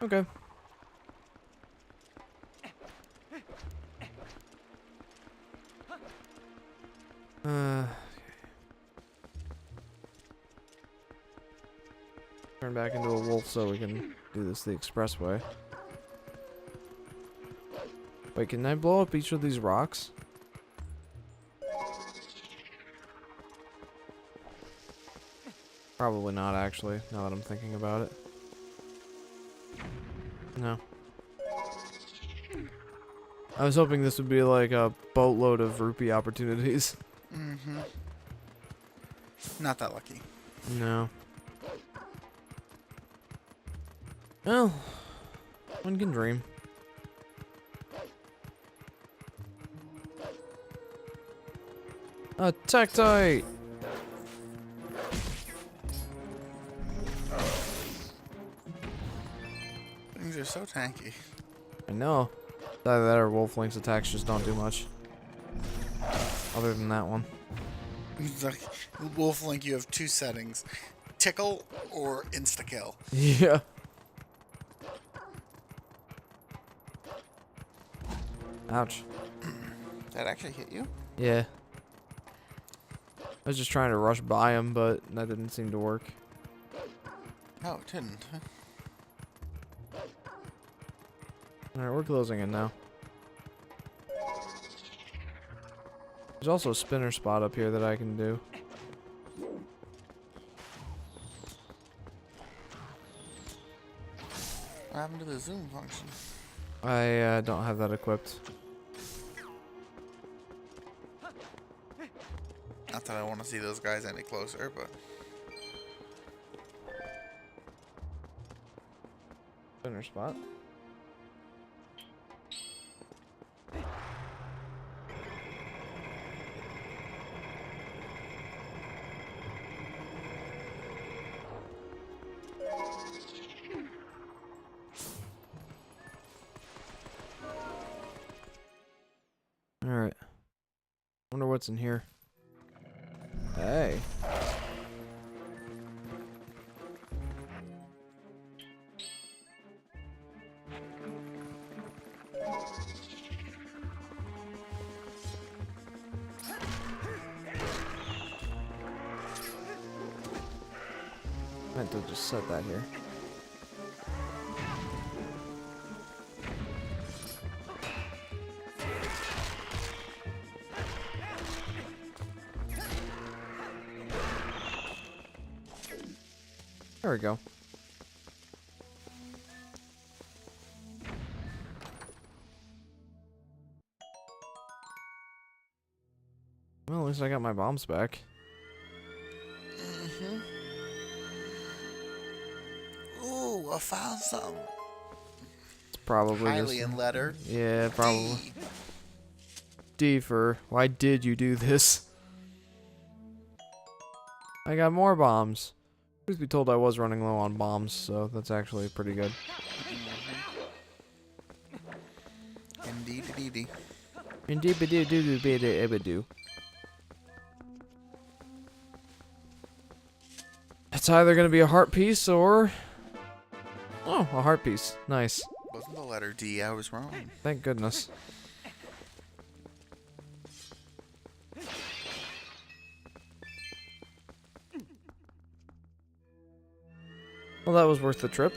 [SPEAKER 1] Okay. Turn back into a wolf so we can do this the expressway. Wait, can I blow up each of these rocks? Probably not, actually, now that I'm thinking about it. No. I was hoping this would be like a boatload of rupee opportunities.
[SPEAKER 2] Mm-hmm. Not that lucky.
[SPEAKER 1] No. Well, one can dream. A Tectite!
[SPEAKER 2] Things are so tanky.
[SPEAKER 1] I know. Either that or Wolf Link's attacks just don't do much. Other than that one.
[SPEAKER 2] It's like, Wolf Link, you have two settings. Tickle or insta-kill.
[SPEAKER 1] Yeah. Ouch.
[SPEAKER 2] That actually hit you?
[SPEAKER 1] Yeah. I was just trying to rush by him, but that didn't seem to work.
[SPEAKER 2] No, it didn't.
[SPEAKER 1] Alright, we're closing in now. There's also a spinner spot up here that I can do.
[SPEAKER 2] What happened to the zoom function?
[SPEAKER 1] I don't have that equipped.
[SPEAKER 2] Not that I want to see those guys any closer, but...
[SPEAKER 1] Spinner spot. Alright. Wonder what's in here. Hey. Meant to just set that here. There we go. Well, at least I got my bombs back.
[SPEAKER 2] Mm-hmm. Ooh, I found something.
[SPEAKER 1] It's probably
[SPEAKER 2] Hylian
[SPEAKER 1] just...
[SPEAKER 2] letter.
[SPEAKER 1] Yeah, probably.
[SPEAKER 2] D.
[SPEAKER 1] D for why did you do this? I got more bombs. Truth be told, I was running low on bombs, so that's actually pretty good.
[SPEAKER 2] Indeed, indeed.
[SPEAKER 1] Indeed, it's either gonna be a heart piece or... Oh, a heart piece. Nice.
[SPEAKER 2] Wasn't the letter D, I was wrong.
[SPEAKER 1] Thank goodness. Well, that was worth the trip.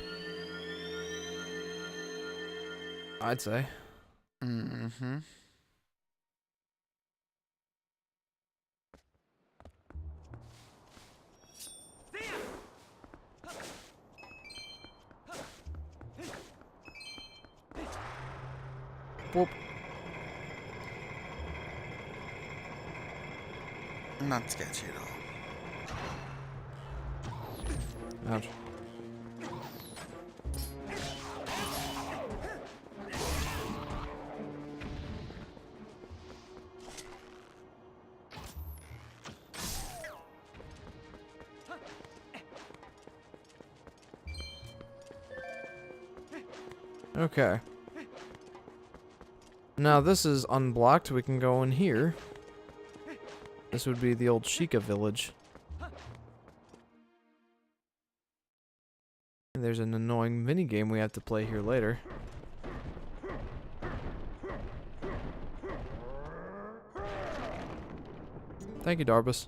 [SPEAKER 1] I'd say.
[SPEAKER 2] Mm-hmm.
[SPEAKER 1] Whoop.
[SPEAKER 2] Not sketchy at all.
[SPEAKER 1] Ouch. Okay. Now this is unblocked. We can go in here. This would be the old Sheikah village. And there's an annoying minigame we have to play here later. Thank you, Darbus.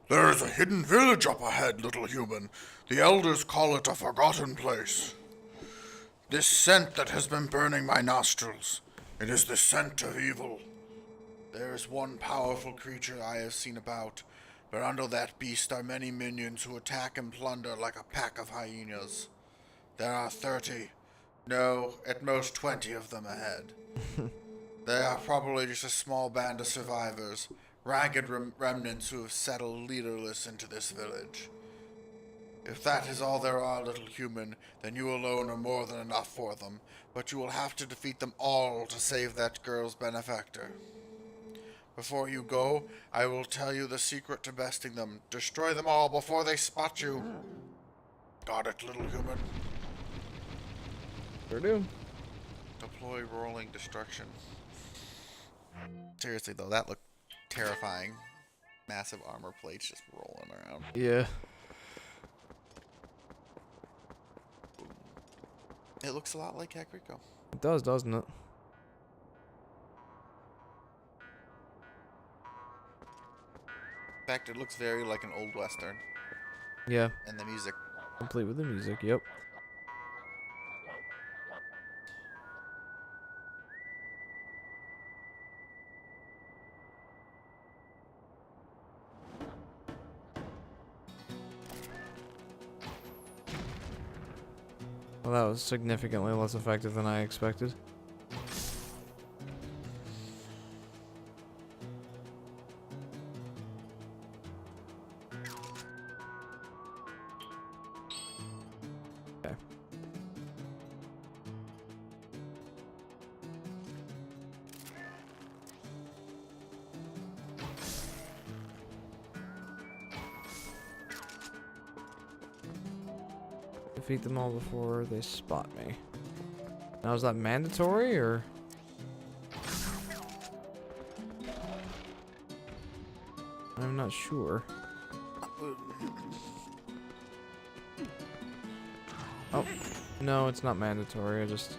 [SPEAKER 4] There is a hidden village up ahead, little human. The elders call it a forgotten place. This scent that has been burning my nostrils, it is the scent of evil. There is one powerful creature I have seen about, but under that beast are many minions who attack and plunder like a pack of hyenas. There are 30, no, at most 20 of them ahead. They are probably just a small band of survivors, ragged remnants who have settled leaderless into this village. If that is all there are, little human, then you alone are more than enough for them, but you will have to defeat them all to save that girl's benefactor. Before you go, I will tell you the secret to besting them. Destroy them all before they spot you. Got it, little human?
[SPEAKER 1] Sure do.
[SPEAKER 2] Deploy rolling destruction. Seriously though, that looked terrifying. Massive armor plates just rolling around.
[SPEAKER 1] Yeah.
[SPEAKER 2] It looks a lot like Kakariko.
[SPEAKER 1] It does, doesn't it?
[SPEAKER 2] In fact, it looks very like an old western.
[SPEAKER 1] Yeah.
[SPEAKER 2] And the music.
[SPEAKER 1] Complete with the music, yep. Well, that was significantly less effective than I expected. Okay. Defeat them all before they spot me. Now, is that mandatory, or? I'm not sure. Oh, no, it's not mandatory. I just...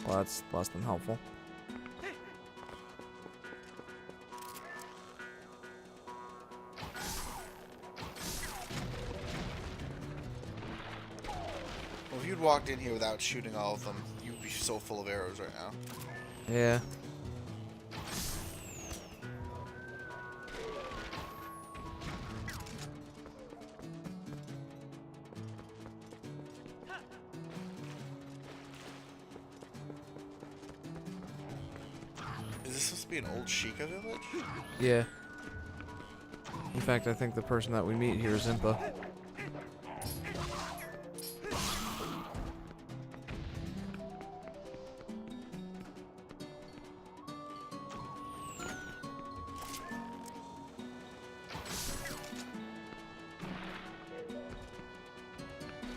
[SPEAKER 1] Well, that's less than helpful.
[SPEAKER 2] Well, if you'd walked in here without shooting all of them, you'd be so full of arrows right now.
[SPEAKER 1] Yeah.
[SPEAKER 2] Is this supposed to be an old Sheikah village?
[SPEAKER 1] Yeah. In fact, I think the person that we meet here is Impa.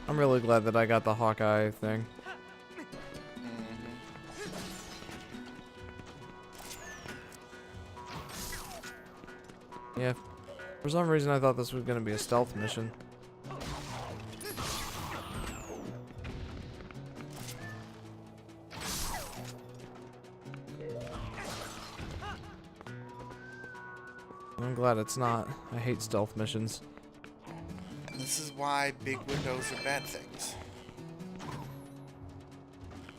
[SPEAKER 1] I'm really glad that I got the Hawkeye thing. Yeah. For some reason I thought this was going to be a stealth mission. I'm glad it's not. I hate stealth missions.
[SPEAKER 2] This is why big windows are bad things.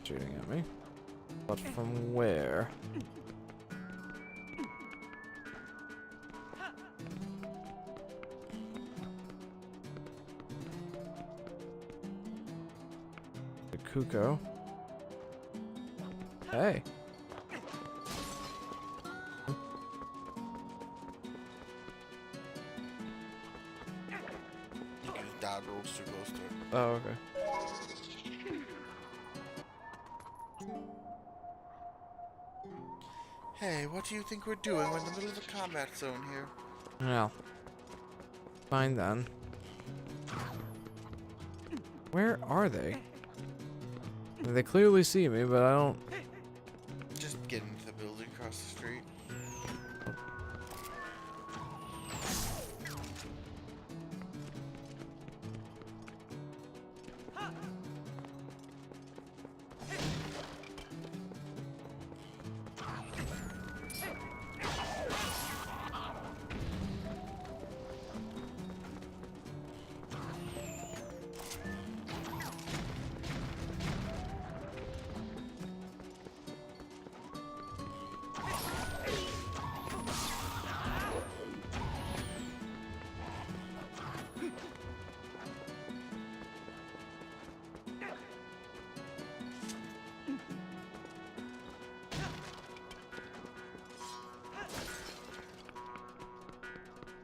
[SPEAKER 1] Shooting at me. But from where? The Kuko. Hey.
[SPEAKER 2] Dodge rolls too close to it.
[SPEAKER 1] Oh, okay.
[SPEAKER 2] Hey, what do you think we're doing? We're in the middle of a combat zone here.
[SPEAKER 1] Well. Fine then. Where are they? I mean, they clearly see me, but I don't...
[SPEAKER 2] Just get into the building across the street.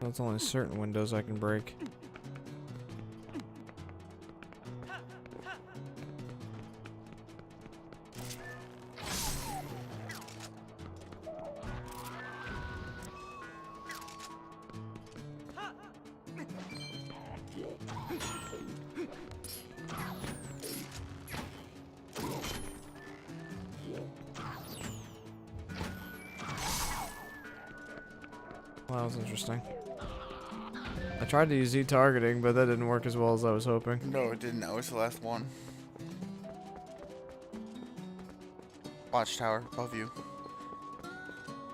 [SPEAKER 1] That's only certain windows I can break. Well, that was interesting. I tried to use Z-targeting, but that didn't work as well as I was hoping.
[SPEAKER 2] No, it didn't. That was the last one. Watchtower above you.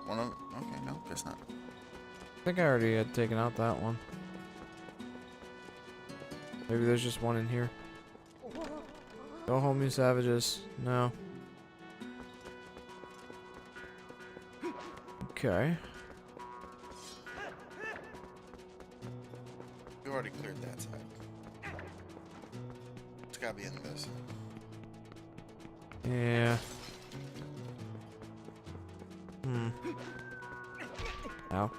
[SPEAKER 2] One of... Okay, no, guess not.
[SPEAKER 1] I think I already had taken out that one. Maybe there's just one in here. Go home, you savages. No. Okay.
[SPEAKER 2] You already cleared that side. It's gotta be in this.
[SPEAKER 1] Yeah. Ow.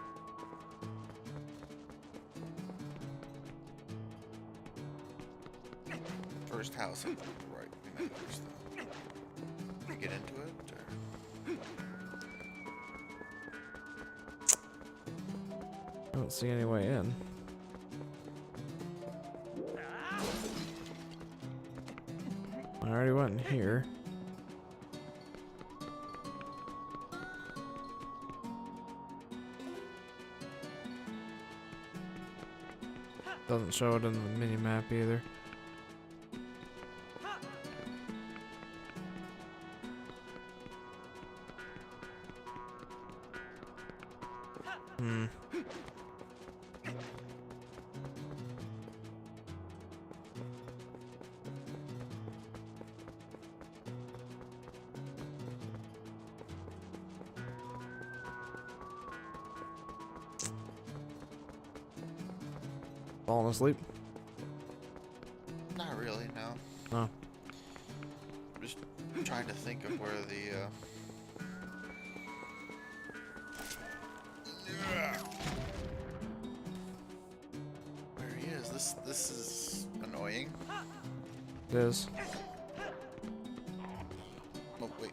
[SPEAKER 2] First house up on the right. We might first though. Can you get into it? Or?
[SPEAKER 1] I don't see any way in. I already went in here. Doesn't show it in the mini map either. Falling asleep?
[SPEAKER 2] Not really, no.
[SPEAKER 1] Oh.
[SPEAKER 2] I'm just trying to think of where the where he is. This is annoying.
[SPEAKER 1] It is.
[SPEAKER 2] Oh wait.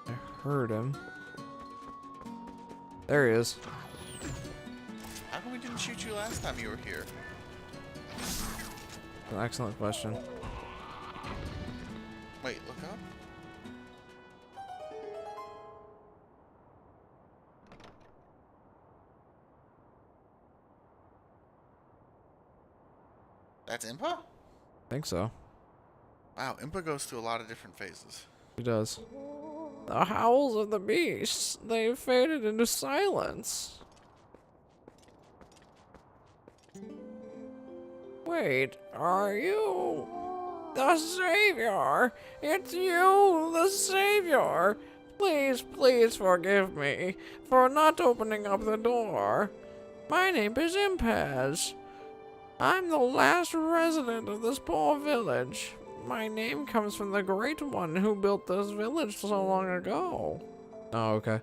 [SPEAKER 1] I heard him. There he is.
[SPEAKER 2] How come we didn't shoot you last time you were here?
[SPEAKER 1] An excellent question.
[SPEAKER 2] Wait, look up. That's Impa?
[SPEAKER 1] I think so.
[SPEAKER 2] Wow, Impa goes through a lot of different phases.
[SPEAKER 1] He does. The howls of the beasts, they've faded into silence. Wait, are you the Savior? It's you, the Savior. Please, please forgive me for not opening up the door. My name is Impaz. I'm the last resident of this poor village. My name comes from the Great One who built this village so long ago. Oh, okay.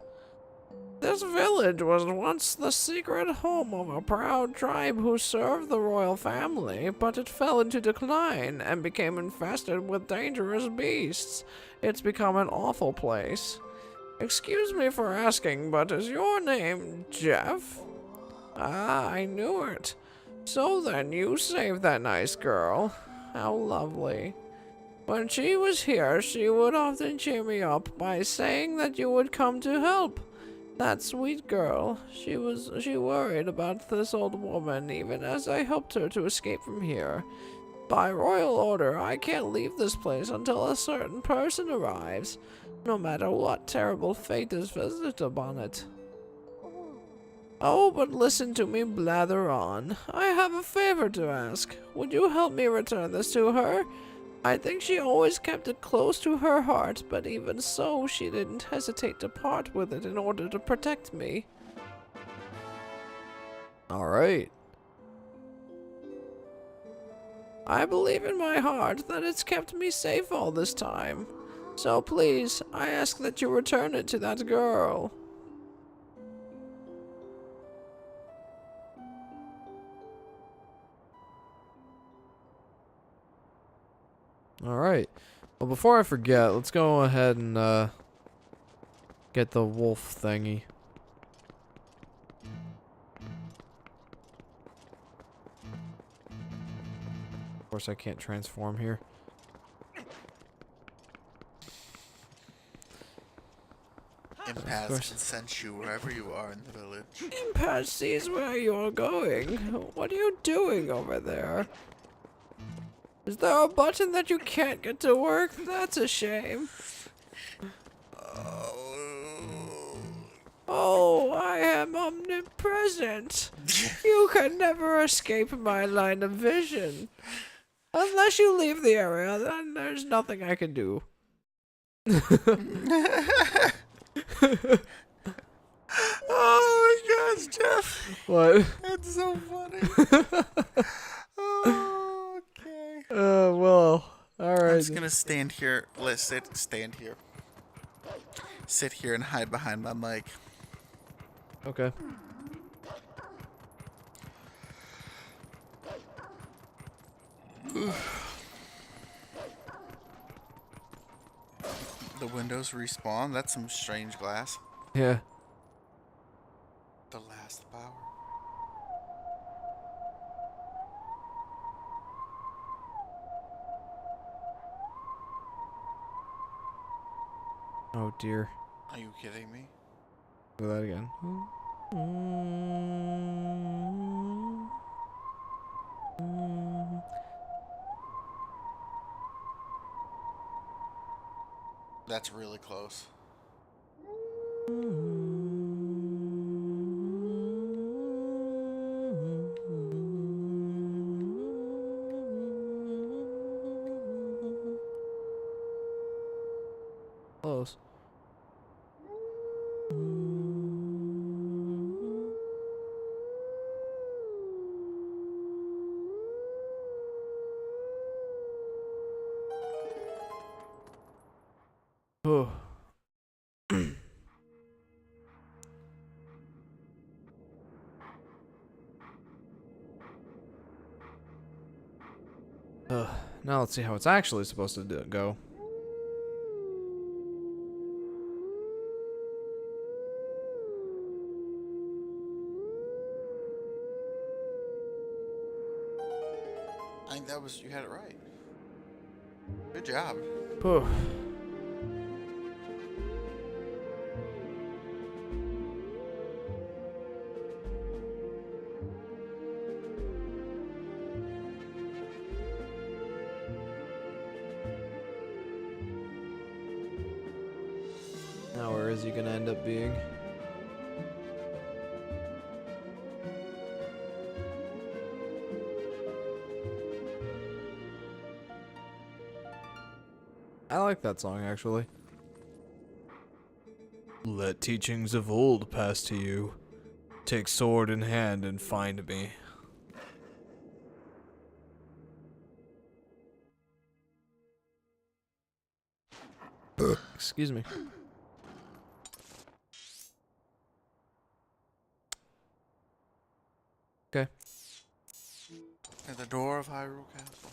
[SPEAKER 1] This village was once the secret home of a proud tribe who served the royal family, but it fell into decline and became infested with dangerous beasts. It's become an awful place. Excuse me for asking, but is your name Jeff? Ah, I knew it. So then you saved that nice girl.
[SPEAKER 3] how lovely. When she was here, she would often cheer me up by saying that you would come to help. That sweet girl. She worried about this old woman even as I helped her to escape from here. By royal order, I can't leave this place until a certain person arrives, no matter what terrible fate is visited upon it. Oh, but listen to me blather on. I have a favor to ask. Would you help me return this to her? I think she always kept it close to her heart, but even so, she didn't hesitate to part with it in order to protect me.
[SPEAKER 1] Alright.
[SPEAKER 3] I believe in my heart that it's kept me safe all this time. So please, I ask that you return it to that girl.
[SPEAKER 1] Alright. Well, before I forget, let's go ahead and get the wolf thingy. Of course, I can't transform here.
[SPEAKER 2] Impaz
[SPEAKER 1] course.
[SPEAKER 2] can sense you wherever you are in the village.
[SPEAKER 3] Impaz sees where you're going. What are you doing over there? Is there a button that you can't get to work? That's a shame. Oh, I am omnipresent. You can never escape my line of vision. Unless you leave the area, then there's nothing I can do.
[SPEAKER 2] Oh my gosh, Jeff.
[SPEAKER 1] What?
[SPEAKER 2] That's so funny. Oh, okay.
[SPEAKER 1] Well,
[SPEAKER 2] I'm
[SPEAKER 1] alright.
[SPEAKER 2] just gonna stand here. Let's stand here. Sit here and hide behind my mic.
[SPEAKER 1] Okay.
[SPEAKER 2] The windows respawn. That's some strange glass.
[SPEAKER 1] Yeah.
[SPEAKER 2] The last power.
[SPEAKER 1] Oh dear.
[SPEAKER 2] Are you kidding me?
[SPEAKER 1] Do that again.
[SPEAKER 2] That's really close.
[SPEAKER 1] Close. Oh. Now let's see how it's actually supposed to go.
[SPEAKER 2] I think that was, you had it right. Good job.
[SPEAKER 1] Oh. Now where is he gonna end up being? I like that song actually. Let teachings of old pass to you. Take sword in hand and find me. Excuse me. Okay.
[SPEAKER 2] At the door of Hyrule Castle.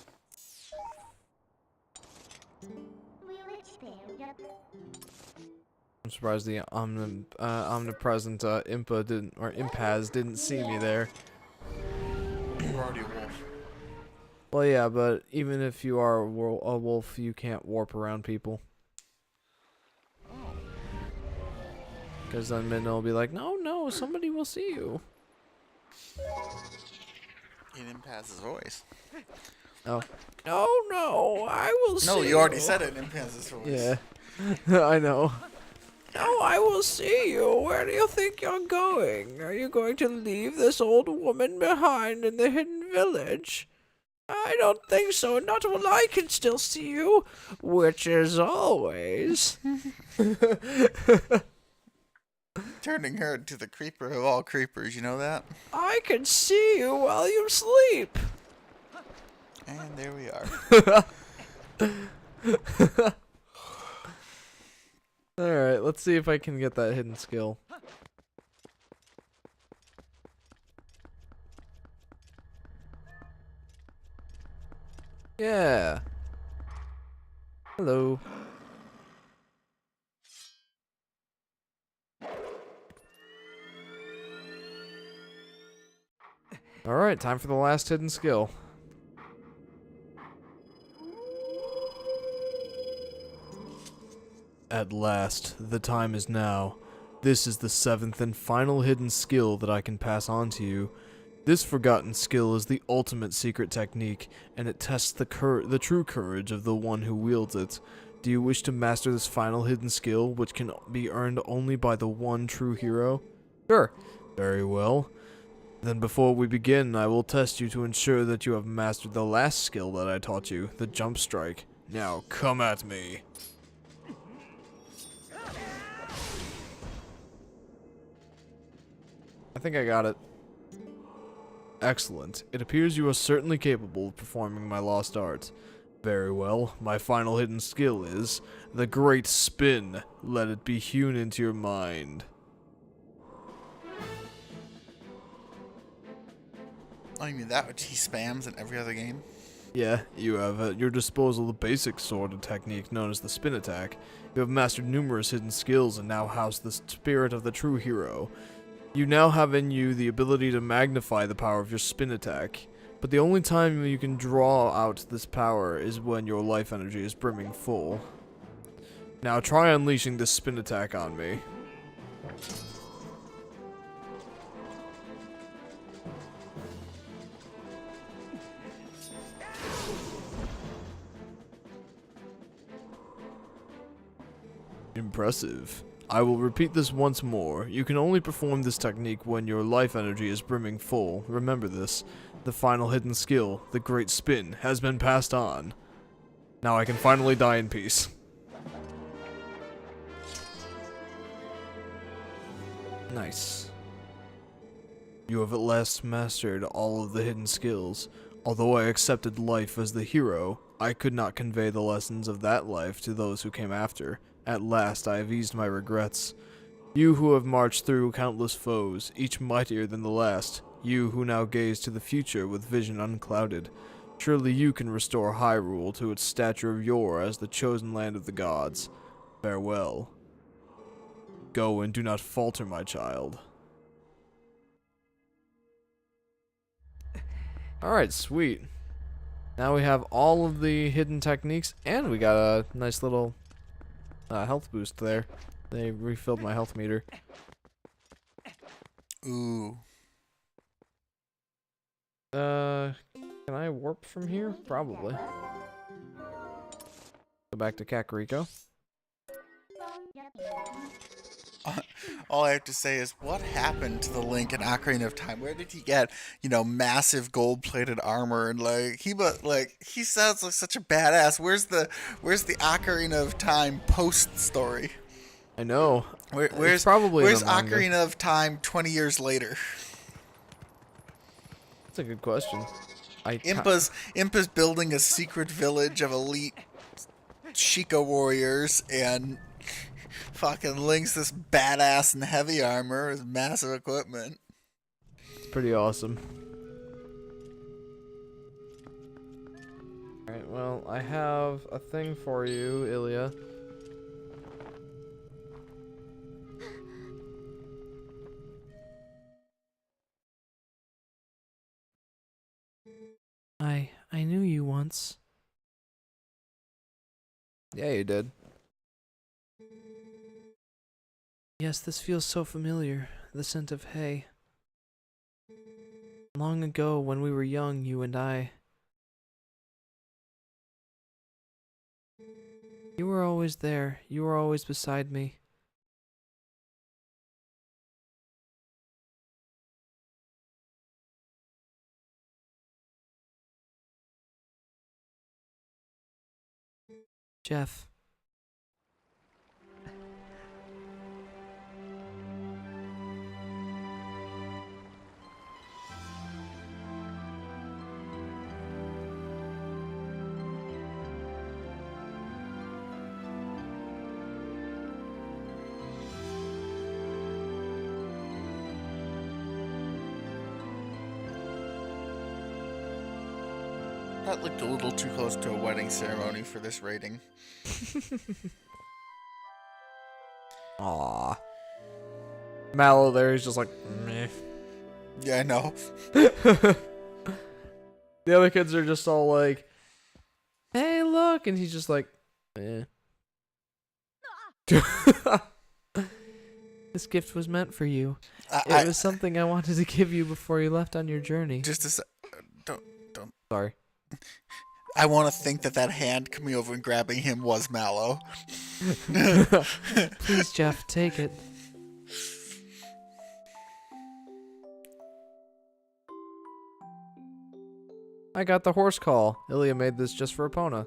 [SPEAKER 1] I'm surprised the omnipresent Impaz didn't see me there.
[SPEAKER 2] You're already a wolf.
[SPEAKER 1] Well, yeah, but even if you are a wolf, you can't warp around people. Because then Midna will be like, no, no, somebody will see you.
[SPEAKER 2] He didn't pass his voice.
[SPEAKER 1] Oh.
[SPEAKER 3] No, no, I will see
[SPEAKER 2] No, you already said it. Didn't pass his voice.
[SPEAKER 1] Yeah. I know.
[SPEAKER 3] No, I will see you. Where do you think you're going? Are you going to leave this old woman behind in the hidden village? I don't think so. Not while I can still see you, which is always.
[SPEAKER 2] Turning her into the creeper of all creepers, you know that?
[SPEAKER 3] I can see you while you sleep.
[SPEAKER 2] And there we are.
[SPEAKER 1] Alright, let's see if I can get that hidden skill. Yeah. Hello. Alright, time for the last hidden skill. At last, the time is now. This is the 7th and final hidden skill that I can pass on to you. This forgotten skill is the ultimate secret technique, and it tests the true courage of the one who wields it. Do you wish to master this final hidden skill, which can be earned only by the one true hero? Sure. Very well. Then before we begin, I will test you to ensure that you have mastered the last skill that I taught you, the jump strike. Now, come at me. I think I got it. Excellent. It appears you are certainly capable of performing my lost art. Very well. My final hidden skill is the Great Spin. Let it be hewn into your mind.
[SPEAKER 2] Oh, you mean that which he spams in every other game?
[SPEAKER 1] Yeah, you have at your disposal the basic sword technique known as the spin attack. You have mastered numerous hidden skills and now house the spirit of the true hero. You now have in you the ability to magnify the power of your spin attack, but the only time you can draw out this power is when your life energy is brimming full. Now try unleashing this spin attack on me. Impressive. I will repeat this once more. You can only perform this technique when your life energy is brimming full. Remember this. The final hidden skill, the Great Spin, has been passed on. Now I can finally die in peace. Nice. You have at last mastered all of the hidden skills. Although I accepted life as the hero, I could not convey the lessons of that life to those who came after. At last I have eased my regrets. You who have marched through countless foes, each mightier than the last, you who now gaze to the future with vision unclouded, surely you can restore Hyrule to its stature of yore as the chosen land of the gods. Farewell. Go and do not falter, my child. Alright, sweet. Now we have all of the hidden techniques, and we got a nice little health boost there. They refilled my health meter.
[SPEAKER 2] Ooh.
[SPEAKER 1] Can I warp from here? Probably. Go back to Kakariko.
[SPEAKER 2] All I have to say is, what happened to the Link in Ocarina of Time? Where did he get, massive gold-plated armor and he sounds like such a badass. Where's the Ocarina of Time post story?
[SPEAKER 1] I know.
[SPEAKER 2] Where's
[SPEAKER 1] probably
[SPEAKER 2] where's
[SPEAKER 1] in the manga.
[SPEAKER 2] Ocarina of Time 20 years later?
[SPEAKER 1] That's a good question.
[SPEAKER 2] Impa's building a secret village of elite Sheikah warriors, and fucking Link's this badass in heavy armor with massive equipment.
[SPEAKER 1] It's pretty awesome. Alright, well, I have a thing for you, Ilya.
[SPEAKER 3] I knew you once.
[SPEAKER 1] Yeah, you did.
[SPEAKER 3] Yes, this feels so familiar. The scent of hay. Long ago, when we were young, you and I. You were always there. You were always beside me. Jeff.
[SPEAKER 2] That looked a little too close to a wedding ceremony for this rating.
[SPEAKER 1] Aww. Mallow there is just like, meh.
[SPEAKER 2] Yeah, I know.
[SPEAKER 1] The other kids are just all like, hey, look. And he's just like, eh.
[SPEAKER 3] This gift was meant for you. It
[SPEAKER 2] I
[SPEAKER 3] was something I wanted to give you before you left on your journey.
[SPEAKER 2] just a sec. Don't.
[SPEAKER 1] Sorry.
[SPEAKER 2] I want to think that that hand coming over and grabbing him was Mallow.
[SPEAKER 3] Please, Jeff, take it.
[SPEAKER 1] I got the horse call. Ilya made this just for Epona.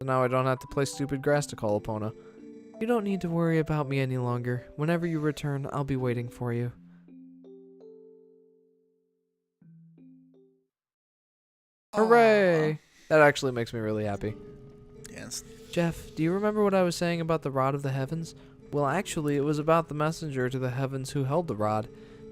[SPEAKER 1] So now I don't have to play stupid grass to call Epona.
[SPEAKER 3] You don't need to worry about me any longer. Whenever you return, I'll be waiting for you.
[SPEAKER 1] Hooray! That actually makes me really happy.
[SPEAKER 2] Yes.
[SPEAKER 3] Jeff, do you remember what I was saying about the Rod of the Heavens? Well, actually, it was about the messenger to the heavens who held the rod.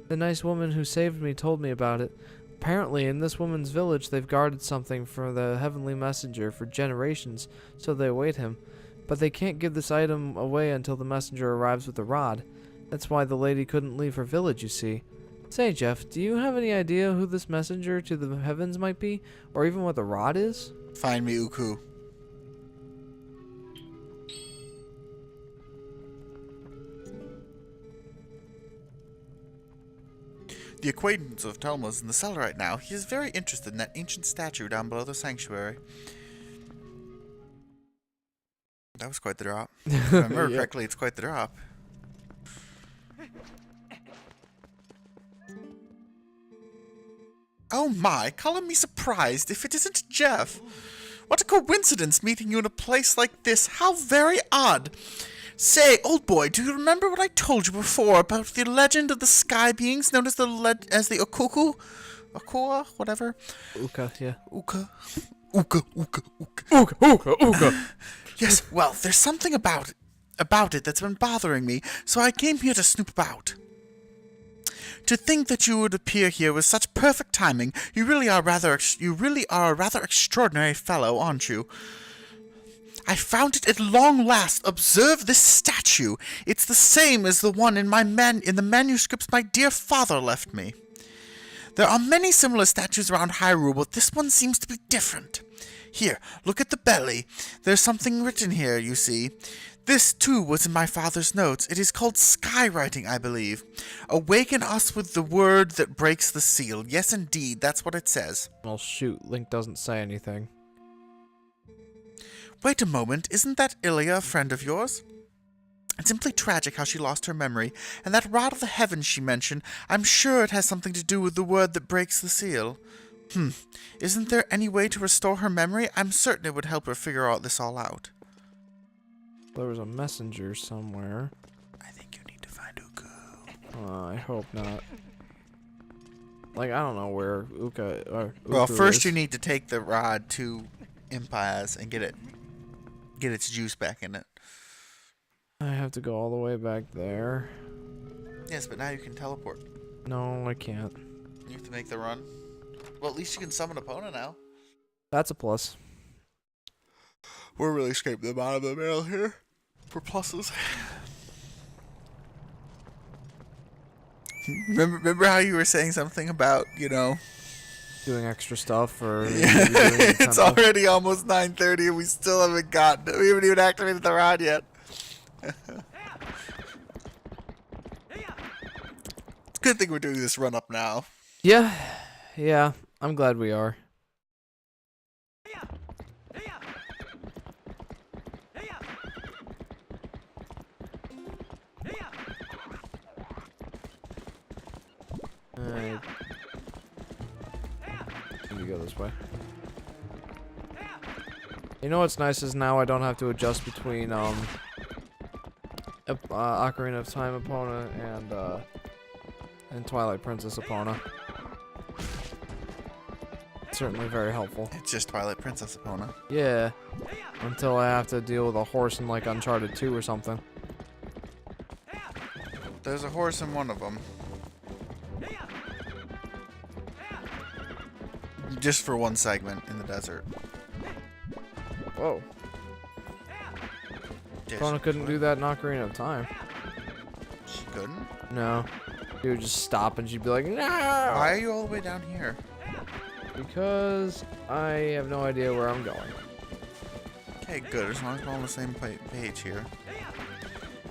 [SPEAKER 3] The nice woman who saved me told me about it. Apparently, in this woman's village, they've guarded something for the heavenly messenger for generations, so they await him. But they can't give this item away until the messenger arrives with the rod. That's why the lady couldn't leave her village, you see. Say, Jeff, do you have any idea who this messenger to the heavens might be? Or even what the rod is?
[SPEAKER 2] Find me Uku. The acquaintance of Telma's in the cellar right now. He is very interested in that ancient statue down below the sanctuary. That was quite the drop. If I remember
[SPEAKER 1] Yeah.
[SPEAKER 2] correctly, it's quite the drop. Oh my, color me surprised if it isn't Jeff. What a coincidence meeting you in a place like this. How very odd. Say, old boy, do you remember what I told you before about the legend of the sky beings known as the Okuku? Okua? Whatever?
[SPEAKER 1] Uka, yeah.
[SPEAKER 2] Uka.
[SPEAKER 1] Uka.
[SPEAKER 2] Yes, well, there's something about it that's been bothering me, so I came here to snoop about. To think that you would appear here with such perfect timing, you really are a rather extraordinary fellow, aren't you? I found it at long last. Observe this statue. It's the same as the one in the manuscripts my dear father left me. There are many similar statues around Hyrule, but this one seems to be different. Here, look at the belly. There's something written here, you see. This, too, was in my father's notes. It is called skywriting, I believe. Awaken us with the word that breaks the seal. Yes, indeed, that's what it says.
[SPEAKER 1] Well, shoot, Link doesn't say anything.
[SPEAKER 2] Wait a moment, isn't that Ilya a friend of yours? It's simply tragic how she lost her memory, and that rod of the heavens she mentioned, I'm sure it has something to do with the word that breaks the seal. Isn't there any way to restore her memory? I'm certain it would help her figure this all out.
[SPEAKER 1] There was a messenger somewhere.
[SPEAKER 2] I think you need to find Uku.
[SPEAKER 1] I hope not. Like, I don't know where Uka
[SPEAKER 2] Well, first
[SPEAKER 1] is.
[SPEAKER 2] you need to take the rod to Impaz and get its juice back in it.
[SPEAKER 1] I have to go all the way back there.
[SPEAKER 2] Yes, but now you can teleport.
[SPEAKER 1] No, I can't.
[SPEAKER 2] You have to make the run. Well, at least you can summon Epona now.
[SPEAKER 1] That's a plus.
[SPEAKER 2] We're really scraping the bottom of the barrel here for pluses. Remember how you were saying something about,
[SPEAKER 1] doing extra stuff or maybe
[SPEAKER 2] Yeah,
[SPEAKER 1] doing the
[SPEAKER 2] it's
[SPEAKER 1] temple.
[SPEAKER 2] already almost 9:30 and we still haven't gotten it. We haven't even activated the rod yet. It's a good thing we're doing this run up now.
[SPEAKER 1] Yeah, yeah. I'm glad we are. Alright. Let me go this way. You know what's nice is now I don't have to adjust between Ocarina of Time Epona and Twilight Princess Epona. Certainly very helpful.
[SPEAKER 2] It's just Twilight Princess Epona.
[SPEAKER 1] Yeah. Until I have to deal with a horse in like Uncharted 2 or something.
[SPEAKER 2] There's a horse in one of them. Just for one segment in the desert.
[SPEAKER 1] Whoa. Epona couldn't do that in Ocarina of Time.
[SPEAKER 2] She couldn't?
[SPEAKER 1] No. She would just stop and she'd be like, no!
[SPEAKER 2] Why are you all the way down here?
[SPEAKER 1] Because I have no idea where I'm going.
[SPEAKER 2] Okay, good. As long as we're on the same page here.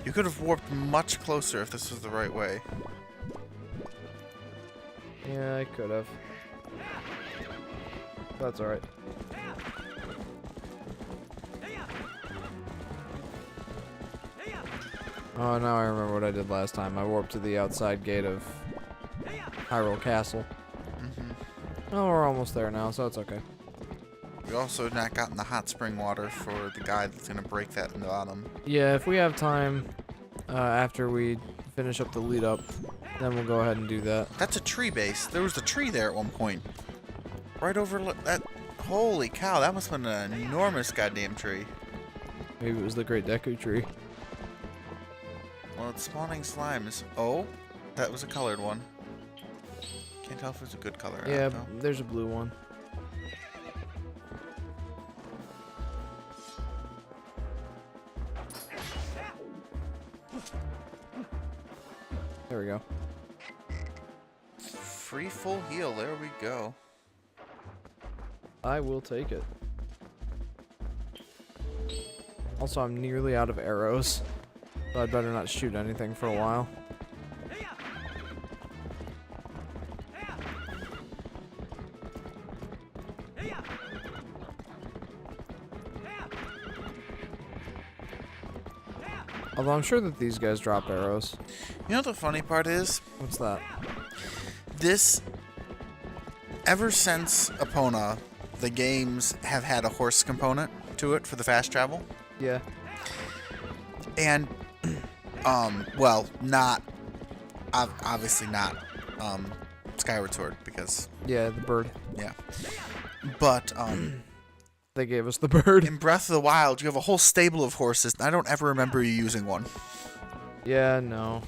[SPEAKER 2] You could have warped much closer if this was the right way.
[SPEAKER 1] Yeah, I could have. That's alright. Oh, now I remember what I did last time. I warped to the outside gate of Hyrule Castle. Oh, we're almost there now, so it's okay.
[SPEAKER 2] We also not gotten the hot spring water for the guy that's gonna break that in the bottom.
[SPEAKER 1] Yeah, if we have time after we finish up the lead up, then we'll go ahead and do that.
[SPEAKER 2] That's a tree base. There was a tree there at one point. Right over that. Holy cow, that must have been an enormous goddamn tree.
[SPEAKER 1] Maybe it was the Great Deku Tree.
[SPEAKER 2] Well, it's spawning slimes. Oh, that was a colored one. Can't tell if it's a good color or
[SPEAKER 1] Yeah,
[SPEAKER 2] not, though.
[SPEAKER 1] there's a blue one. There we go.
[SPEAKER 2] Free full heal. There we go.
[SPEAKER 1] I will take it. Also, I'm nearly out of arrows, so I'd better not shoot anything for a while. Although I'm sure that these guys drop arrows.
[SPEAKER 2] You know what the funny part is?
[SPEAKER 1] What's that?
[SPEAKER 2] This, ever since Epona, the games have had a horse component to it for the fast travel.
[SPEAKER 1] Yeah.
[SPEAKER 2] And, well, not, obviously not, Skyward Sword, because,
[SPEAKER 1] Yeah, the bird.
[SPEAKER 2] yeah. But,
[SPEAKER 1] They gave us the bird.
[SPEAKER 2] in Breath of the Wild, you have a whole stable of horses, and I don't ever remember you using one.
[SPEAKER 1] Yeah, no.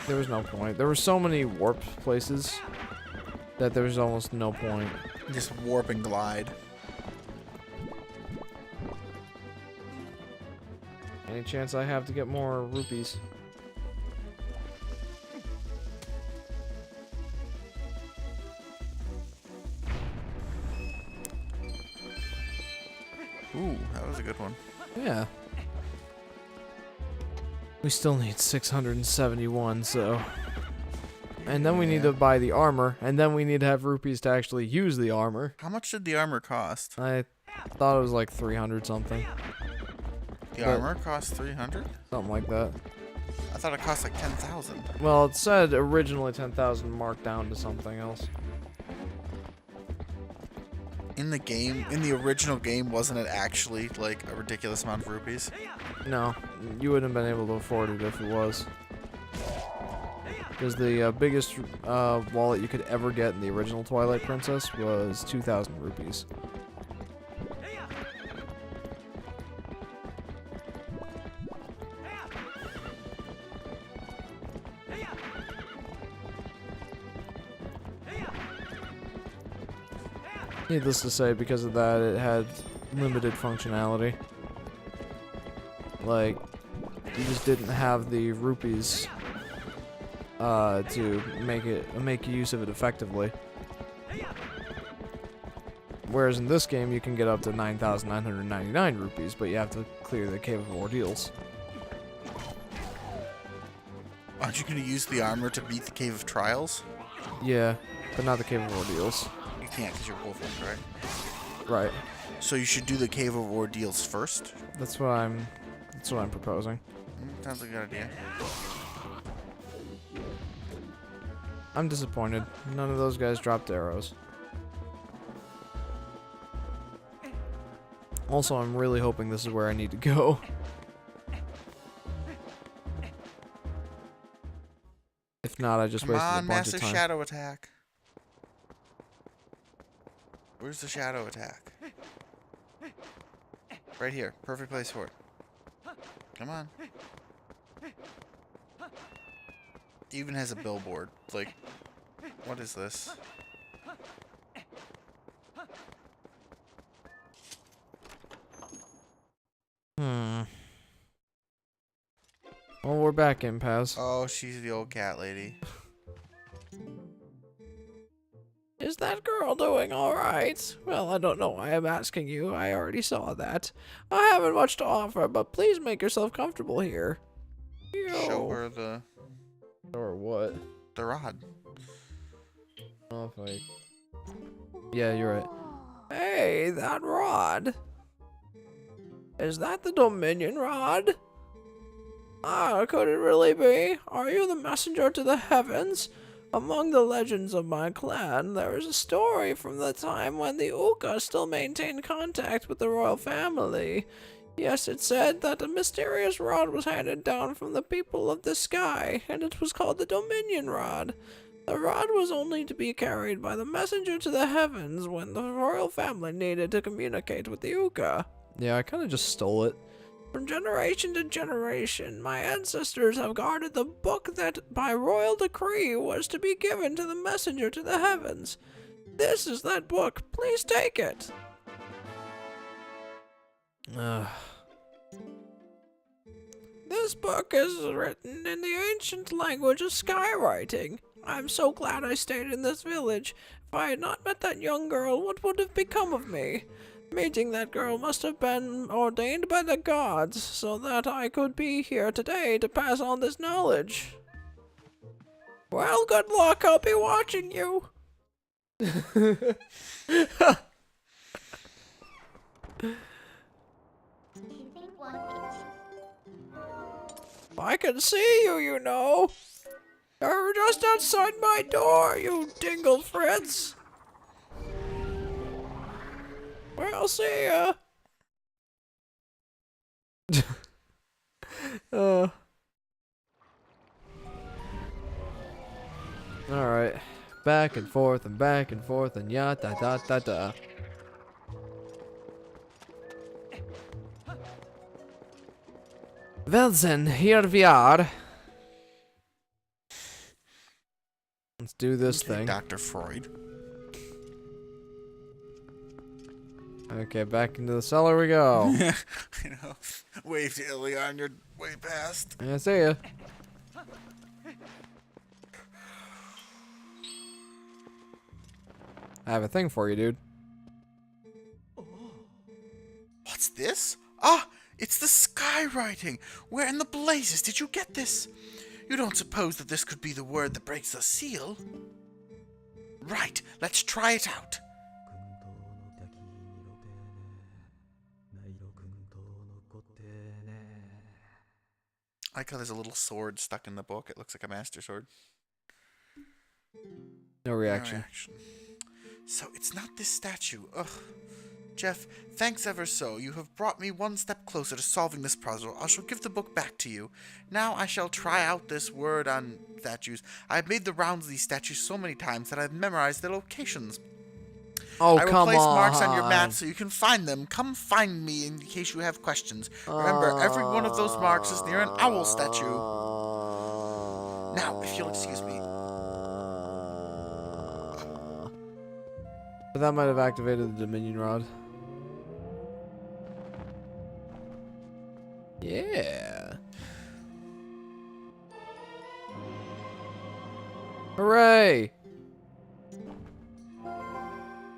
[SPEAKER 1] There was no point. There were so many warp places that there was almost no point.
[SPEAKER 2] Just warp and glide.
[SPEAKER 1] Any chance I have to get more rupees?
[SPEAKER 2] Ooh, that was a good one.
[SPEAKER 1] Yeah. We still need 671, so... And then we need to buy the armor, and then we need to have rupees to actually use the armor.
[SPEAKER 2] How much did the armor cost?
[SPEAKER 1] I thought it was like 300 something.
[SPEAKER 2] The
[SPEAKER 1] But-
[SPEAKER 2] armor cost 300?
[SPEAKER 1] Something like that.
[SPEAKER 2] I thought it cost like 10,000.
[SPEAKER 1] Well, it said originally 10,000 marked down to something else.
[SPEAKER 2] In the game, in the original game, wasn't it actually like a ridiculous amount of rupees?
[SPEAKER 1] No, you wouldn't have been able to afford it if it was. Because the biggest wallet you could ever get in the original Twilight Princess was 2,000 rupees. Needless to say, because of that, it had limited functionality. Like, you just didn't have the rupees to make use of it effectively. Whereas in this game, you can get up to 9,999 rupees, but you have to clear the Cave of Ordeals.
[SPEAKER 2] Aren't you going to use the armor to beat the Cave of Trials?
[SPEAKER 1] Yeah, but not the Cave of Ordeals.
[SPEAKER 2] You can't because you're Wolfwind, right?
[SPEAKER 1] Right.
[SPEAKER 2] So you should do the Cave of Ordeals first.
[SPEAKER 1] That's what I'm proposing.
[SPEAKER 2] Sounds like a good idea.
[SPEAKER 1] I'm disappointed. None of those guys dropped arrows. Also, I'm really hoping this is where I need to go. If not, I just
[SPEAKER 2] Come
[SPEAKER 1] wasted
[SPEAKER 2] on,
[SPEAKER 1] a bunch
[SPEAKER 2] massive
[SPEAKER 1] of time.
[SPEAKER 2] shadow attack. Where's the shadow attack? Right here. Perfect place for it. Come on. It even has a billboard. Like, what is this?
[SPEAKER 1] Well, we're back in, Paz.
[SPEAKER 2] Oh, she's the old cat lady.
[SPEAKER 3] Is that girl doing alright? Well, I don't know why I'm asking you. I already saw that. I haven't much to offer, but please make yourself comfortable here.
[SPEAKER 2] Show her the
[SPEAKER 1] Or what?
[SPEAKER 2] rod.
[SPEAKER 1] Oh, if yeah, you're right.
[SPEAKER 3] Hey, that rod. Is that the Dominion rod? Ah, could it really be? Are you the messenger to the heavens? Among the legends of my clan, there is a story from the time when the Uka still maintained contact with the royal family. Yes, it said that a mysterious rod was handed down from the people of the sky, and it was called the Dominion Rod. The rod was only to be carried by the messenger to the heavens when the royal family needed to communicate with the Uka.
[SPEAKER 1] Yeah, I kind of just stole it.
[SPEAKER 3] From generation to generation, my ancestors have guarded the book that, by royal decree, was to be given to the messenger to the heavens. This is that book. Please take it. This book is written in the ancient language of skywriting. I'm so glad I stayed in this village. If I had not met that young girl, what would have become of me? Meeting that girl must have been ordained by the gods, so that I could be here today to pass on this knowledge. Well, good luck. I'll be watching you. I can see you, you know. You're just outside my door, you dingle Fritz. Well, see ya.
[SPEAKER 1] Alright. Back and forth and ya da da da da. Well then, here we are. Let's do this
[SPEAKER 2] Okay,
[SPEAKER 1] thing.
[SPEAKER 2] Dr. Freud.
[SPEAKER 1] Okay, back into the cellar we go.
[SPEAKER 2] You know, wave to Illy on your way past.
[SPEAKER 1] Yeah, see ya. I have a thing for you, dude.
[SPEAKER 2] What's this? Ah, it's the skywriting. Where in the blazes did you get this? You don't suppose that this could be the word that breaks the seal? Right, let's try it out. I like how there's a little sword stuck in the book. It looks like a master sword.
[SPEAKER 1] No reaction.
[SPEAKER 2] So it's not this statue. Ugh. Jeff, thanks ever so. You have brought me one step closer to solving this puzzle. I shall give the book back to you. Now I shall try out this word on statues. I have made the rounds of these statues so many times that I've memorized their locations.
[SPEAKER 1] Oh,
[SPEAKER 2] I will
[SPEAKER 1] come
[SPEAKER 2] place
[SPEAKER 1] on.
[SPEAKER 2] marks on your map so you can find them. Come find me in case you have questions. Remember, every one of those marks is near an owl statue. Now, if you'll excuse me.
[SPEAKER 1] But that might have activated the Dominion Rod. Yeah. Hooray!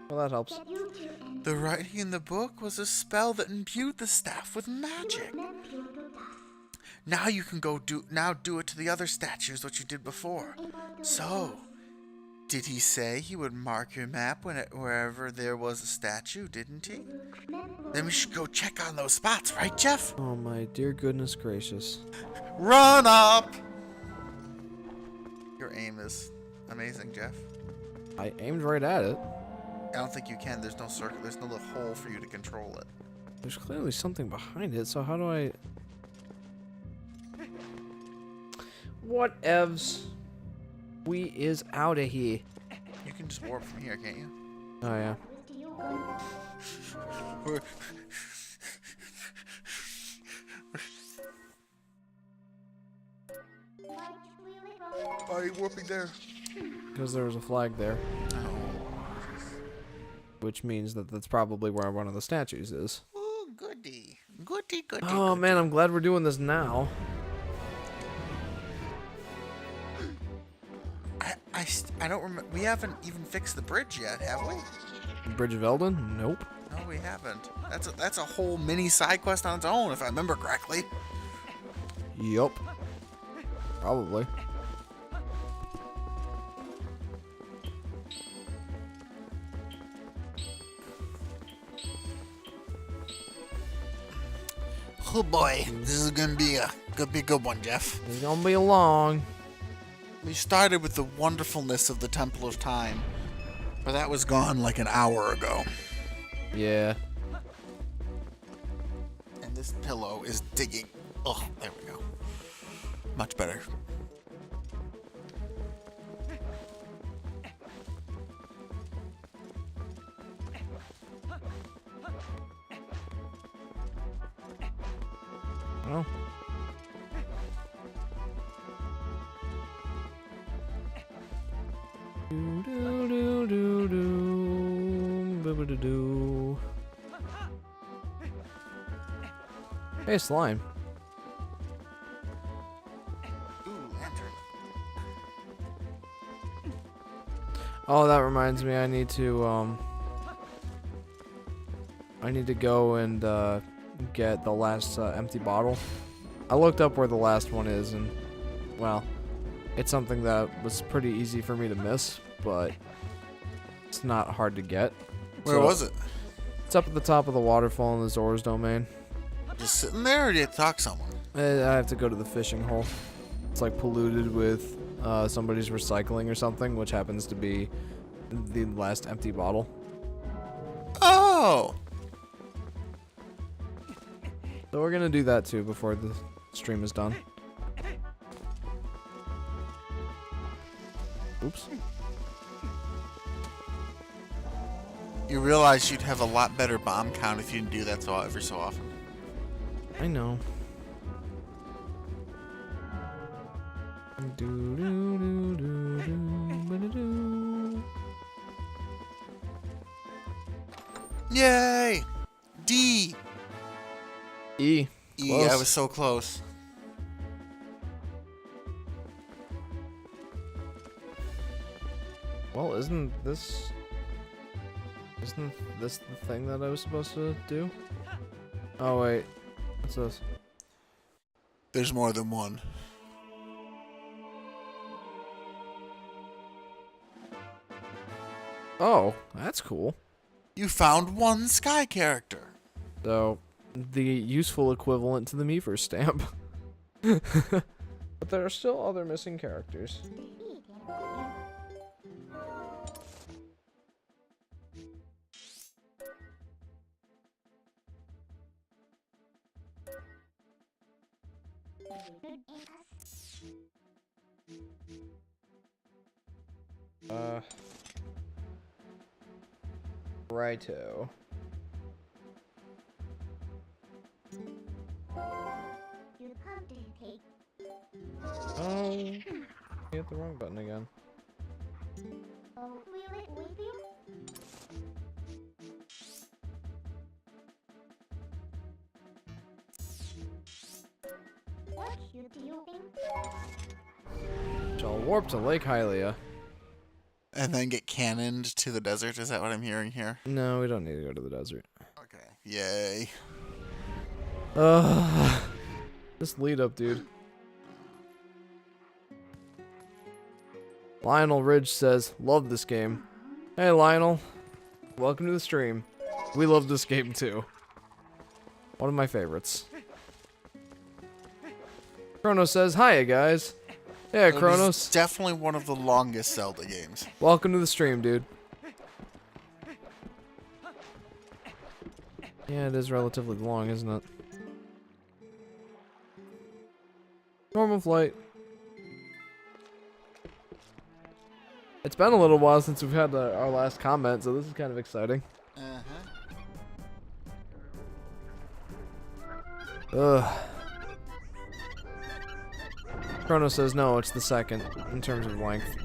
[SPEAKER 1] Well, that helps.
[SPEAKER 5] Get you to
[SPEAKER 2] The writing in the book was a spell that imbued the staff with magic. Now you can do it to the other statues what you did before. So, did he say he would mark your map wherever there was a statue, didn't he? Then we should go check on those spots, right, Jeff?
[SPEAKER 1] Oh my dear goodness gracious.
[SPEAKER 2] Run up! Your aim is amazing, Jeff.
[SPEAKER 1] I aimed right at it.
[SPEAKER 2] I don't think you can. There's no circle. There's no little hole for you to control it.
[SPEAKER 1] There's clearly something behind it, so how do I... Whatevs. We is out of here.
[SPEAKER 2] You can just warp from here, can't you?
[SPEAKER 1] Oh, yeah.
[SPEAKER 2] Why are you warping there?
[SPEAKER 1] Because there was a flag there.
[SPEAKER 2] Oh.
[SPEAKER 1] Which means that that's probably where one of the statues is.
[SPEAKER 2] Ooh, goody. Goody, goody,
[SPEAKER 1] Oh,
[SPEAKER 2] goody.
[SPEAKER 1] man, I'm glad we're doing this now.
[SPEAKER 2] I don't remember. We haven't even fixed the bridge yet, have we?
[SPEAKER 1] Bridge of Eldon? Nope.
[SPEAKER 2] No, we haven't. That's a whole mini side quest on its own, if I remember correctly.
[SPEAKER 1] Yup. Probably.
[SPEAKER 2] Oh boy, this is gonna be a good one, Jeff.
[SPEAKER 1] It's gonna be long.
[SPEAKER 2] We started with the wonderfulness of the Temple of Time, but that was gone like an hour ago.
[SPEAKER 1] Yeah.
[SPEAKER 2] And this pillow is digging. Oh, there we go. Much better.
[SPEAKER 1] Well. Do do do do do do do do. Hey, slime.
[SPEAKER 2] Ooh, enter.
[SPEAKER 1] Oh, that reminds me. I need to go and get the last empty bottle. I looked up where the last one is, and well, it's something that was pretty easy for me to miss, but it's not hard to get.
[SPEAKER 2] Where was it?
[SPEAKER 1] It's up at the top of the waterfall in the Zora's domain.
[SPEAKER 2] Just sitting there, or do you have to talk to someone?
[SPEAKER 1] I have to go to the fishing hole. It's like polluted with somebody's recycling or something, which happens to be the last empty bottle.
[SPEAKER 2] Oh!
[SPEAKER 1] So we're gonna do that too before the stream is done. Oops.
[SPEAKER 2] You realize you'd have a lot better bomb count if you didn't do that every so often.
[SPEAKER 1] I know. Do, do, do, do, do, ba-da-do.
[SPEAKER 2] Yay! D!
[SPEAKER 1] E.
[SPEAKER 2] E,
[SPEAKER 1] Close.
[SPEAKER 2] I was so close.
[SPEAKER 1] Well, isn't this the thing that I was supposed to do? Oh wait, what's this?
[SPEAKER 2] There's more than one.
[SPEAKER 1] Oh, that's cool.
[SPEAKER 2] You found one sky character.
[SPEAKER 1] So, the useful equivalent to the Miiverse stamp. But there are still other missing characters. Righto. Oh, you hit the wrong button again. Shall warp to Lake Hylia.
[SPEAKER 2] And then get cannoned to the desert. Is that what I'm hearing here?
[SPEAKER 1] No, we don't need to go to the desert.
[SPEAKER 2] Okay. Yay.
[SPEAKER 1] This lead up, dude. Lionel Ridge says, love this game. Hey, Lionel. Welcome to the stream. We love this game, too. One of my favorites. Chronos says, hiya, guys. Yeah, Chronos.
[SPEAKER 2] It's definitely one of the longest Zelda games.
[SPEAKER 1] Welcome to the stream, dude. Yeah, it is relatively long, isn't it? Normal flight. It's been a little while since we've had our last comment, so this is kind of exciting. Ugh. Chrono says no, it's the second in terms of length.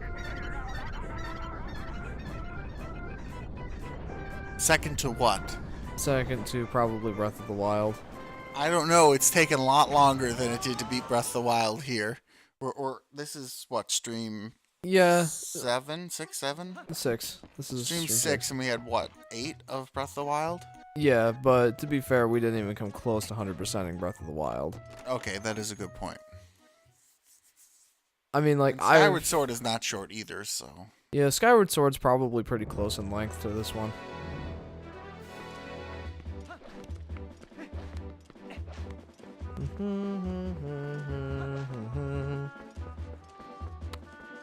[SPEAKER 2] Second to what?
[SPEAKER 1] Second to probably Breath of the Wild.
[SPEAKER 2] I don't know. It's taken a lot longer than it did to beat Breath of the Wild here. Or this is what, stream
[SPEAKER 1] Yeah.
[SPEAKER 2] 7? 6, 7?
[SPEAKER 1] 6. This is
[SPEAKER 2] Stream 6, and we had what, 8 of Breath of the Wild?
[SPEAKER 1] Yeah, but to be fair, we didn't even come close to 100%ing Breath of the Wild.
[SPEAKER 2] Okay, that is a good point.
[SPEAKER 1] I mean, like,
[SPEAKER 2] And Skyward Sword is not short either, so...
[SPEAKER 1] Yeah, Skyward Sword's probably pretty close in length to this one.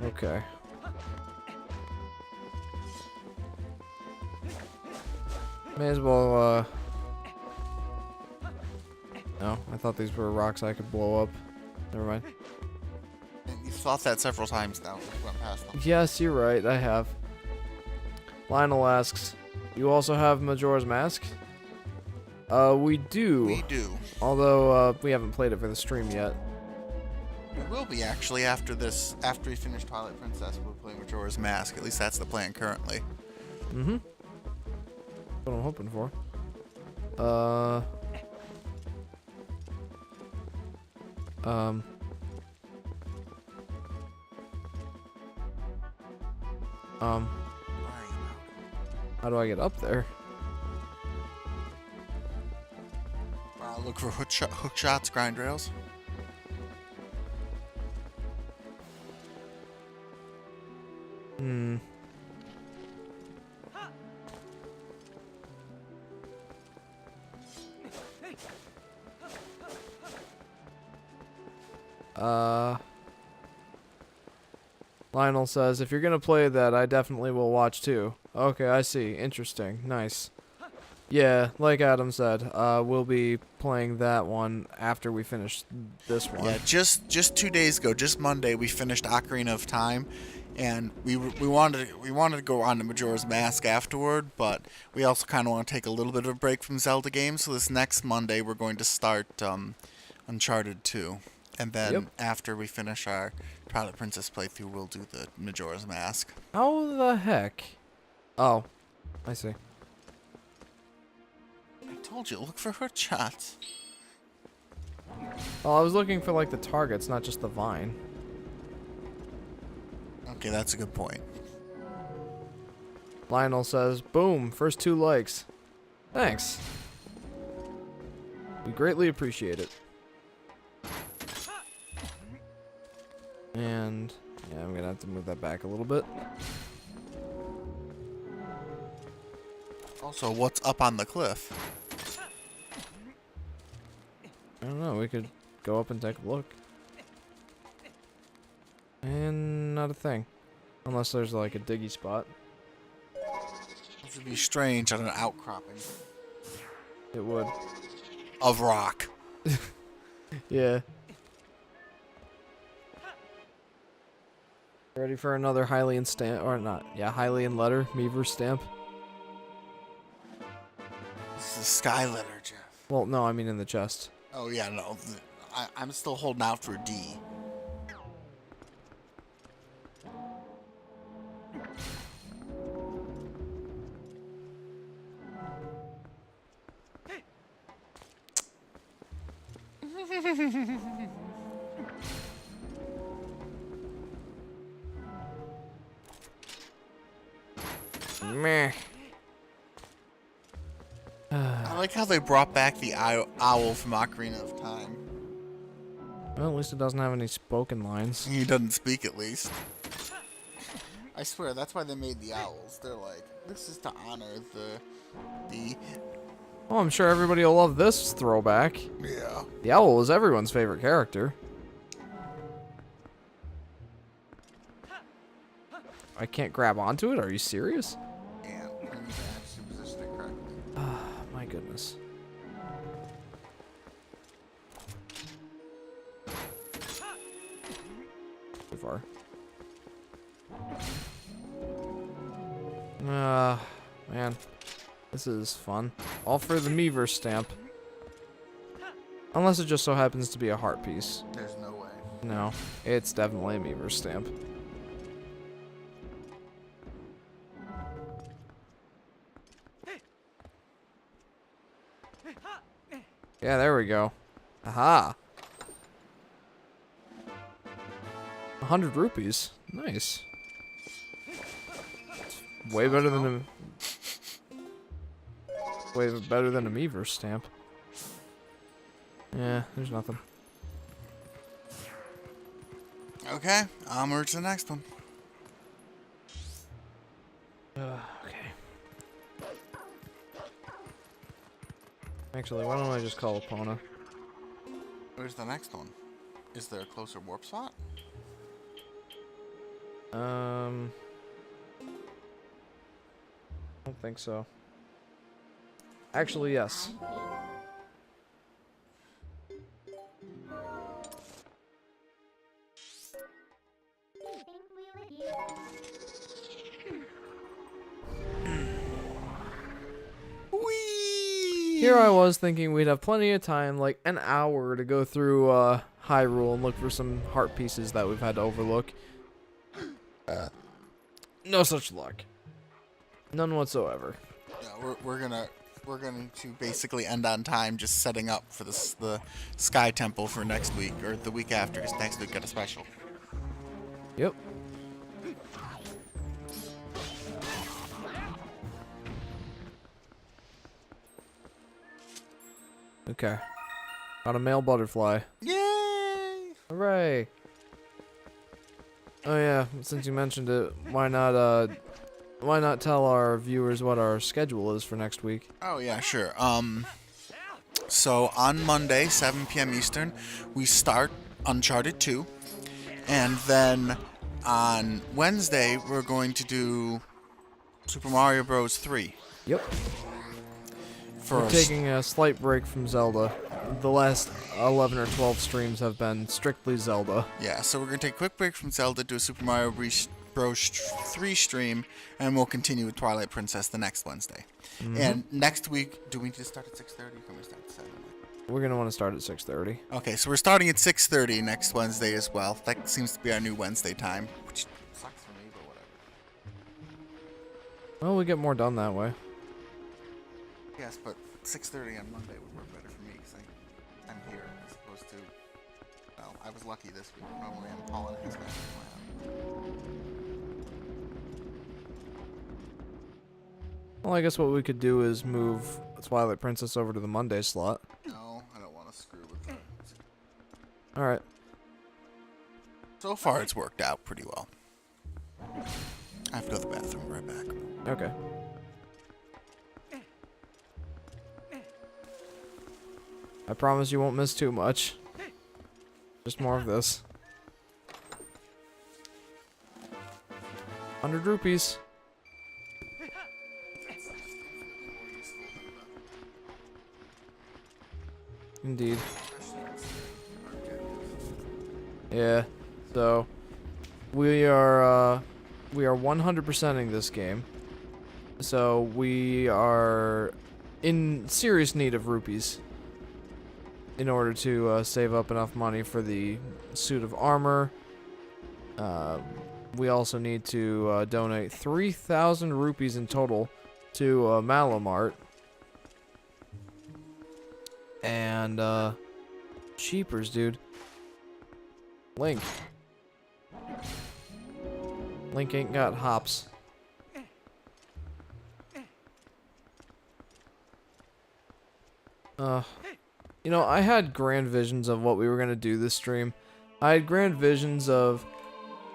[SPEAKER 1] Okay. May as well, No, I thought these were rocks I could blow up. Never mind.
[SPEAKER 2] And you've thought that several times now. We went past them.
[SPEAKER 1] Yes, you're right, I have. Lionel asks, you also have Majora's Mask? We do.
[SPEAKER 2] We do.
[SPEAKER 1] Although, we haven't played it for the stream yet.
[SPEAKER 2] We will be, actually, after this. After we finish Twilight Princess, we'll play Majora's Mask. At least that's the plan currently.
[SPEAKER 1] Mm-hmm. What I'm hoping for. How do I get up there?
[SPEAKER 2] Look for hook shots, grind rails.
[SPEAKER 1] Hmm. Lionel says, if you're gonna play that, I definitely will watch too. Okay, I see. Interesting. Nice. Yeah, like Adam said, we'll be playing that one after we finish this one.
[SPEAKER 2] Yeah, just 2 days ago, just Monday, we finished Ocarina of Time, and we wanted to go on to Majora's Mask afterward, but we also kind of want to take a little bit of a break from Zelda games. So this next Monday, we're going to start Uncharted 2, and then after we finish our Twilight Princess playthrough, we'll do the Majora's Mask.
[SPEAKER 1] How the heck? Oh, I see.
[SPEAKER 2] I told you, look for hook shots.
[SPEAKER 1] Well, I was looking for like the targets, not just the vine.
[SPEAKER 2] Okay, that's a good point.
[SPEAKER 1] Lionel says, boom, first 2 likes. Thanks. We greatly appreciate it. And, yeah, I'm gonna have to move that back a little bit.
[SPEAKER 2] Also, what's up on the cliff?
[SPEAKER 1] I don't know, we could go up and take a look. And not a thing. Unless there's like a diggy spot.
[SPEAKER 2] This would be strange on an outcropping
[SPEAKER 1] It would.
[SPEAKER 2] of rock.
[SPEAKER 1] Yeah. Ready for another Hylian stamp, or not? Yeah, Hylian letter, Meaver stamp.
[SPEAKER 2] This is a sky letter, Jeff.
[SPEAKER 1] Well, no, I mean in the chest.
[SPEAKER 2] Oh yeah, no. I'm still holding out for D.
[SPEAKER 1] Meh.
[SPEAKER 2] I like how they brought back the owl from Ocarina of Time.
[SPEAKER 1] Well, at least it doesn't have any spoken lines.
[SPEAKER 2] He doesn't speak, at least. I swear, that's why they made the owls. They're like, this is to honor the...
[SPEAKER 1] Oh, I'm sure everybody will love this throwback.
[SPEAKER 2] Yeah.
[SPEAKER 1] The owl was everyone's favorite character. I can't grab onto it? Are you serious?
[SPEAKER 2] Yeah, I need to actually position it correctly.
[SPEAKER 1] My goodness. Too far. Man. This is fun. All for the Miiverse stamp. Unless it just so happens to be a heart piece.
[SPEAKER 2] There's no way.
[SPEAKER 1] No, it's definitely a Miiverse stamp. Yeah, there we go. Aha! 100 rupees. Nice. It's way better than a... Way better than a Miiverse stamp. Yeah, there's nothing.
[SPEAKER 2] Okay, onward to the next one.
[SPEAKER 1] Okay. Actually, why don't I just call Epona?
[SPEAKER 2] Where's the next one? Is there a closer warp spot?
[SPEAKER 1] I don't think so. Actually, yes. Here I was thinking we'd have plenty of time, like an hour, to go through Hyrule and look for some heart pieces that we've had to overlook. No such luck. None whatsoever.
[SPEAKER 2] Yeah, we're going to basically end on time, just setting up for the Sky Temple for next week, or the week after, because next week got a special.
[SPEAKER 1] Yep. Okay. Got a male butterfly.
[SPEAKER 2] Yay!
[SPEAKER 1] Hooray! Oh yeah, since you mentioned it, why not tell our viewers what our schedule is for next week?
[SPEAKER 2] Oh yeah, sure. So on Monday, 7 p.m. Eastern, we start Uncharted 2, and then on Wednesday we're going to do Super Mario Bros. 3.
[SPEAKER 1] Yep.
[SPEAKER 2] For
[SPEAKER 1] We're taking a slight break from Zelda. The last 11 or 12 streams have been strictly Zelda.
[SPEAKER 2] Yeah, so we're going to take a quick break from Zelda, do a Super Mario Bros. 3 stream, and we'll continue with Twilight Princess the next Wednesday. And next week, do we need to start at 6:30 or can we start at 7?
[SPEAKER 1] We're going to want to start at 6:30.
[SPEAKER 2] Okay, so we're starting at 6:30 next Wednesday as well. That seems to be our new Wednesday time, which sucks for me, but whatever.
[SPEAKER 1] Well, we get more done that way.
[SPEAKER 2] Yes, but 6:30 on Monday would work better for me because I'm here as opposed to. Well, I was lucky this week. Normally I'm Paul and his man.
[SPEAKER 1] Well, I guess what we could do is move Twilight Princess over to the Monday slot.
[SPEAKER 2] No, I don't want to screw with that.
[SPEAKER 1] Alright.
[SPEAKER 2] So far, it's worked out pretty well. I have to go to the bathroom. Right back.
[SPEAKER 1] Okay. I promise you won't miss too much. Just more of this. 100 rupees. Indeed. Yeah. So we are 100%ing this game. So we are in serious need of rupees in order to save up enough money for the suit of armor. We also need to donate 3,000 rupees in total to Malamart. And, cheapers, dude. Link. Link ain't got hops. You know, I had grand visions of what we were gonna do this stream. I had grand visions of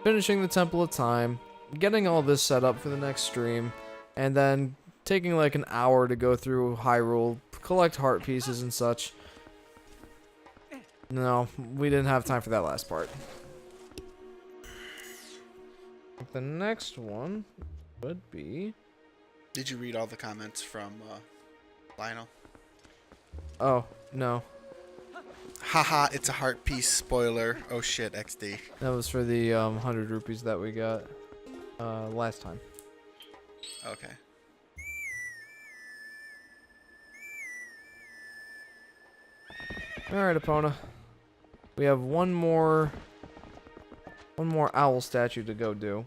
[SPEAKER 1] finishing the Temple of Time, getting all this set up for the next stream, and then taking like an hour to go through Hyrule, collect heart pieces and such. No, we didn't have time for that last part. The next one would be...
[SPEAKER 2] Did you read all the comments from Lionel?
[SPEAKER 1] Oh, no.
[SPEAKER 2] Haha, it's a heart piece spoiler. Oh shit, XD.
[SPEAKER 1] That was for the 100 rupees that we got last time.
[SPEAKER 2] Okay.
[SPEAKER 1] Alright, Epona. We have one more owl statue to go do.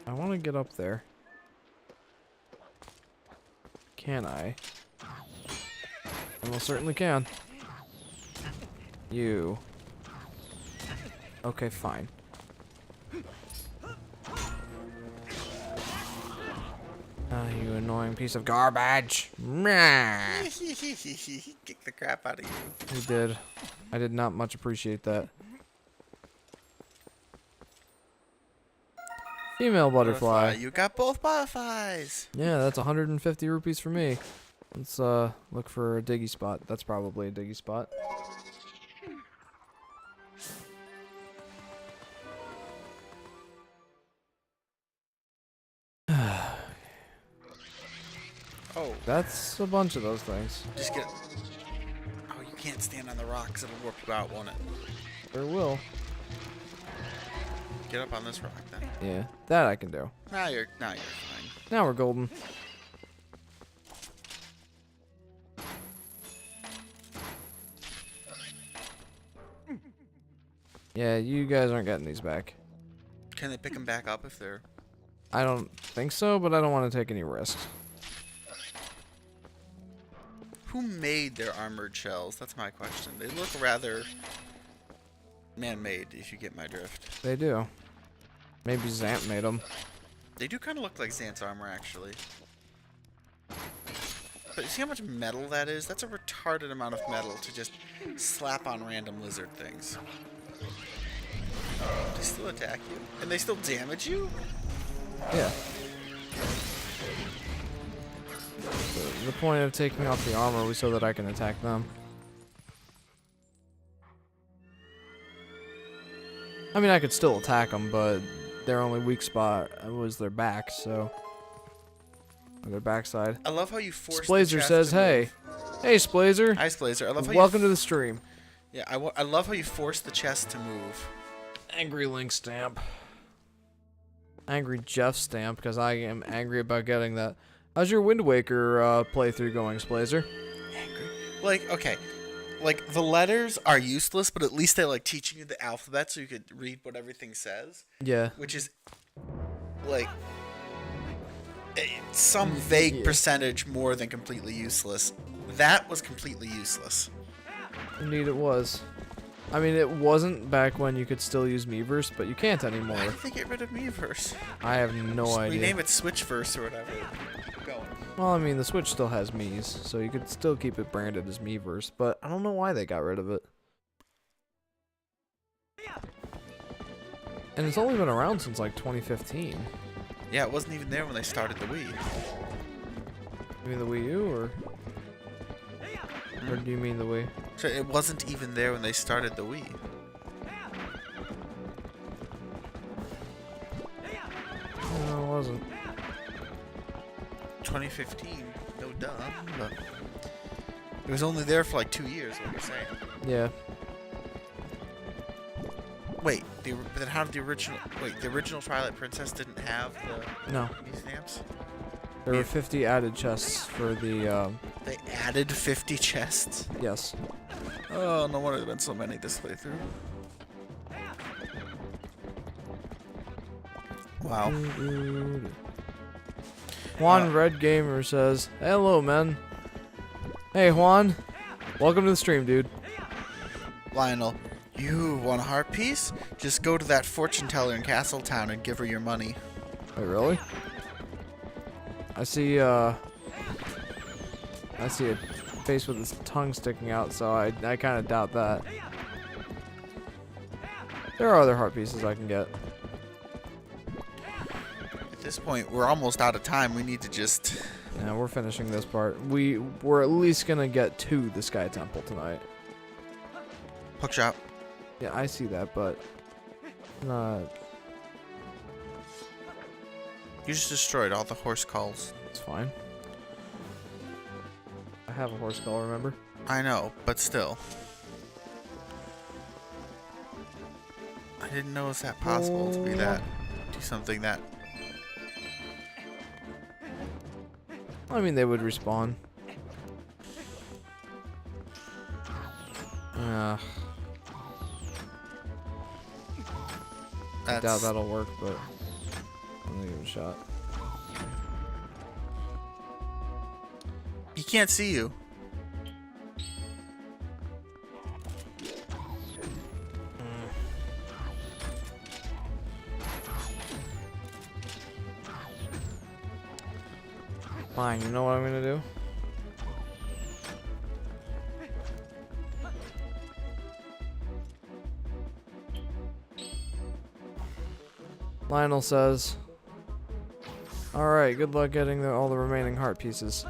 [SPEAKER 1] I want to get up there. Can I? I most certainly can. You. Okay, fine. You annoying piece of garbage. Meh.
[SPEAKER 2] He kicked the crap out of you.
[SPEAKER 1] He did. I did not much appreciate that. Female butterfly.
[SPEAKER 2] You got both butterflies.
[SPEAKER 1] Yeah, that's 150 rupees for me. Let's look for a diggy spot. That's probably a diggy spot.
[SPEAKER 2] Oh,
[SPEAKER 1] That's a bunch of those things.
[SPEAKER 2] just get. Oh, you can't stand on the rocks. It'll warp you out, won't it?
[SPEAKER 1] There will.
[SPEAKER 2] Get up on this rock then.
[SPEAKER 1] Yeah, that I can do.
[SPEAKER 2] Now you're fine.
[SPEAKER 1] Now we're golden. Yeah, you guys aren't getting these back.
[SPEAKER 2] Can they pick them back up if they're?
[SPEAKER 1] I don't think so, but I don't want to take any risks.
[SPEAKER 2] Who made their armored shells? That's my question. They look rather man-made, if you get my drift.
[SPEAKER 1] They do. Maybe Zant made them.
[SPEAKER 2] They do kind of look like Zant's armor, actually. But you see how much metal that is? That's a retarded amount of metal to just slap on random lizard things. They still attack you? And they still damage you?
[SPEAKER 1] Yeah. The point of taking off the armor was so that I can attack them. I mean, I could still attack them, but their only weak spot was their back, so... Or their backside.
[SPEAKER 2] I love how you force
[SPEAKER 1] Splazer says, hey. Hey, Splazer.
[SPEAKER 2] Hi, Splazer. I love how
[SPEAKER 1] Welcome to the stream.
[SPEAKER 2] Yeah, I love how you force the chest to move.
[SPEAKER 1] Angry Link stamp. Angry Jeff stamp, because I am angry about getting that. How's your Wind Waker playthrough going, Splazer?
[SPEAKER 2] Angry? Like, okay. Like, the letters are useless, but at least they're, like, teaching you the alphabet so you could read what everything says.
[SPEAKER 1] Yeah.
[SPEAKER 2] Which is, like, some vague percentage more than completely useless. That was completely useless.
[SPEAKER 1] Indeed it was. I mean, it wasn't back when you could still use Miiverse, but you can't anymore.
[SPEAKER 2] Why did they get rid of Miiverse?
[SPEAKER 1] I have no
[SPEAKER 2] Just
[SPEAKER 1] idea.
[SPEAKER 2] rename it Switchverse or whatever. Keep going.
[SPEAKER 1] Well, I mean, the Switch still has Mii's, so you could still keep it branded as Miiverse, but I don't know why they got rid of it. And it's only been around since, like, 2015.
[SPEAKER 2] Yeah, it wasn't even there when they started the Wii.
[SPEAKER 1] You mean the Wii U, or do you mean the Wii?
[SPEAKER 2] So it wasn't even there when they started the Wii.
[SPEAKER 1] No, it wasn't.
[SPEAKER 2] 2015, no duh. But it was only there for like 2 years, what you're saying.
[SPEAKER 1] Yeah.
[SPEAKER 2] Wait, but then how did the original... Wait, the original Twilight Princess didn't have the
[SPEAKER 1] No.
[SPEAKER 2] Wii stamps?
[SPEAKER 1] There were 50 added chests for the,
[SPEAKER 2] They added 50 chests?
[SPEAKER 1] yes.
[SPEAKER 2] Oh, no wonder there have been so many this playthrough. Wow.
[SPEAKER 1] Juan Red Gamer says, hello, man. Hey, Juan. Welcome to the stream, dude.
[SPEAKER 2] Lionel, You want a heart piece? Just go to that fortune teller in Castletown and give her your money.
[SPEAKER 1] Wait, really? I see a face with his tongue sticking out, so I kind of doubt that. There are other heart pieces I can get.
[SPEAKER 2] At this point, we're almost out of time. We need to just...
[SPEAKER 1] Yeah, we're finishing this part. We're at least gonna get to the Sky Temple tonight.
[SPEAKER 2] Hookshot.
[SPEAKER 1] Yeah, I see that, but not.
[SPEAKER 2] You just destroyed all the horse calls.
[SPEAKER 1] It's fine. I have a horse call, remember?
[SPEAKER 2] I know, but still. I didn't know it was that possible to be that. Do something that...
[SPEAKER 1] I mean, they would respawn. I doubt that'll work, but I'm gonna give it a shot.
[SPEAKER 2] He can't see you.
[SPEAKER 1] Fine, you know what I'm gonna do? Lionel says, "Alright, good luck getting all the remaining heart pieces."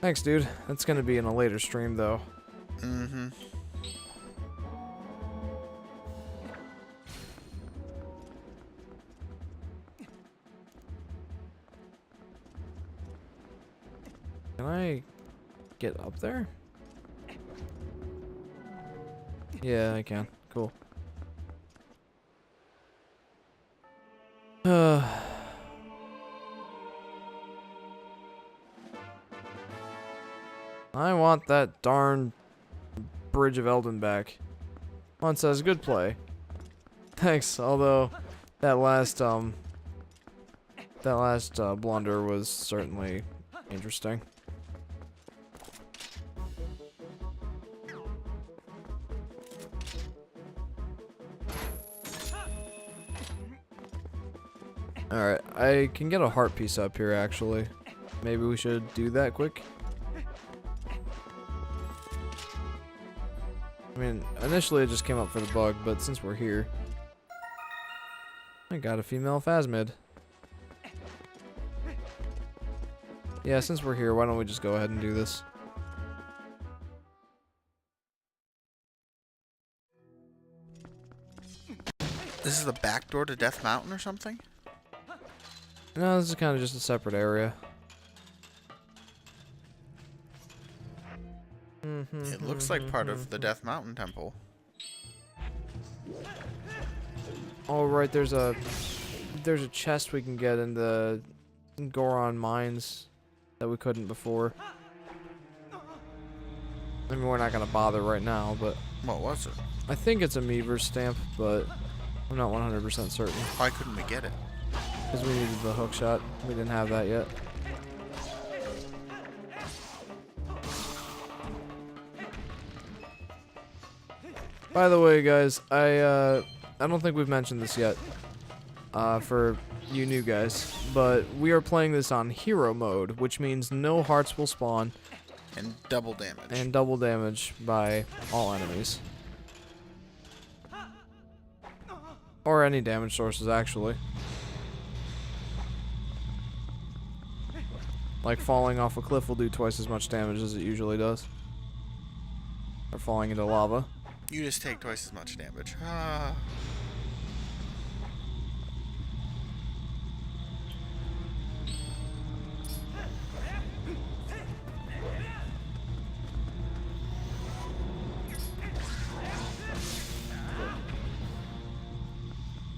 [SPEAKER 1] Thanks, dude. That's gonna be in a later stream, though.
[SPEAKER 2] Mm-hmm.
[SPEAKER 1] Can I get up there? Yeah, I can. Cool. I want that darn Bridge of Elden back. Juan says, good play. Thanks, although that last blunder was certainly interesting. Alright, I can get a heart piece up here actually. Maybe we should do that quick. I mean, initially it just came up for the bug, but since we're here, I got a female phasmid. Yeah, since we're here, why don't we just go ahead and do this?
[SPEAKER 2] This is the back door to Death Mountain or something?
[SPEAKER 1] No, this is kind of just a separate area.
[SPEAKER 2] It looks like part of the Death Mountain temple.
[SPEAKER 1] Oh right, there's a chest we can get in the Goron mines that we couldn't before. I mean, we're not gonna bother right now, but
[SPEAKER 2] What was it?
[SPEAKER 1] I think it's a Meaver stamp, but I'm not 100% certain.
[SPEAKER 2] Why couldn't we get it?
[SPEAKER 1] Because we needed the hook shot. We didn't have that yet. By the way, guys, I don't think we've mentioned this yet. For you new guys, but we are playing this on hero mode, which means no hearts will spawn.
[SPEAKER 2] And double damage.
[SPEAKER 1] And double damage by all enemies. Or any damage sources, actually. Like falling off a cliff will do twice as much damage as it usually does. Or falling into lava.
[SPEAKER 2] You just take twice as much damage. Ah.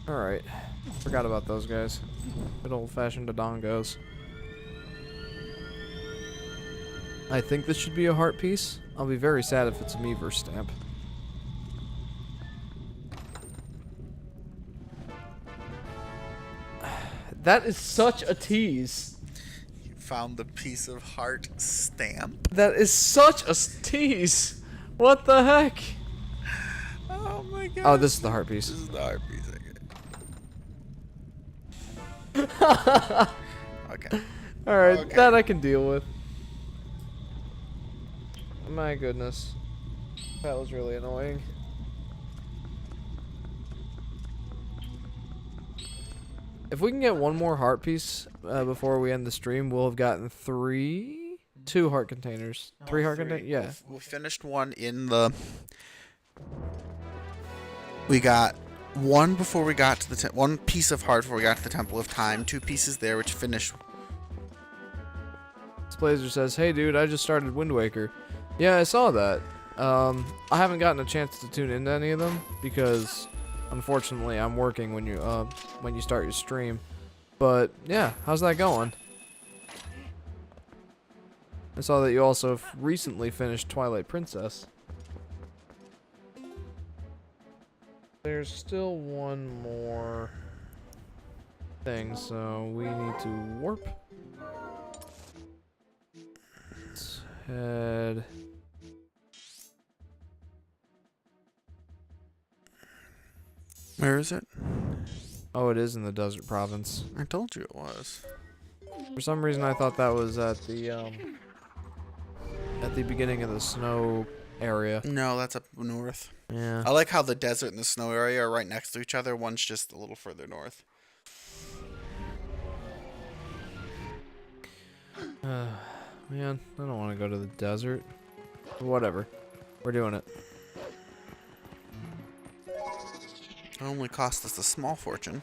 [SPEAKER 1] Alright. Forgot about those guys. Good old-fashioned Dodongos. I think this should be a heart piece. I'll be very sad if it's a Meaver stamp. That is such a tease.
[SPEAKER 2] You found the piece of heart stamp.
[SPEAKER 1] That is such a tease. What the heck?
[SPEAKER 2] my god.
[SPEAKER 1] Oh, this is the heart piece.
[SPEAKER 2] This is the heart piece. Okay.
[SPEAKER 1] Alright,
[SPEAKER 2] Okay.
[SPEAKER 1] that I can deal with. My goodness. That was really annoying. If we can get one more heart piece before we end the stream, we'll have gotten two heart containers. Three heart containers? Yeah.
[SPEAKER 2] We finished one in the... We got one before we got to the... one piece of heart before we got to the Temple of Time. 2 pieces there, which finished...
[SPEAKER 1] Blazer says, "Hey dude, I just started Wind Waker." Yeah, I saw that. I haven't gotten a chance to tune into any of them because unfortunately I'm working when you start your stream. But yeah, how's that going? I saw that you also recently finished Twilight Princess. There's still one more thing, so we need to warp. Let's head.
[SPEAKER 2] Where is it?
[SPEAKER 1] Oh, it is in the desert province.
[SPEAKER 2] I told you it was.
[SPEAKER 1] For some reason, I thought that was at the beginning of the snow area.
[SPEAKER 2] No, that's up north.
[SPEAKER 1] Yeah.
[SPEAKER 2] I like how the desert and the snow area are right next to each other. One's just a little further north.
[SPEAKER 1] Man, I don't want to go to the desert. Whatever. We're doing it.
[SPEAKER 2] It only cost us a small fortune.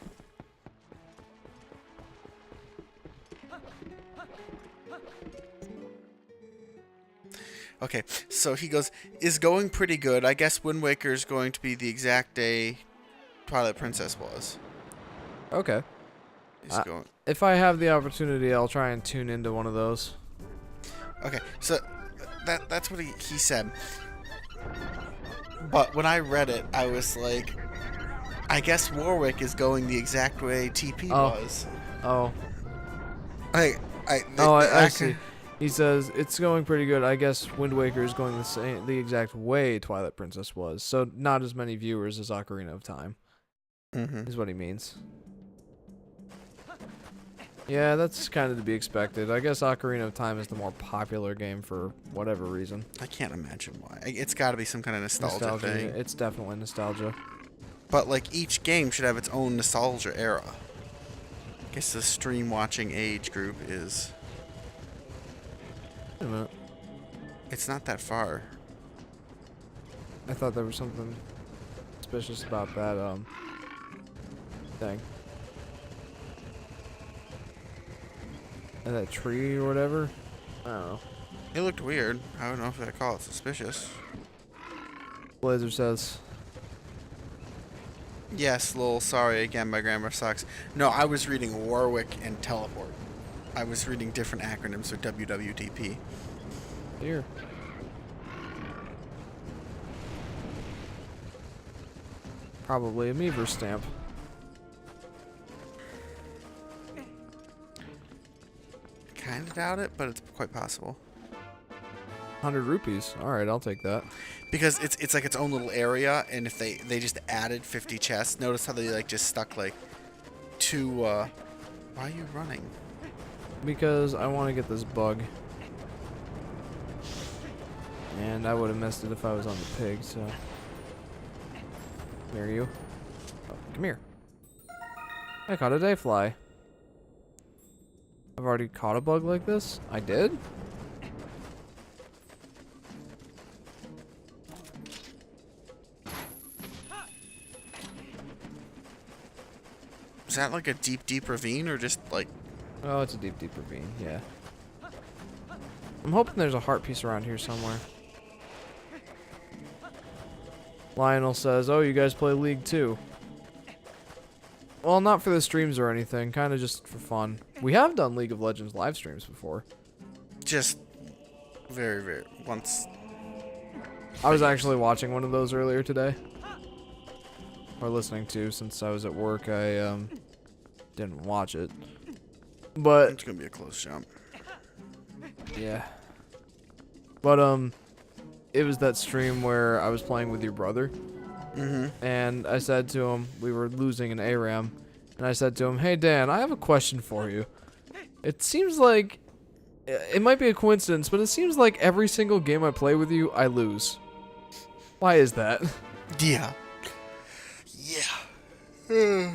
[SPEAKER 2] Okay, so he goes, is going pretty good. I guess Wind Waker is going to be the exact day Twilight Princess was.
[SPEAKER 1] Okay.
[SPEAKER 2] He's going.
[SPEAKER 1] If I have the opportunity, I'll try and tune into one of those.
[SPEAKER 2] Okay, so that's what he said. But when I read it, I was like, I guess Warwick is going the exact way TP was.
[SPEAKER 1] Oh.
[SPEAKER 2] I
[SPEAKER 1] see. He says it's going pretty good. I guess Wind Waker is going the exact way Twilight Princess was. So not as many viewers as Ocarina of Time. Is what he means. Yeah, that's kind of to be expected. I guess Ocarina of Time is the more popular game for whatever reason.
[SPEAKER 2] I can't imagine why. It's got to be some kind of nostalgia thing.
[SPEAKER 1] It's definitely nostalgia.
[SPEAKER 2] But like each game should have its own nostalgia era. I guess the stream watching age group is...
[SPEAKER 1] Wait a minute.
[SPEAKER 2] It's not that far.
[SPEAKER 1] I thought there was something suspicious about that thing. And that tree or whatever? I don't know.
[SPEAKER 2] It looked weird. I don't know if I call it suspicious.
[SPEAKER 1] Blazer says.
[SPEAKER 2] Yes, lol, sorry again, my grammar sucks. No, I was reading Warwick and Teleport. I was reading different acronyms for WWDP.
[SPEAKER 1] Here. Probably a Meaver stamp.
[SPEAKER 2] Kinda doubt it, but it's quite possible.
[SPEAKER 1] 100 rupees. Alright, I'll take that.
[SPEAKER 2] Because it's like its own little area, and if they just added 50 chests, notice how they like just stuck like 2, why are you running?
[SPEAKER 1] Because I want to get this bug. And I would have missed it if I was on the pig, so. There you. Oh, come here. I caught a dayfly. I've already caught a bug like this? I did?
[SPEAKER 2] Is that like a deep, deep ravine, or just like...
[SPEAKER 1] Oh, it's a deep, deep ravine, yeah. I'm hoping there's a heart piece around here somewhere. Lionel says, oh, you guys play League too. Well, not for the streams or anything, kind of just for fun. We have done League of Legends live streams before.
[SPEAKER 2] Just very, very... once...
[SPEAKER 1] I was actually watching one of those earlier today. Or listening to, since I was at work, I didn't watch it. But
[SPEAKER 2] It's gonna be a close jump.
[SPEAKER 1] yeah. But it was that stream where I was playing with your brother. And I said to him, we were losing an ARAM, and I said to him, "Hey Dan, I have a question for you. It seems like, it might be a coincidence, but it seems like every single game I play with you, I lose. Why is that?"
[SPEAKER 2] Yeah. Yeah.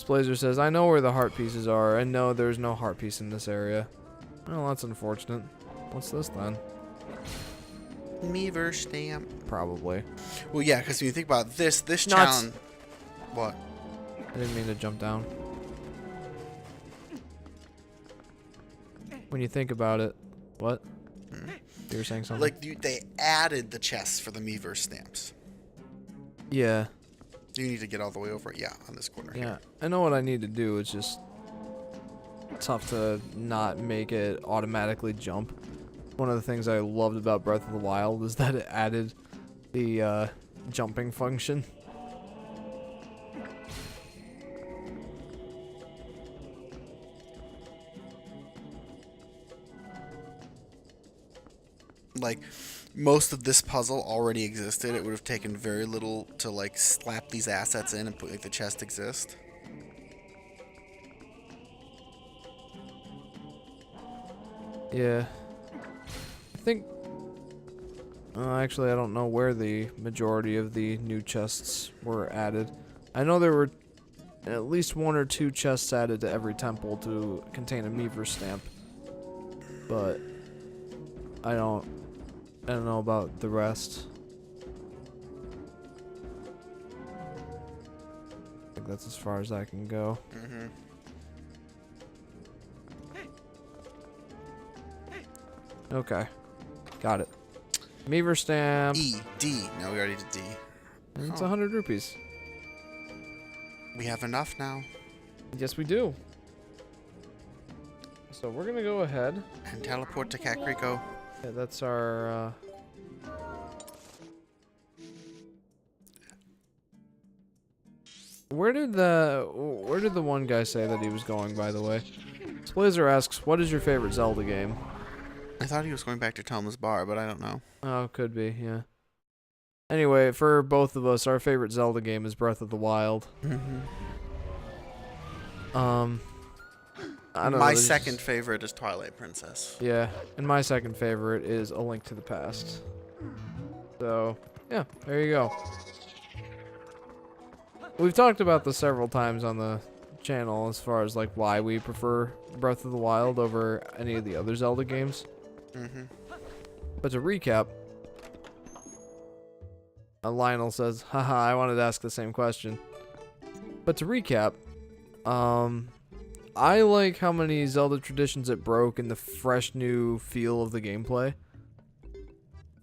[SPEAKER 1] Blazer says, "I know where the heart pieces are, and no, there's no heart piece in this area." Well, that's unfortunate. What's this then?
[SPEAKER 2] Meaver stamp.
[SPEAKER 1] Probably.
[SPEAKER 2] Well, yeah, because when you think about this
[SPEAKER 1] Nuts.
[SPEAKER 2] challenge. What?
[SPEAKER 1] I didn't mean to jump down. When you think about it, what? You were saying something?
[SPEAKER 2] Like, they added the chests for the Meaver stamps.
[SPEAKER 1] Yeah.
[SPEAKER 2] You need to get all the way over. Yeah, on this corner.
[SPEAKER 1] Yeah.
[SPEAKER 2] Here.
[SPEAKER 1] I know what I need to do. It's just tough to not make it automatically jump. One of the things I loved about Breath of the Wild is that it added the jumping function.
[SPEAKER 2] Like, most of this puzzle already existed. It would have taken very little to, like, slap these assets in and put, like, the chest exist.
[SPEAKER 1] Yeah. I think... actually, I don't know where the majority of the new chests were added. I know there were at least 1 or 2 chests added to every temple to contain a Meaver stamp. But I don't know about the rest. I think that's as far as I can go.
[SPEAKER 2] Mm-hmm.
[SPEAKER 1] Okay. Got it. Meaver stamp.
[SPEAKER 2] E, D. No, we already did D.
[SPEAKER 1] And it's 100 rupees.
[SPEAKER 2] We have enough now.
[SPEAKER 1] Yes, we do. So we're gonna go ahead.
[SPEAKER 2] And teleport to Kakariko.
[SPEAKER 1] Yeah, that's our. Where did the one guy say that he was going? By the way, Blazer asks, "What is your favorite Zelda game?"
[SPEAKER 2] I thought he was going back to Telma's bar, but I don't know.
[SPEAKER 1] Oh, could be, yeah. Anyway, for both of us, our favorite Zelda game is Breath of the Wild.
[SPEAKER 2] Mm-hmm.
[SPEAKER 1] I don't know.
[SPEAKER 2] My
[SPEAKER 1] there's
[SPEAKER 2] second
[SPEAKER 1] just-
[SPEAKER 2] favorite is Twilight Princess.
[SPEAKER 1] Yeah, and my second favorite is A Link to the Past. So, yeah, there you go. We've talked about this several times on the channel as far as like why we prefer Breath of the Wild over any of the other Zelda games.
[SPEAKER 2] Mm-hmm.
[SPEAKER 1] But to recap, Lionel says, "Haha, I wanted to ask the same question." But to recap, I like how many Zelda traditions it broke and the fresh new feel of the gameplay.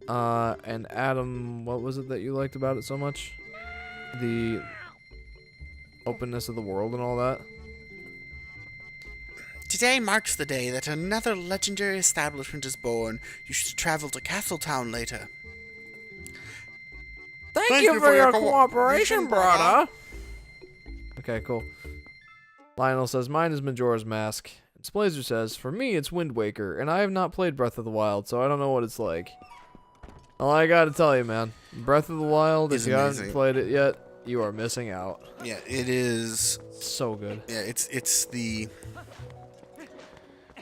[SPEAKER 1] And Adam, what was it that you liked about it so much? The openness of the world and all that?
[SPEAKER 2] Today marks the day that another legendary establishment is born. You should travel to Castletown later.
[SPEAKER 3] Thank you for your cooperation, brother.
[SPEAKER 1] Okay, cool. Lionel says, "Mine is Majora's Mask." And Splazer says, "For me, it's Wind Waker, and I have not played Breath of the Wild, so I don't know what it's like." Well, I gotta tell you, man. Breath of the Wild, if
[SPEAKER 2] It's
[SPEAKER 1] you haven't
[SPEAKER 2] amazing.
[SPEAKER 1] played it yet, you are missing out.
[SPEAKER 2] Yeah, it is.
[SPEAKER 1] So good.
[SPEAKER 2] Yeah, it's the.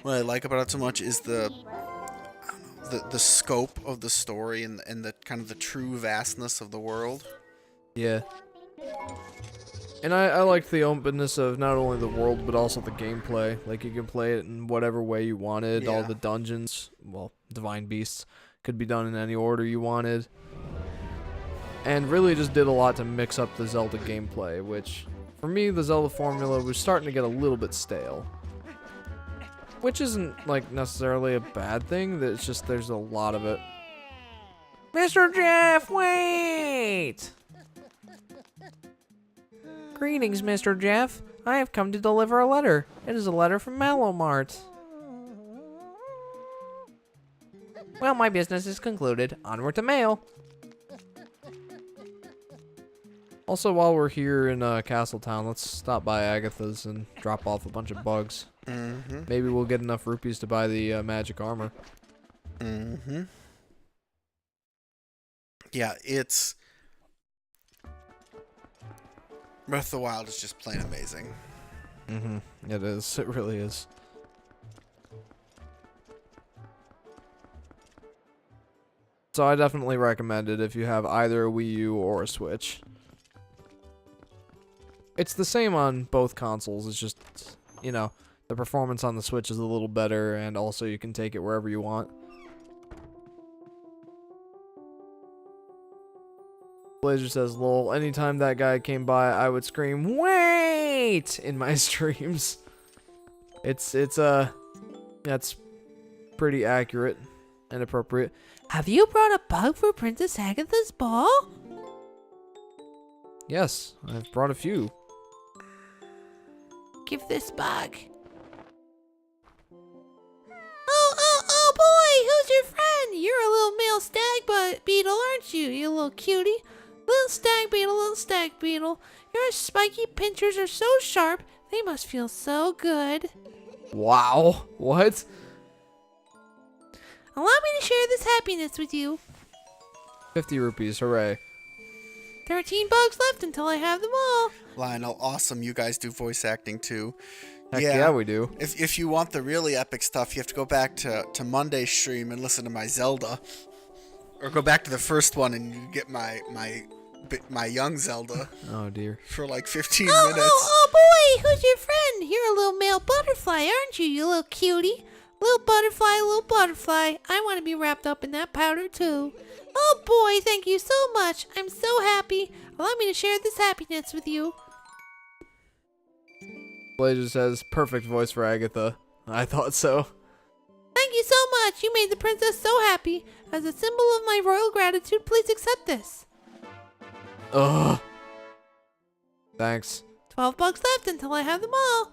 [SPEAKER 2] What I like about it so much is the scope of the story and the kind of the true vastness of the world.
[SPEAKER 1] Yeah. And I liked the openness of not only the world, but also the gameplay. Like, you can play it in whatever way you wanted. All
[SPEAKER 2] Yeah.
[SPEAKER 1] the dungeons, well, Divine Beasts, could be done in any order you wanted. And really just did a lot to mix up the Zelda gameplay, which, for me, the Zelda formula was starting to get a little bit stale. Which isn't, like, necessarily a bad thing, it's just there's a lot of it.
[SPEAKER 3] Mr. Jeff, wait! Greetings, Mr. Jeff. I have come to deliver a letter. It is a letter from Malomart. Well, my business is concluded. Onward to mail.
[SPEAKER 1] Also, while we're here in Castletown, let's stop by Agatha's and drop off a bunch of bugs.
[SPEAKER 2] Mm-hmm.
[SPEAKER 1] Maybe we'll get enough rupees to buy the magic armor.
[SPEAKER 2] Mm-hmm. Yeah, it's Breath of the Wild is just plain amazing.
[SPEAKER 1] It is. It really is. So I definitely recommend it if you have either a Wii U or a Switch. It's the same on both consoles. It's just, you know, the performance on the Switch is a little better, and also you can take it wherever you want. Blazer says, lol, anytime that guy came by, I would scream, wait, in my streams. That's pretty accurate and appropriate.
[SPEAKER 3] Have you brought a bug for Princess Agatha's ball?
[SPEAKER 1] Yes, I've brought a few.
[SPEAKER 3] Give this bug. Oh boy, who's your friend? You're a little male stag beetle, aren't you? You little cutie. Little stag beetle. Your spiky pinchers are so sharp, they must feel so good.
[SPEAKER 1] Wow, what?
[SPEAKER 3] Allow me to share this happiness with you.
[SPEAKER 1] 50 rupees, hooray.
[SPEAKER 3] 13 bugs left until I have them all.
[SPEAKER 2] Lionel, awesome. You guys do voice acting too.
[SPEAKER 1] Heck yeah, we do.
[SPEAKER 2] If you want the really epic stuff, you have to go back to Monday's stream and listen to my Zelda. Or go back to the first one and you get my young Zelda
[SPEAKER 1] Oh dear.
[SPEAKER 2] for like 15 minutes.
[SPEAKER 3] Oh boy, who's your friend? You're a little male butterfly, aren't you, you little cutie? Little butterfly. I want to be wrapped up in that powder too. Oh boy, thank you so much. I'm so happy. Allow me to share this happiness with you.
[SPEAKER 1] Blazer says, perfect voice for Agatha. I thought so.
[SPEAKER 3] Thank you so much. You made the princess so happy. As a symbol of my royal gratitude, please accept this.
[SPEAKER 1] Ugh. Thanks.
[SPEAKER 3] 12 bucks left until I have them all.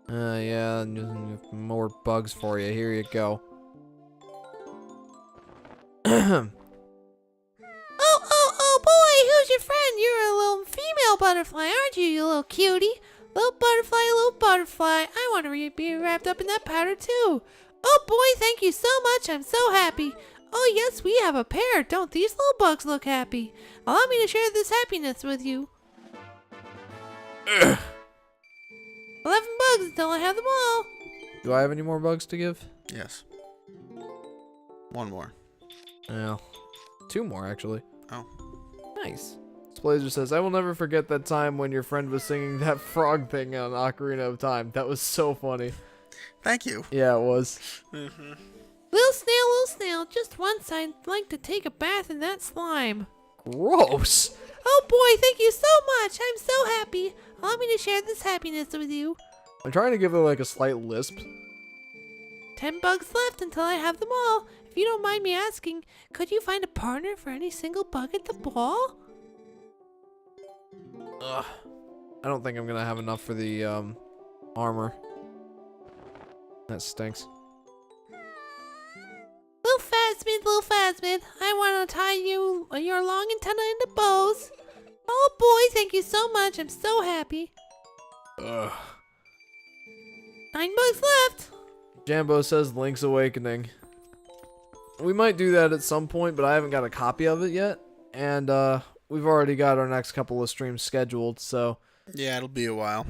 [SPEAKER 1] Yeah, more bugs for you. Here you go.
[SPEAKER 3] Oh boy, who's your friend? You're a little female butterfly, aren't you, you little cutie? Little butterfly. I want to be wrapped up in that powder too. Oh boy, thank you so much. I'm so happy. Oh yes, we have a pair. Don't these little bugs look happy? Allow me to share this happiness with you. 11 bugs until I have them all.
[SPEAKER 1] Do I have any more bugs to give?
[SPEAKER 2] Yes. One more.
[SPEAKER 1] Yeah. 2 more, actually.
[SPEAKER 2] Oh.
[SPEAKER 1] Nice. Blazer says, I will never forget that time when your friend was singing that frog thing on Ocarina of Time. That was so funny.
[SPEAKER 2] Thank you.
[SPEAKER 1] Yeah, it was.
[SPEAKER 3] Little snail, just once I'd like to take a bath in that slime.
[SPEAKER 1] Gross.
[SPEAKER 3] Oh boy, thank you so much. I'm so happy. Allow me to share this happiness with you.
[SPEAKER 1] I'm trying to give her like a slight lisp.
[SPEAKER 3] 10 bugs left until I have them all. If you don't mind me asking, could you find a partner for any single bug at the ball?
[SPEAKER 1] Ugh. I don't think I'm gonna have enough for the armor. That stinks.
[SPEAKER 3] Little Phasmid, I want to tie your long antenna into bows. Oh boy, thank you so much. I'm so happy.
[SPEAKER 1] Ugh.
[SPEAKER 3] 9 bugs left.
[SPEAKER 1] Jambo says Link's Awakening. We might do that at some point, but I haven't got a copy of it yet. And we've already got our next couple of streams scheduled, so...
[SPEAKER 2] Yeah, it'll be a while.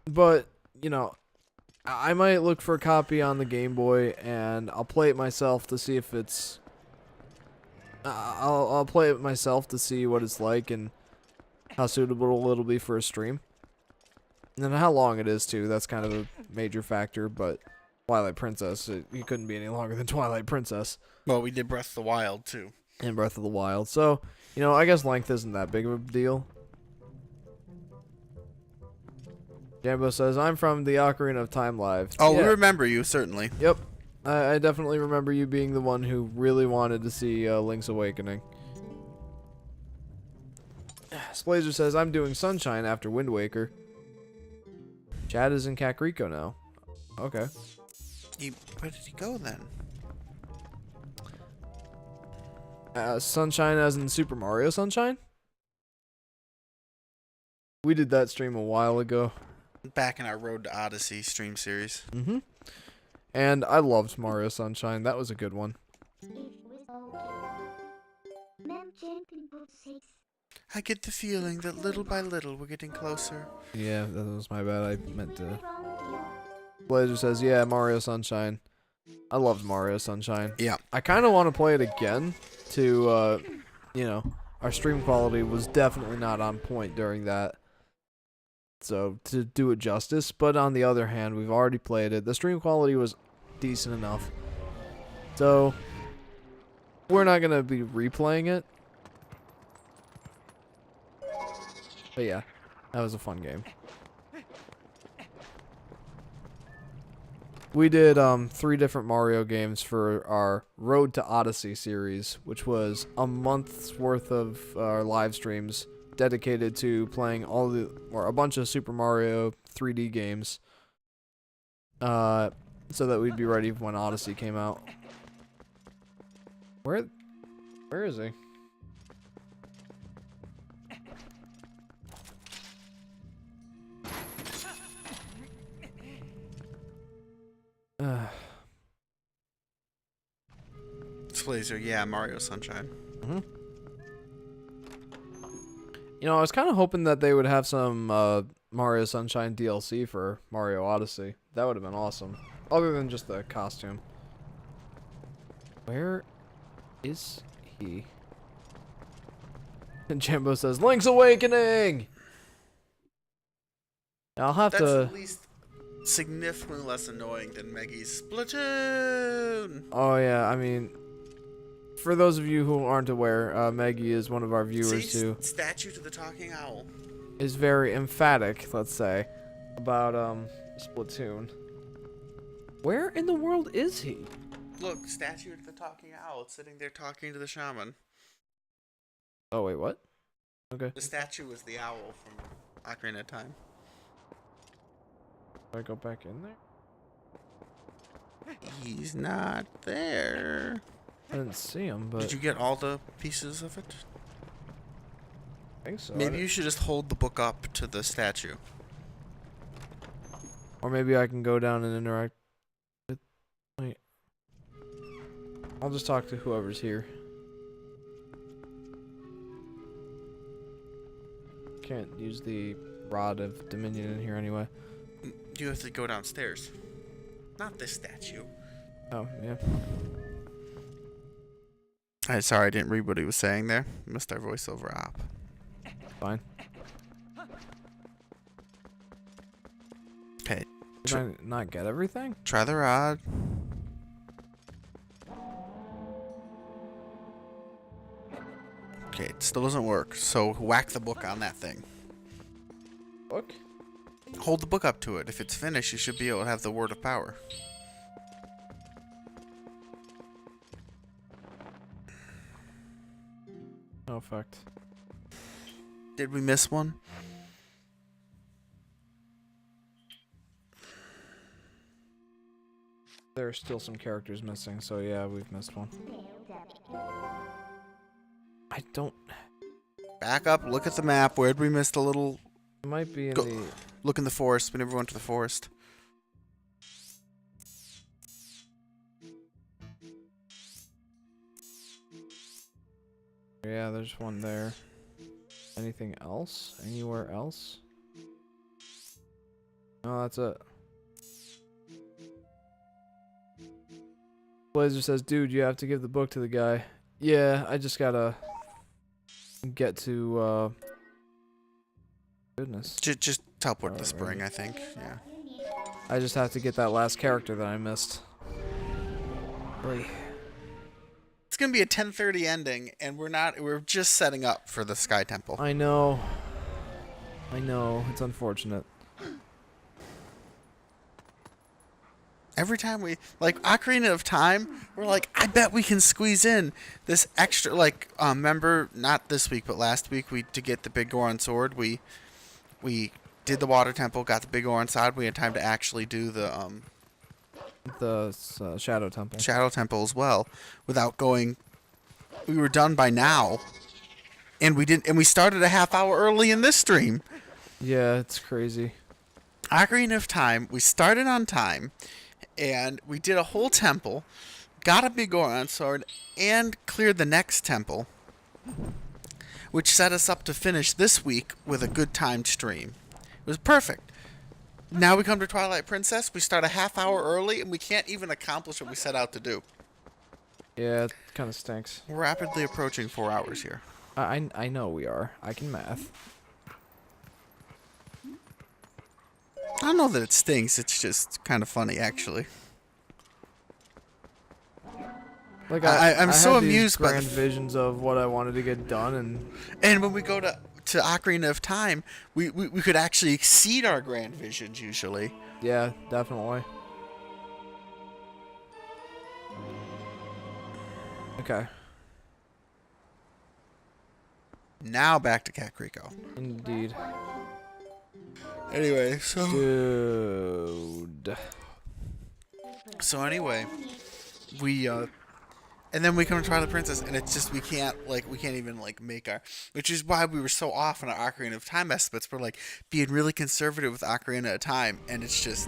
[SPEAKER 1] But, you know, I might look for a copy on the Game Boy, and I'll play it myself to see if it's... I'll play it myself to see what it's like and how suitable it'll be for a stream. And then how long it is, too. That's kind of a major factor, but Twilight Princess, it couldn't be any longer than Twilight Princess.
[SPEAKER 2] Well, we did Breath of the Wild, too.
[SPEAKER 1] And Breath of the Wild. So, you know, I guess length isn't that big of a deal. Jambo says, I'm from the Ocarina of Time Live.
[SPEAKER 2] Oh,
[SPEAKER 1] Yeah.
[SPEAKER 2] we remember you, certainly.
[SPEAKER 1] Yep. I definitely remember you being the one who really wanted to see Link's Awakening. Splazer says, I'm doing Sunshine after Wind Waker. Chad is in Kakariko now. Okay.
[SPEAKER 2] Where did he go, then?
[SPEAKER 1] Sunshine as in Super Mario Sunshine? We did that stream a while ago.
[SPEAKER 2] Back in our Road to Odyssey stream series.
[SPEAKER 1] Mm-hmm. And I loved Mario Sunshine. That was a good one.
[SPEAKER 2] I get the feeling that little by little we're getting closer.
[SPEAKER 1] Yeah, that was my bad. I meant to. Blazer says, yeah, Mario Sunshine. I loved Mario Sunshine.
[SPEAKER 2] Yeah.
[SPEAKER 1] I kind of want to play it again to, you know, our stream quality was definitely not on point during that. So, to do it justice. But on the other hand, we've already played it. The stream quality was decent enough. So, we're not going to be replaying it. But yeah, that was a fun game. We did 3 different Mario games for our Road to Odyssey series, which was a month's worth of our live streams dedicated to playing a bunch of Super Mario 3D games, so that we'd be ready when Odyssey came out. Where is he?
[SPEAKER 2] Blazer, yeah, Mario Sunshine.
[SPEAKER 1] You know, I was kind of hoping that they would have some Mario Sunshine DLC for Mario Odyssey. That would have been awesome. Other than just the costume. Where is he? And Jambo says, Link's Awakening! I'll have
[SPEAKER 2] That's
[SPEAKER 1] to...
[SPEAKER 2] at least significantly less annoying than Meggy's Splatoon!
[SPEAKER 1] Oh, yeah, I mean... For those of you who aren't aware, Maggie is one of our viewers who
[SPEAKER 2] statue to the talking owl.
[SPEAKER 1] is very emphatic, let's say, about Splatoon. Where in the world is he?
[SPEAKER 2] Look, statue to the talking owl. It's sitting there talking to the shaman.
[SPEAKER 1] Oh wait, what? Okay.
[SPEAKER 2] The statue was the owl from Ocarina of Time.
[SPEAKER 1] Do I go back in there?
[SPEAKER 2] He's not there.
[SPEAKER 1] I didn't see him, but
[SPEAKER 2] Did you get all the pieces of it?
[SPEAKER 1] I think so.
[SPEAKER 2] Maybe you should just hold the book up to the statue.
[SPEAKER 1] Or maybe I can go down and interact with... Wait. I'll just talk to whoever's here. Can't use the Rod of Dominion in here anyway.
[SPEAKER 2] You have to go downstairs. Not this statue.
[SPEAKER 1] Oh, yeah.
[SPEAKER 2] Sorry, I didn't read what he was saying there. Missed our voiceover op.
[SPEAKER 1] Fine.
[SPEAKER 2] Okay,
[SPEAKER 1] Did I not get everything?
[SPEAKER 2] try the rod. Okay, it still doesn't work, so whack the book on that thing.
[SPEAKER 1] Book?
[SPEAKER 2] Hold the book up to it. If it's finished, you should be able to have the word of power.
[SPEAKER 1] No effect.
[SPEAKER 2] Did we miss one?
[SPEAKER 1] There are still some characters missing, so yeah, we've missed one. I don't...
[SPEAKER 2] Back up, look at the map. Where'd we miss the little...
[SPEAKER 1] It might be in
[SPEAKER 2] Go.
[SPEAKER 1] the...
[SPEAKER 2] Look in the forest. We never went to the forest.
[SPEAKER 1] Yeah, there's one there. Anything else? Anywhere else? No, that's it. Blazer says, dude, you have to give the book to the guy. Yeah, I just gotta get to, goodness.
[SPEAKER 2] Just teleport to the spring, I think. Yeah.
[SPEAKER 1] I just have to get that last character that I missed. Boy.
[SPEAKER 2] It's gonna be a 10:30 ending, and we're just setting up for the Sky Temple.
[SPEAKER 1] I know. I know. It's unfortunate.
[SPEAKER 2] Every time we, like, Ocarina of Time, we're like, I bet we can squeeze in this extra, like, remember, not this week, but last week, to get the Big Goron sword, we did the Water Temple, got the Big Goron sword, we had time to actually do the,
[SPEAKER 1] Shadow Temple.
[SPEAKER 2] Shadow Temple as well, without going, we were done by now, and we started a half hour early in this stream.
[SPEAKER 1] Yeah, it's crazy.
[SPEAKER 2] Ocarina of Time, we started on time, and we did a whole temple, got a Big Goron sword, and cleared the next temple. which set us up to finish this week with a good timed stream. It was perfect. Now we come to Twilight Princess. We start a half hour early, and we can't even accomplish what we set out to do.
[SPEAKER 1] Yeah, it kind of stinks.
[SPEAKER 2] We're rapidly approaching 4 hours here.
[SPEAKER 1] I know we are. I can math.
[SPEAKER 2] I don't know that it stinks. It's just kind of funny, actually.
[SPEAKER 1] Like
[SPEAKER 2] I'm so
[SPEAKER 1] had these
[SPEAKER 2] amused by the
[SPEAKER 1] grand visions of what I wanted to get done,
[SPEAKER 2] And when we go to Ocarina of Time, we could actually exceed our grand visions usually.
[SPEAKER 1] yeah, definitely. Okay.
[SPEAKER 2] Now back to Kakariko.
[SPEAKER 1] Indeed.
[SPEAKER 2] Anyway,
[SPEAKER 1] Dude.
[SPEAKER 2] so anyway, we and then we come to Twilight Princess, and it's just we can't even make our, which is why we were so off on our Ocarina of Time estimates. We're like being really conservative with Ocarina of Time, and it's just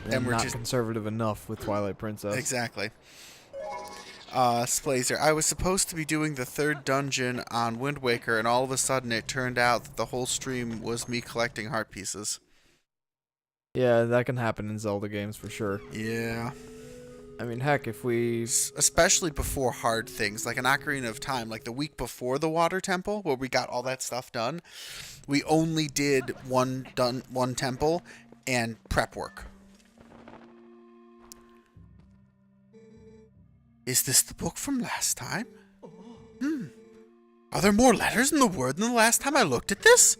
[SPEAKER 1] And
[SPEAKER 2] we're
[SPEAKER 1] not
[SPEAKER 2] just
[SPEAKER 1] conservative enough with Twilight Princess.
[SPEAKER 2] exactly. Splazer, I was supposed to be doing the 3rd dungeon on Wind Waker, and all of a sudden it turned out that the whole stream was me collecting heart pieces.
[SPEAKER 1] Yeah, that can happen in Zelda games for sure.
[SPEAKER 2] Yeah.
[SPEAKER 1] I mean, heck, if we...
[SPEAKER 2] Especially before hard things, like an Ocarina of Time, like the week before the Water Temple, where we got all that stuff done, we only did one temple and prep work. Is this the book from last time? Are there more letters in the word than the last time I looked at this?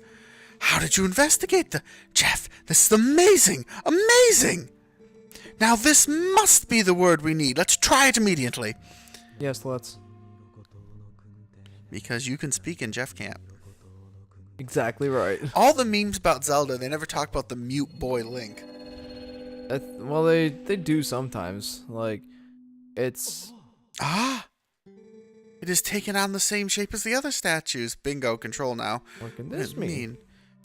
[SPEAKER 2] How did you investigate the... Jeff, this is amazing! Amazing! Now this must be the word we need. Let's try it immediately.
[SPEAKER 1] Yes, let's.
[SPEAKER 2] Because you can speak and Jeff can't.
[SPEAKER 1] Exactly right.
[SPEAKER 2] All the memes about Zelda, they never talk about the mute boy Link.
[SPEAKER 1] Well, they do sometimes. Like, it's...
[SPEAKER 2] Ah! It has taken on the same shape as the other statues. Bingo, control now.
[SPEAKER 1] What can
[SPEAKER 2] What
[SPEAKER 1] this
[SPEAKER 2] did it
[SPEAKER 1] mean?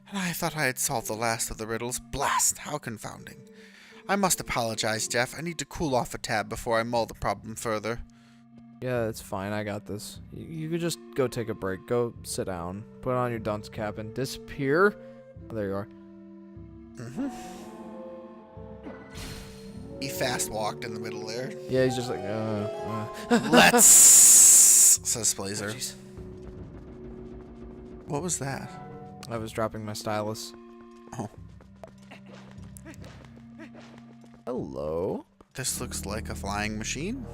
[SPEAKER 2] And I thought I had solved the last of the riddles. Blast, how confounding. I must apologize, Jeff. I need to cool off a tab before I mull the problem further.
[SPEAKER 1] Yeah, it's fine. I got this. You could just go take a break. Go sit down. Put on your dunce cap and disappear. Oh, there you are.
[SPEAKER 2] He fast walked in the middle there.
[SPEAKER 1] Yeah, he's just like,
[SPEAKER 2] Let's, says Blazer.
[SPEAKER 1] Jeez.
[SPEAKER 2] What was that?
[SPEAKER 1] I was dropping my stylus.
[SPEAKER 2] Oh,
[SPEAKER 1] Hello?
[SPEAKER 2] this looks like a flying machine.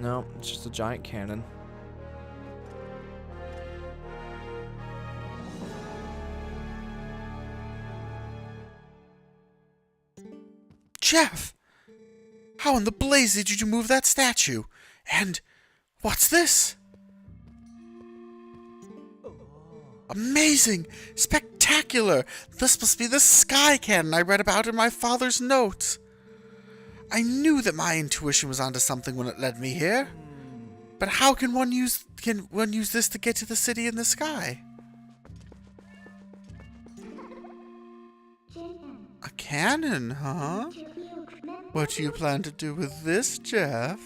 [SPEAKER 1] No, it's just a giant cannon.
[SPEAKER 2] Jeff! How in the blazes did you move that statue? And what's this? Amazing! Spectacular! This must be the sky cannon I read about in my father's notes. I knew that my intuition was onto something when it led me here. But how can one use this to get to the city in the sky? A cannon, huh? What do you plan to do with this, Jeff?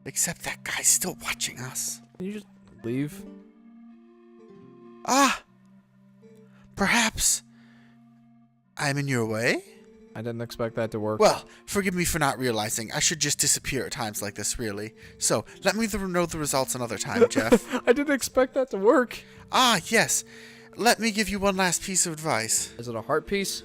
[SPEAKER 2] Except that guy's still watching us.
[SPEAKER 1] Can you just leave?
[SPEAKER 2] Ah! Perhaps I'm in your way?
[SPEAKER 1] I didn't expect that to work.
[SPEAKER 2] Well, forgive me for not realizing. I should just disappear at times like this, really. So, let me know the results another time, Jeff.
[SPEAKER 1] I didn't expect that to work.
[SPEAKER 2] Ah, yes. Let me give you one last piece of advice.
[SPEAKER 1] Is it a heart piece?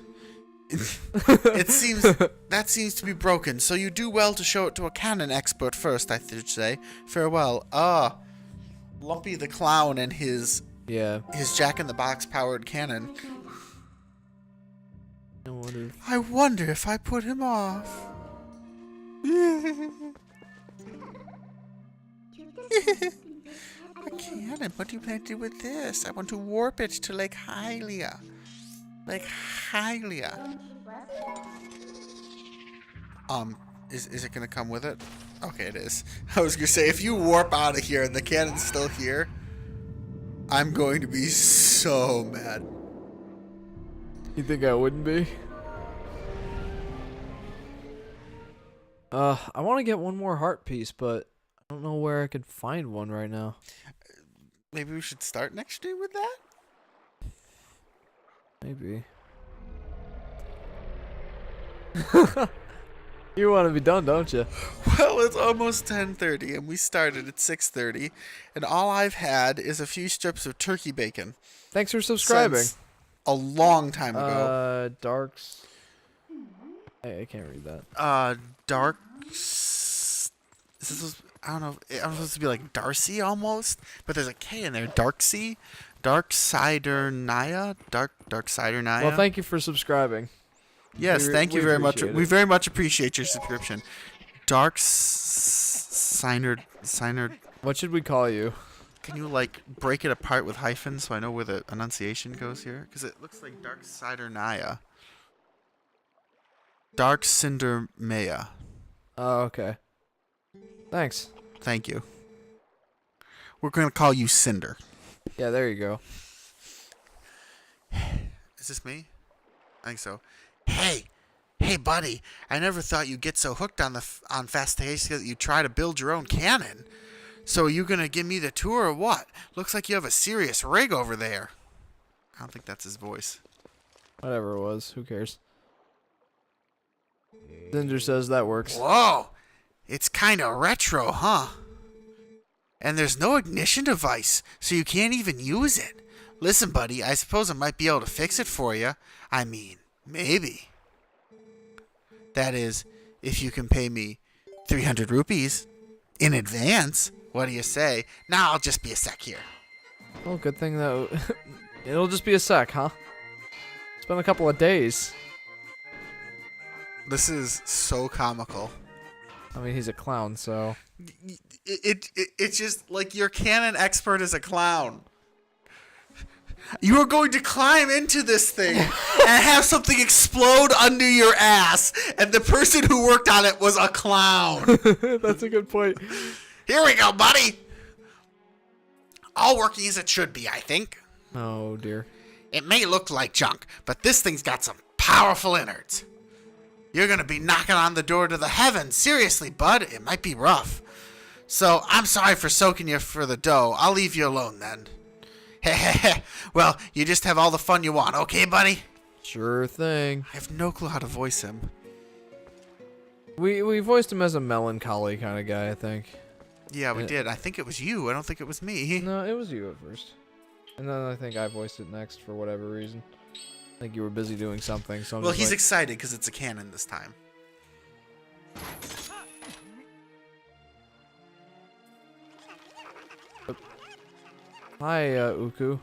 [SPEAKER 2] It seems that seems to be broken, so you do well to show it to a cannon expert first, I should say. Farewell. Ah, Lumpy the Clown and his
[SPEAKER 1] Yeah.
[SPEAKER 2] Jack-in-the-Box powered cannon.
[SPEAKER 1] I wonder if...
[SPEAKER 2] I wonder if I put him off. A cannon? What do you plan to do with this? I want to warp it to Lake Hylia. Lake Hylia. Is it gonna come with it? Okay, it is. I was gonna say, if you warp out of here and the cannon's still here, I'm going to be so mad.
[SPEAKER 1] You think I wouldn't be? I want to get one more heart piece, but I don't know where I could find one right now.
[SPEAKER 2] maybe we should start next stream with that?
[SPEAKER 1] Maybe. You want to be done, don't you?
[SPEAKER 2] Well, it's almost 10:30, and we started at 6:30, and all I've had is a few strips of turkey bacon.
[SPEAKER 1] Thanks for subscribing.
[SPEAKER 2] Since a long time ago.
[SPEAKER 1] Darks. Hey, I can't read that.
[SPEAKER 2] Dark. This is, I don't know. I'm supposed to be like Darcy almost, but there's a K in there. Darksy, Dark Cider Naya, Dark Cider Naya.
[SPEAKER 1] Well, thank you for subscribing.
[SPEAKER 2] Yes, thank you
[SPEAKER 1] we
[SPEAKER 2] very much.
[SPEAKER 1] appreciate
[SPEAKER 2] We
[SPEAKER 1] it.
[SPEAKER 2] very much appreciate your subscription. Dark Signer.
[SPEAKER 1] What should we call you?
[SPEAKER 2] Can you like break it apart with hyphens so I know where the enunciation goes here? Because it looks like Dark Cider Naya. Dark Cinder Maya.
[SPEAKER 1] Oh, okay. Thanks.
[SPEAKER 2] Thank you. We're going to call you Cinder.
[SPEAKER 1] Yeah, there you go.
[SPEAKER 2] Is this me? I think so. Hey, buddy! I never thought you'd get so hooked on on Fastation that you try to build your own cannon. So are you gonna give me the tour or what? Looks like you have a serious rig over there. I don't think that's his voice.
[SPEAKER 1] Whatever it was, who cares? Zinder says that works.
[SPEAKER 2] Whoa! It's kind of retro, huh? And there's no ignition device, so you can't even use it. Listen, buddy, I suppose I might be able to fix it for you. I mean, maybe. That is, if you can pay me 300 rupees in advance. What do you say? Now I'll just be a sec here.
[SPEAKER 1] Well, good thing that it'll just be a sec, huh? It's been a couple of days.
[SPEAKER 2] This is so comical.
[SPEAKER 1] I mean, he's a clown, so.
[SPEAKER 2] It's just like your canon expert is a clown. You are going to climb into this thing and have something explode under your ass, and the person who worked on it was a clown.
[SPEAKER 1] That's a good point.
[SPEAKER 2] Here we go, buddy. All working as it should be, I think.
[SPEAKER 1] Oh, dear.
[SPEAKER 2] It may look like junk, but this thing's got some powerful innards. You're going to be knocking on the door to the heavens. Seriously, bud, it might be rough. So, I'm sorry for soaking you for the dough. I'll leave you alone then. Well, you just have all the fun you want, okay, buddy?
[SPEAKER 1] Sure thing.
[SPEAKER 2] I have no clue how to voice him.
[SPEAKER 1] We voiced him as a melancholy kind of guy, I think.
[SPEAKER 2] Yeah, we did. I think it was you. I don't think it was me.
[SPEAKER 1] No, it was you at first. And then I think I voiced it next for whatever reason. I think you were busy doing something, so I'm
[SPEAKER 2] Well,
[SPEAKER 1] just
[SPEAKER 2] he's
[SPEAKER 1] like,
[SPEAKER 2] excited because it's a cannon this time.
[SPEAKER 1] Hi, Uku.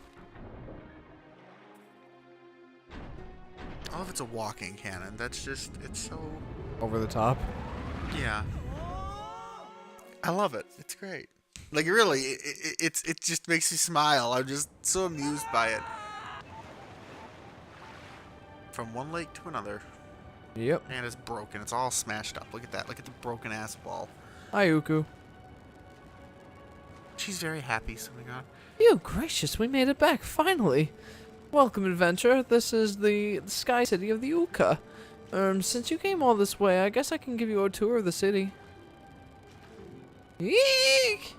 [SPEAKER 2] I love it's a walking cannon. That's just, it's so...
[SPEAKER 1] Over the top.
[SPEAKER 2] Yeah. I love it. It's great. Like, really, it just makes me smile. I'm just so amused by it. From one lake to another.
[SPEAKER 1] Yep.
[SPEAKER 2] And it's broken. It's all smashed up. Look at that. Look at the broken ass wall.
[SPEAKER 1] Hi, Uku.
[SPEAKER 2] She's very happy, so my god.
[SPEAKER 3] You gracious, we made it back, finally. Welcome, adventurer. This is the Sky City of the Uka. Since you came all this way, I guess I can give you a tour of the city. Eek!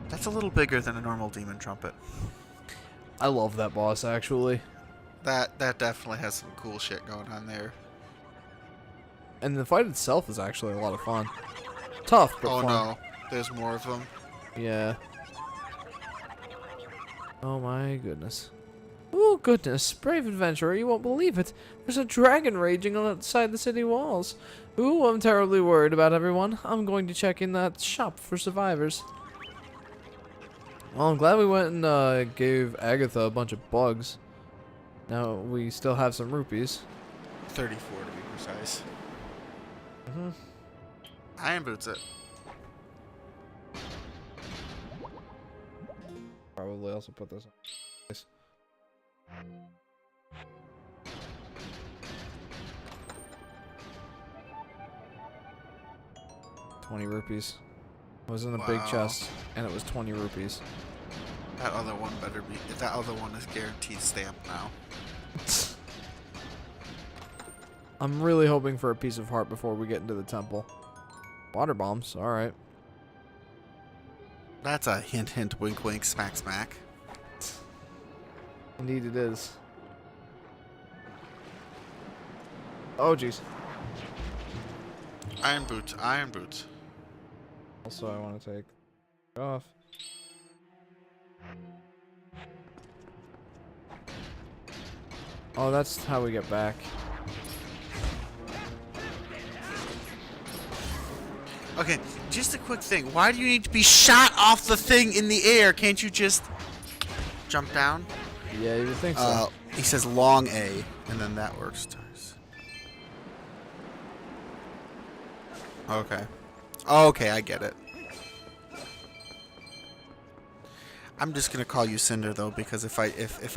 [SPEAKER 2] That's a little bigger than a normal demon trumpet.
[SPEAKER 1] I love that boss, actually.
[SPEAKER 2] That definitely has some cool shit going on there.
[SPEAKER 1] And the fight itself is actually a lot of fun. Tough, but
[SPEAKER 2] Oh
[SPEAKER 1] fun.
[SPEAKER 2] no, there's more of them.
[SPEAKER 1] Yeah. Oh my goodness. Oh goodness, brave adventurer, you won't believe it. There's a dragon raging outside the city walls. Ooh, I'm terribly worried about everyone. I'm going to check in that shop for survivors. Well, I'm glad we went and gave Agatha a bunch of bugs. Now we still have some rupees.
[SPEAKER 2] 34 to be precise.
[SPEAKER 1] Mm-hmm.
[SPEAKER 2] Iron boots it.
[SPEAKER 1] Probably also put this on. 20 rupees. It was in the big
[SPEAKER 2] Wow.
[SPEAKER 1] chest, and it was 20 rupees.
[SPEAKER 2] That other one better be. That other one is guaranteed stamp now.
[SPEAKER 1] I'm really hoping for a piece of heart before we get into the temple. Water bombs, alright.
[SPEAKER 2] That's a hint, hint, wink, wink, smack, smack.
[SPEAKER 1] Indeed it is. Oh, jeez.
[SPEAKER 2] Iron boots, iron boots.
[SPEAKER 1] Also, I want to take off. Oh, that's how we get back.
[SPEAKER 2] Okay, just a quick thing. Why do you need to be shot off the thing in the air? Can't you just jump down?
[SPEAKER 1] Yeah, you would think so.
[SPEAKER 2] He says long A, and then that works. Okay. Okay, I get it. I'm just gonna call you Cinder though, because if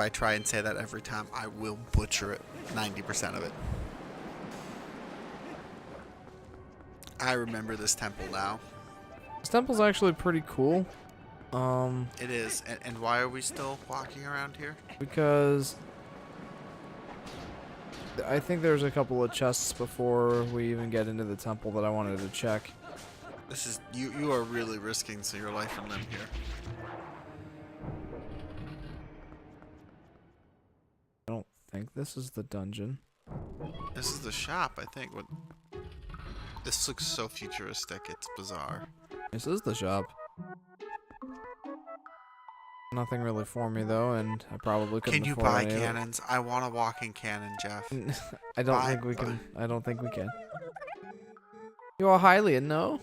[SPEAKER 2] I try and say that every time, I will butcher it 90% of it. I remember this temple now.
[SPEAKER 1] This temple's actually pretty cool.
[SPEAKER 2] It is. And why are we still walking around here?
[SPEAKER 1] Because I think there's a couple of chests before we even get into the temple that I wanted to check.
[SPEAKER 2] This is you are really risking your life and limb here.
[SPEAKER 1] I don't think this is the dungeon.
[SPEAKER 2] This is the shop, I think. This looks so futuristic, it's bizarre.
[SPEAKER 1] This is the shop. Nothing really for me though, and I probably couldn't.
[SPEAKER 2] Can you
[SPEAKER 1] afford
[SPEAKER 2] buy
[SPEAKER 1] any of it.
[SPEAKER 2] cannons? I want a walking cannon, Jeff.
[SPEAKER 1] I don't think we can. I don't think we can. You are Hylian, no?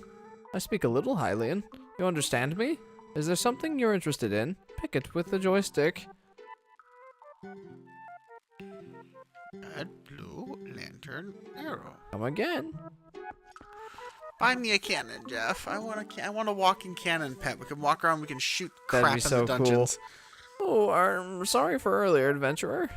[SPEAKER 1] I speak a little Hylian. You understand me? Is there something you're interested in? Pick it with the joystick.
[SPEAKER 2] Red, blue, lantern, arrow.
[SPEAKER 1] Come again.
[SPEAKER 2] Buy me a cannon, Jeff. I want a walking cannon pet. We can walk around. We can shoot
[SPEAKER 1] That'd
[SPEAKER 2] crap
[SPEAKER 1] be
[SPEAKER 2] in
[SPEAKER 1] so
[SPEAKER 2] the dungeons.
[SPEAKER 1] Oh, I'm sorry for earlier, adventurer.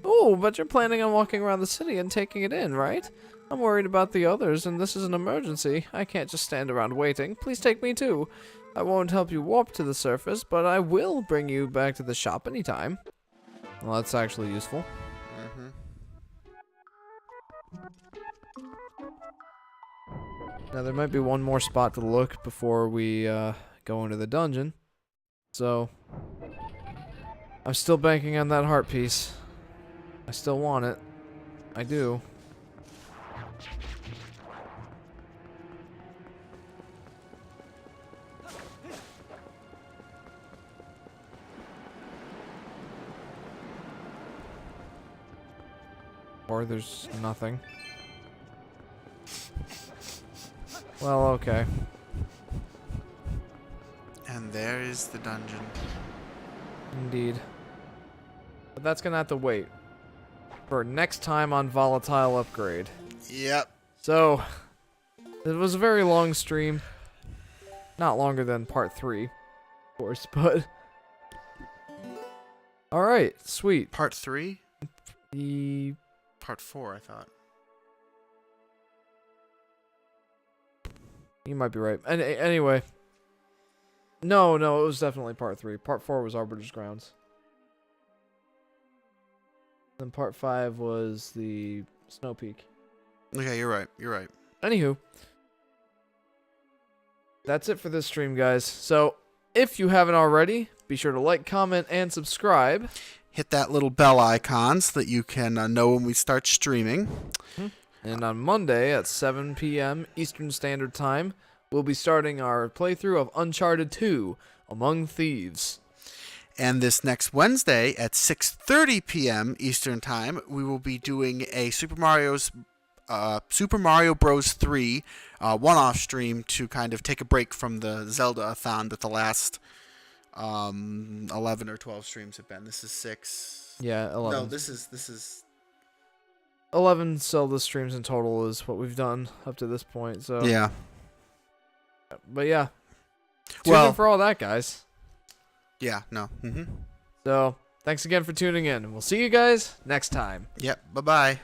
[SPEAKER 1] Oh, but you're planning on walking around the city and taking it in, right? I'm worried about the others, and this is an emergency. I can't just stand around waiting. Please take me too. I won't help you warp to the surface, but I will bring you back to the shop anytime. Well, that's actually useful.
[SPEAKER 2] Mm-hmm.
[SPEAKER 1] Now, there might be one more spot to look before we go into the dungeon. So, I'm still banking on that heart piece. I still want it. I do. Or there's nothing. Well, okay.
[SPEAKER 2] And there is the dungeon.
[SPEAKER 1] Indeed. But that's gonna have to wait for next time on Volatile Upgrade.
[SPEAKER 2] Yep.
[SPEAKER 1] So, it was a very long stream. Not longer than part 3, of course, but... Alright, sweet.
[SPEAKER 2] Part 3?
[SPEAKER 1] The...
[SPEAKER 2] Part 4, I thought.
[SPEAKER 1] You might be right. Anyway. No, it was definitely part 3. Part 4 was Arbiter's Grounds. Then part 5 was the Snow Peak.
[SPEAKER 2] Okay, you're right. You're right.
[SPEAKER 1] Anywho. That's it for this stream, guys. So, if you haven't already, be sure to like, comment, and subscribe.
[SPEAKER 2] Hit that little bell icon so that you can know when we start streaming.
[SPEAKER 1] And on Monday at 7 p.m. Eastern Standard Time, we'll be starting our playthrough of Uncharted 2, Among Thieves.
[SPEAKER 2] And this next Wednesday at 6:30 p.m. Eastern Time, we will be doing a Super Mario Bros. 3 one-off stream to kind of take a break from the Zelda-a-thon that the last 11 or 12 streams have been. This is 6.
[SPEAKER 1] Yeah, 11.
[SPEAKER 2] No, this is
[SPEAKER 1] 11 Zelda streams in total is what we've done up to this point. So
[SPEAKER 2] yeah.
[SPEAKER 1] But yeah. Tune in for all that, guys.
[SPEAKER 2] Yeah, no.
[SPEAKER 1] So, thanks again for tuning in, and we'll see you guys next time.
[SPEAKER 2] Yep, bye-bye.